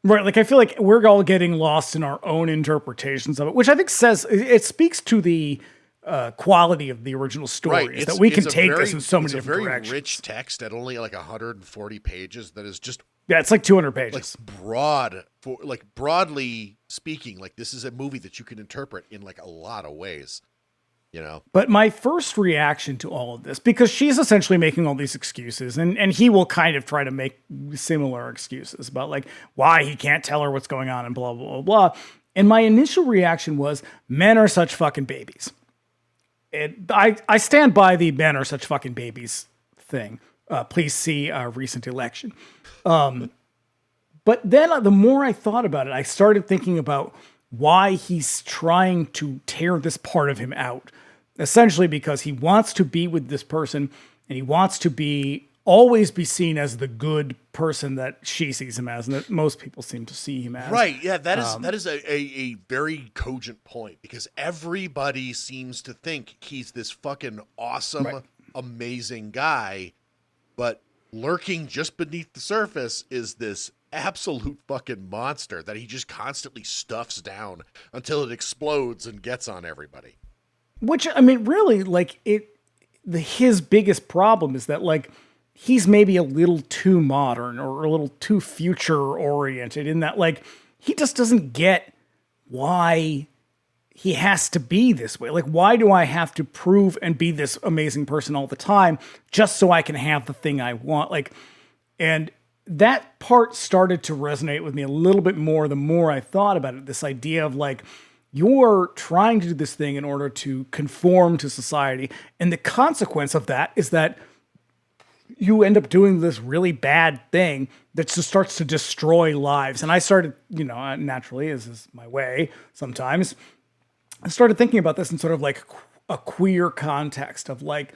Right, like I feel like we're all getting lost in our own interpretations of it, which I think speaks to the quality of the original story, right. Is that we can take this in so many different directions. It's a very rich text at only like 140 pages that is just... Yeah, it's like 200 pages. Like broadly speaking, like this is a movie that you can interpret in like a lot of ways, But my first reaction to all of this, because she's essentially making all these excuses, and he will kind of try to make similar excuses about like why he can't tell her what's going on and blah, blah, blah, blah. And my initial reaction was, men are such fucking babies. I stand by the men are such fucking babies thing. Please see our recent election. But then the more I thought about it, I started thinking about why he's trying to tear this part of him out. Essentially because he wants to be with this person and he wants to always be seen as the good person that she sees him as and that most people seem to see him as. Right. Yeah, that is a very cogent point because everybody seems to think he's this fucking awesome, amazing guy, but lurking just beneath the surface is this absolute fucking monster that he just constantly stuffs down until it explodes and gets on everybody. Which, I mean, really, like, his biggest problem is that, like, he's maybe a little too modern or a little too future-oriented in that, like, he just doesn't get why he has to be this way. Like, why do I have to prove and be this amazing person all the time just so I can have the thing I want? Like, and that part started to resonate with me a little bit more the more I thought about it. This idea of, like, you're trying to do this thing in order to conform to society. And the consequence of that is that you end up doing this really bad thing that just starts to destroy lives. And I started, naturally, as is my way sometimes, I started thinking about this in sort of like a queer context of like,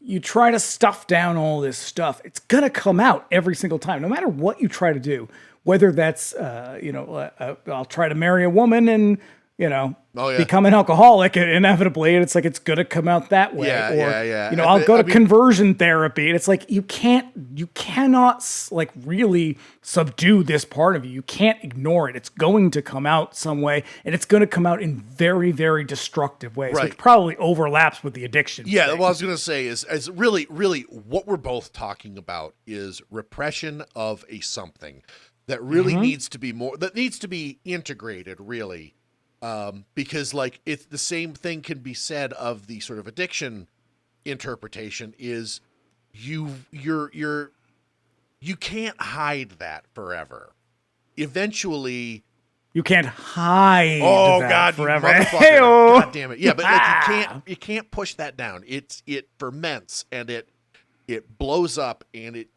you try to stuff down all this stuff. It's going to come out every single time, no matter what you try to do, whether that's, I'll try to marry a woman and, become an alcoholic inevitably. And it's like, it's going to come out that way. I'll go to conversion therapy. And it's like, you cannot like really subdue this part of you. You can't ignore it. It's going to come out some way and it's going to come out in very, very destructive ways, which probably overlaps with the addiction. Yeah. thing. What I was going to say is really what we're both talking about is repression of a something that really needs to be integrated really. Because like it's the same thing can be said of the sort of addiction interpretation is you can't hide that forever. Eventually you can't hide that God, forever. Hey-o. God damn it. Yeah, but like you can't push that down. It ferments and it blows up and it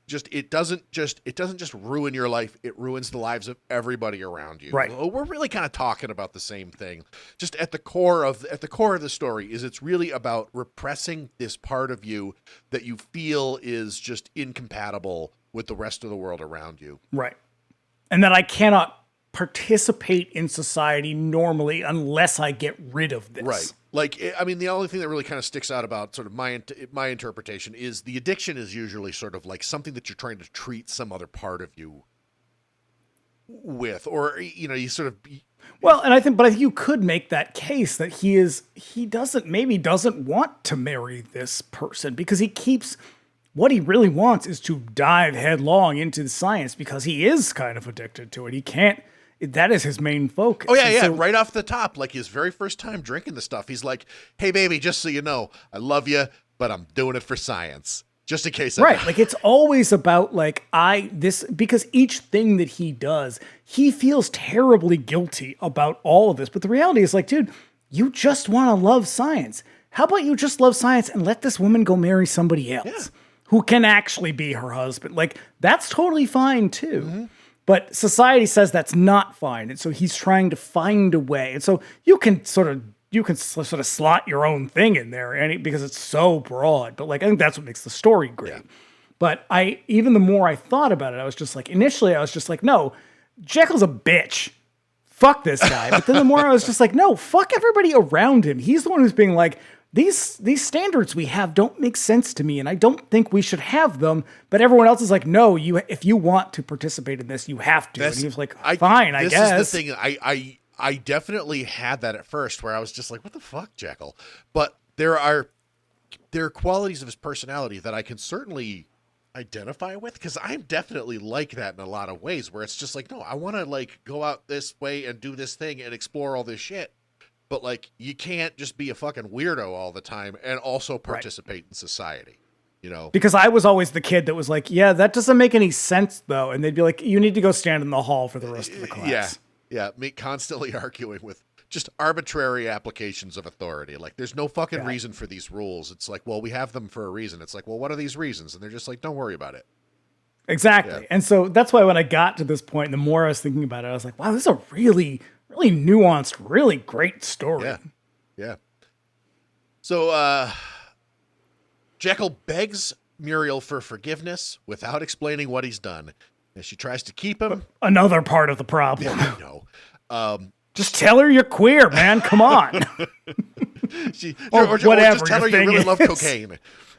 doesn't just ruin your life. It ruins the lives of everybody around you. Right. We're really kind of talking about the same thing. Just at the core of the story is it's really about repressing this part of you that you feel is just incompatible with the rest of the world around you. Right. And that I cannot participate in society normally unless I get rid of this. Right. Like, I mean, the only thing that really kind of sticks out about sort of my interpretation is the addiction is usually sort of like something that you're trying to treat some other part of you with, or, you sort of... Well, and I think you could make that case that he doesn't want to marry this person because what he really wants is to dive headlong into the science because he is kind of addicted to it. He can't, that is his main focus. Oh, yeah, And yeah. so- Right off the top, like his very first time drinking the stuff, he's like, hey, baby, just so you know, I love you, but I'm doing it for science. Just in case. Right. Like it's always about like, because each thing that he does, he feels terribly guilty about all of this. But the reality is like, dude, you just want to love science. How about you just love science and let this woman go marry somebody else who can actually be her husband? Like, that's totally fine too. Mm-hmm. But society says that's not fine. And so he's trying to find a way. And so you can sort of slot your own thing in there because it's so broad. But like, I think that's what makes the story great. Yeah. But even the more I thought about it, I was just like, initially I was just like, no, Jekyll's a bitch. Fuck this guy. But then the more I was just like, no, fuck everybody around him. He's the one who's being like, these standards we have don't make sense to me, and I don't think we should have them. But everyone else is like, no, if you want to participate in this, you have to. And he was like, fine, I guess. This is the thing. I definitely had that at first, where I was just like, what the fuck, Jekyll? But there are qualities of his personality that I can certainly identify with, because I'm definitely like that in a lot of ways, where it's just like, no, I want to like go out this way and do this thing and explore all this shit. But like, you can't just be a fucking weirdo all the time and also participate in society, you know? Because I was always the kid that was like, yeah, that doesn't make any sense though. And they'd be like, you need to go stand in the hall for the rest of the class. Yeah. Me constantly arguing with just arbitrary applications of authority. Like, there's no fucking reason for these rules. It's like, well, we have them for a reason. It's like, well, what are these reasons? And they're just like, don't worry about it. Exactly. Yeah. And so that's why when I got to this point, the more I was thinking about it, I was like, wow, this is a really, really nuanced, really great story. Yeah. So, Jekyll begs Muriel for forgiveness without explaining what he's done. And she tries to keep him. Another part of the problem. Yeah, I know. Just tell her you're queer, man. Come on. Or whatever. Just tell her you really love cocaine.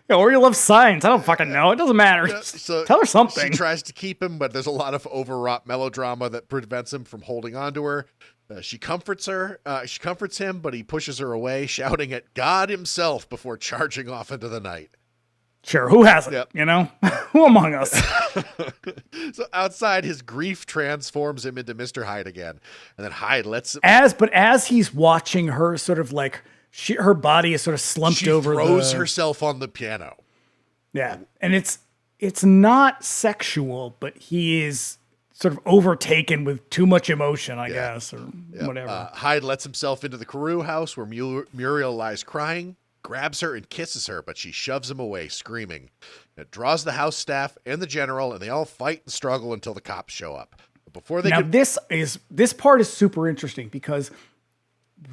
Or you love science. I don't fucking know. It doesn't matter. So tell her something. She tries to keep him, but there's a lot of overwrought melodrama that prevents him from holding on to her. She comforts her. She comforts him, but he pushes her away, shouting at God himself before charging off into the night. Sure, who hasn't? Yep. You know? Who among us? So outside, his grief transforms him into Mr. Hyde again. And then Hyde lets him... As he's watching her sort of like... her body is sort of slumped over. She throws herself on the piano. Yeah. And it's not sexual, but he is sort of overtaken with too much emotion, I guess, or whatever. Hyde lets himself into the Carew house where Muriel lies crying, grabs her and kisses her, but she shoves him away, screaming. It draws the house staff and the general, and they all fight and struggle until the cops show up. But before they this part is super interesting because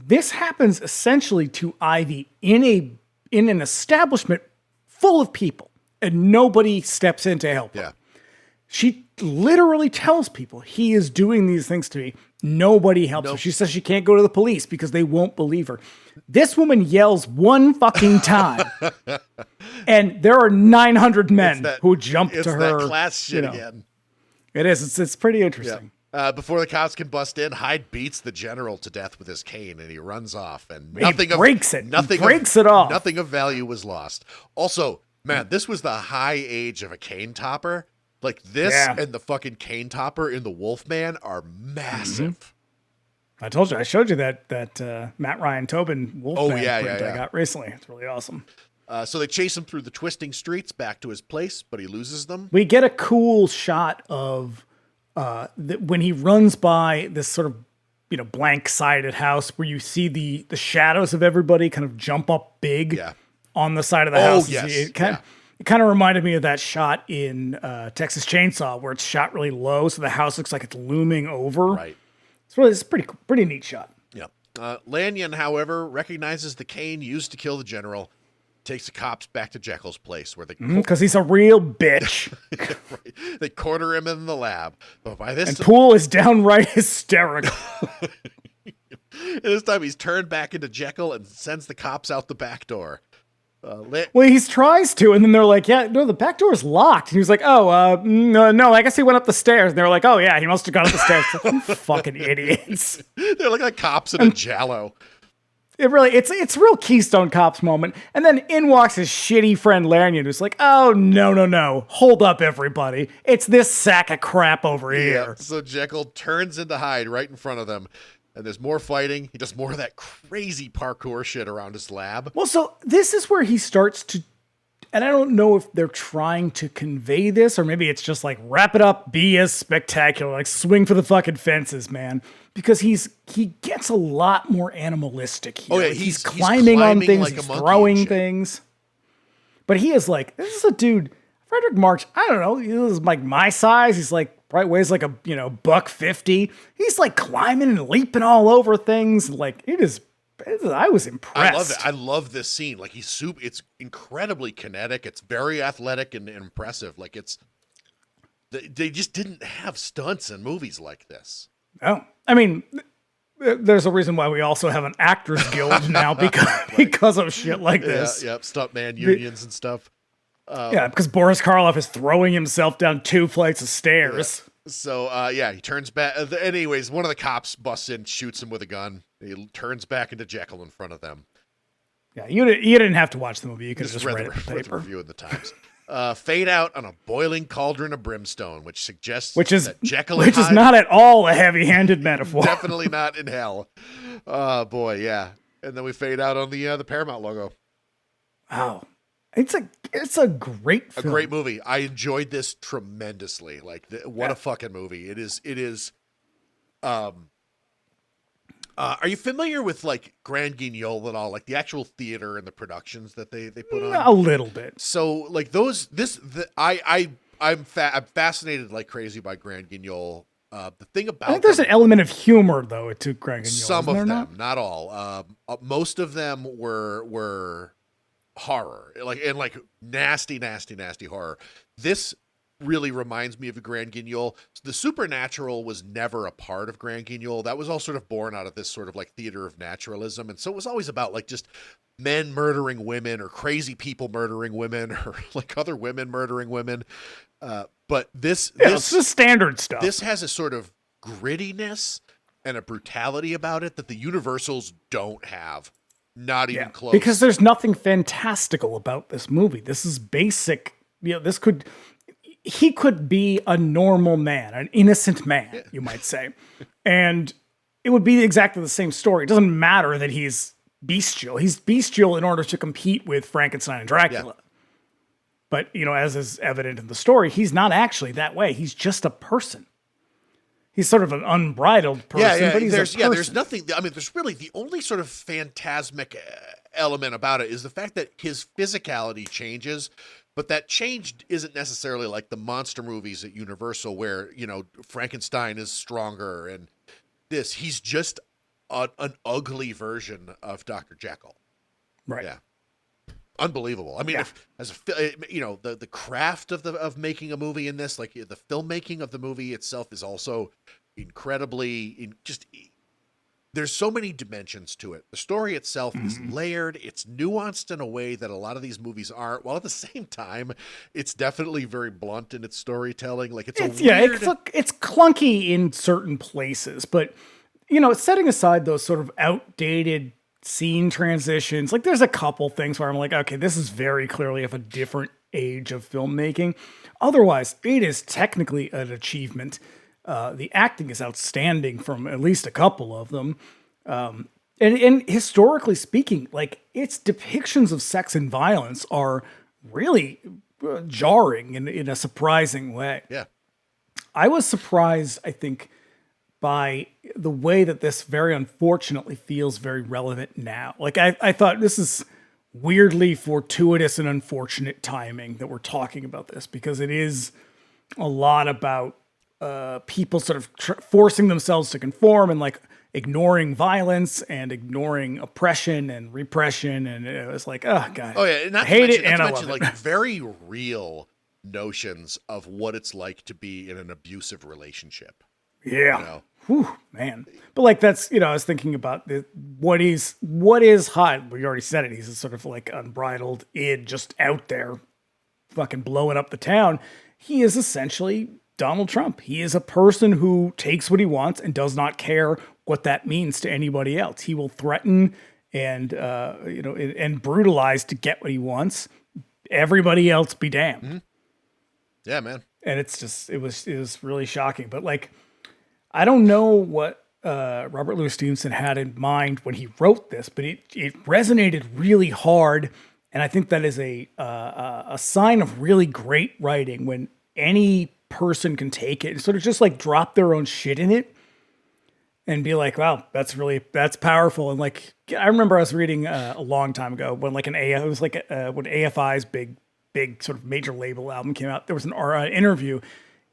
this happens essentially to Ivy in an establishment full of people, and nobody steps in to help her. She literally tells people he is doing these things to me. Nobody helps her. She says she can't go to the police because they won't believe her. This woman yells one fucking time, and there are 900 men who jump to her. It's that class shit again. It is. It's pretty interesting. Yeah. Before the cops can bust in, Hyde beats the general to death with his cane, and he runs off. And Nothing of value was lost. Also, man, this was the high age of a cane topper. Like this and the fucking cane topper in the Wolfman are massive. Mm-hmm. I told you, I showed you that Matt Ryan Tobin Wolfman print I got recently. It's really awesome. So they chase him through the twisting streets back to his place, but he loses them. We get a cool shot of when he runs by this sort of blank-sided house where you see the shadows of everybody kind of jump up big on the side of the house. Yes. It kind of reminded me of that shot in Texas Chainsaw where it's shot really low, so the house looks like it's looming over. Right. It's pretty neat shot. Yeah. Lanyon, however, recognizes the cane used to kill the general, takes the cops back to Jekyll's place where they... Because he's a real bitch. Right. They corner him in the lab. But by this... And Poole is downright hysterical. This time he's turned back into Jekyll and sends the cops out the back door. Well, he tries to, and then they're like, yeah, no, the back door is locked. And he's like, no, I guess he went up the stairs. And they're like, oh, yeah, he must have gone up the stairs. Fucking idiots. They're like cops in a Jallo. it's real Keystone Cops moment. And then in walks his shitty friend Lanyon, who's like, oh, no. Hold up, everybody. It's this sack of crap over here. So Jekyll turns into Hyde right in front of them. And there's more fighting. He does more of that crazy parkour shit around his lab. Well, so this is where he starts to, and I don't know if they're trying to convey this, or maybe it's just like, wrap it up, be as spectacular, like swing for the fucking fences, man. Because he gets a lot more animalistic here. Oh, yeah, like he's climbing on things, like he's throwing things. But he is like, this is a dude, Fredrich March, I don't know, he was like my size. He's like, probably weighs like a, $150. He's like climbing and leaping all over things. Like I was impressed. I love it. I love this scene. Like it's incredibly kinetic. It's very athletic and impressive. Like they just didn't have stunts in movies like this. Oh, I mean, there's a reason why we also have an actors guild now because of shit like this. Yeah, stuntman unions and stuff. Because Boris Karloff is throwing himself down 2 flights of stairs. Yeah. So, he turns back. Anyways, one of the cops busts in, shoots him with a gun. He turns back into Jekyll in front of them. Yeah, you didn't have to watch the movie. You could have just read it in the read the paper. review in the Times. Fade out on a boiling cauldron of brimstone, which suggests that Jekyll which is not at all a heavy-handed metaphor. Definitely not in hell. Oh, boy, yeah. And then we fade out on the Paramount logo. Wow. It's a great film. A great movie. I enjoyed this tremendously. Like, what a fucking movie. It is. Are you familiar with like Grand Guignol and all, like the actual theater and the productions that they put on? A little bit. So like I'm fascinated like crazy by Grand Guignol. The thing about I think there's an element of humor though to Grand Guignol. Some of them, not all. Most of them were horror, like nasty horror. This really reminds me of a Grand Guignol. The supernatural was never a part of Grand Guignol. That was all sort of born out of this sort of like theater of naturalism. And so it was always about like just men murdering women or crazy people murdering women or like other women murdering women. But this it's the standard stuff. This has a sort of grittiness and a brutality about it that the Universals don't have. Not even close. Because there's nothing fantastical about this movie. This is basic. He could be a normal man, an innocent man, you might say. And it would be exactly the same story. It doesn't matter that he's bestial. He's bestial in order to compete with Frankenstein and Dracula. Yeah. But, as is evident in the story, he's not actually that way. He's just a person. He's sort of an unbridled person, but he's a person. There's nothing, there's really the only sort of phantasmic element about it is the fact that his physicality changes. But that change isn't necessarily like the monster movies at Universal where, Frankenstein is stronger and this. He's just an ugly version of Dr. Jekyll. Right. Yeah. Unbelievable. I mean, the craft of making a movie in this, like the filmmaking of the movie itself is also incredibly there's so many dimensions to it. The story itself is layered. It's nuanced in a way that a lot of these movies aren't. While at the same time, it's definitely very blunt in its storytelling. Like it's clunky in certain places, but setting aside those sort of outdated scene transitions, like there's a couple things where I'm like, okay, this is very clearly of a different age of filmmaking. Otherwise, it is technically an achievement. The acting is outstanding from at least a couple of them. And historically speaking, like its depictions of sex and violence are really jarring in a surprising way. Yeah. I was surprised, I think, by the way that this very unfortunately feels very relevant now. Like I thought this is weirdly fortuitous and unfortunate timing that we're talking about this, because it is a lot about people sort of forcing themselves to conform and like ignoring violence and ignoring oppression and repression. And it was like, oh God, I hate it and I love it. Like very real notions of what it's like to be in an abusive relationship. Yeah. Whew, man. But like, that's, I was thinking about what is Hyde? We already said it. He's a sort of like unbridled id just out there fucking blowing up the town. He is essentially Donald Trump. He is a person who takes what he wants and does not care what that means to anybody else. He will threaten and and brutalized to get what he wants. Everybody else be damned. Mm-hmm. Yeah, man. And it's just it was really shocking. But like, I don't know what Robert Louis Stevenson had in mind when he wrote this, but it resonated really hard, and I think that is a sign of really great writing when any person can take it and sort of just like drop their own shit in it and be like, wow, that's powerful. And like, I remember I was reading a long time ago when like when AFI's big sort of major label album came out, there was an interview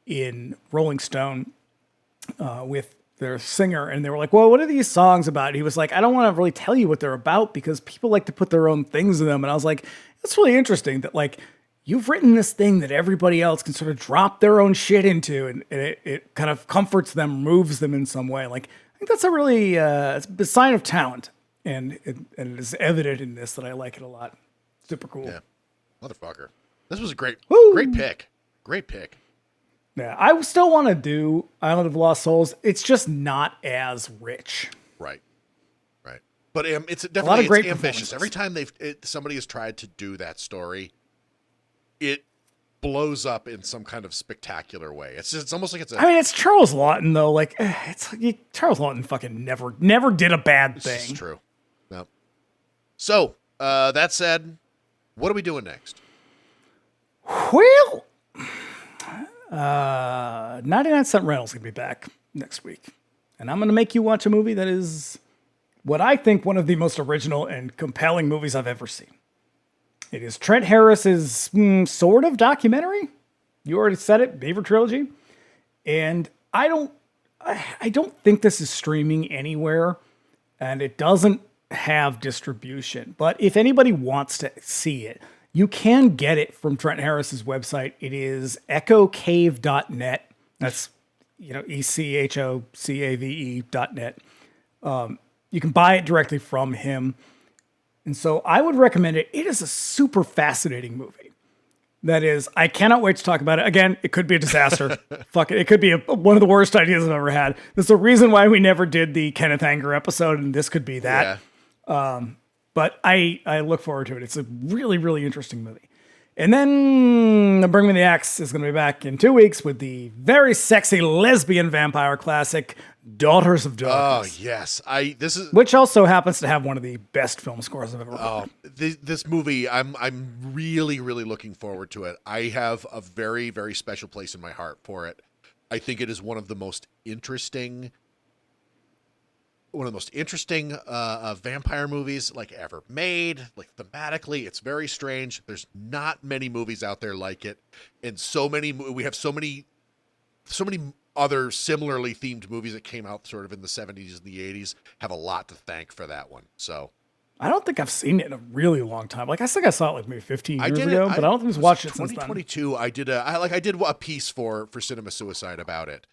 in Rolling Stone with their singer, and they were like, well, what are these songs about? And he was like, I don't want to really tell you what they're about because people like to put their own things in them. And I was like, that's really interesting that like you've written this thing that everybody else can sort of drop their own shit into, and it kind of comforts them, moves them in some way. Like, I think that's a really it's a sign of talent, and it is evident in this that I like it a lot. Super cool. Yeah, motherfucker. This was a great pick. Great pick. Yeah, I still want to do Island of Lost Souls. It's just not as rich. Right. But it's definitely great ambitious. Every time somebody has tried to do that story, it blows up in some kind of spectacular way. It's almost like I mean, it's Charles Lawton though. Like Charles Lawton fucking never did a bad thing. This is true. No. So that said, what are we doing next? Well, 99 Cent Reynolds going to be back next week. And I'm going to make you watch a movie that is what I think one of the most original and compelling movies I've ever seen. It is Trent Harris's sort of documentary. You already said it, Beaver Trilogy. And I don't think this is streaming anywhere, and it doesn't have distribution. But if anybody wants to see it, you can get it from Trent Harris's website. It is echocave.net. That's, ECHOCAVE.net. You can buy it directly from him. And so I would recommend it. It is a super fascinating movie. That is, I cannot wait to talk about it. Again, it could be a disaster. Fuck it. It could be one of the worst ideas I've ever had. There's a reason why we never did the Kenneth Anger episode, and this could be that. Yeah. But I look forward to it. It's a really, really interesting movie. And then Bring Me the Axe is going to be back in 2 weeks with the very sexy lesbian vampire classic, Daughters of Darkness. Oh, yes. Which also happens to have one of the best film scores I've ever heard. Oh, this movie, I'm really, really looking forward to it. I have a very, very special place in my heart for it. I think it is one of the most interesting vampire movies like ever made. Like thematically, it's very strange. There's not many movies out there like it, and we have so many other similarly themed movies that came out sort of in the 70s and the 80s have a lot to thank for that one. So I don't think I've seen it in a really long time. Like I think I saw it like maybe 15 years ago, but I don't think I've watched it since then. 2022. I did a piece for Cinema Suicide about it.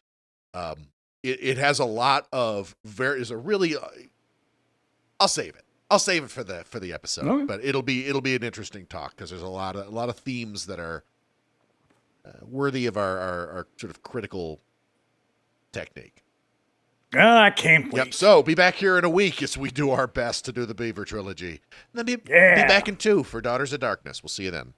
It has a lot of I'll save it. I'll save it for the episode, okay. But it'll be an interesting talk because there's a lot of themes that are worthy of our sort of critical technique. I can't wait. Yep. So be back here in a week as we do our best to do the Beaver Trilogy, and then be back in 2 for Daughters of Darkness. We'll see you then.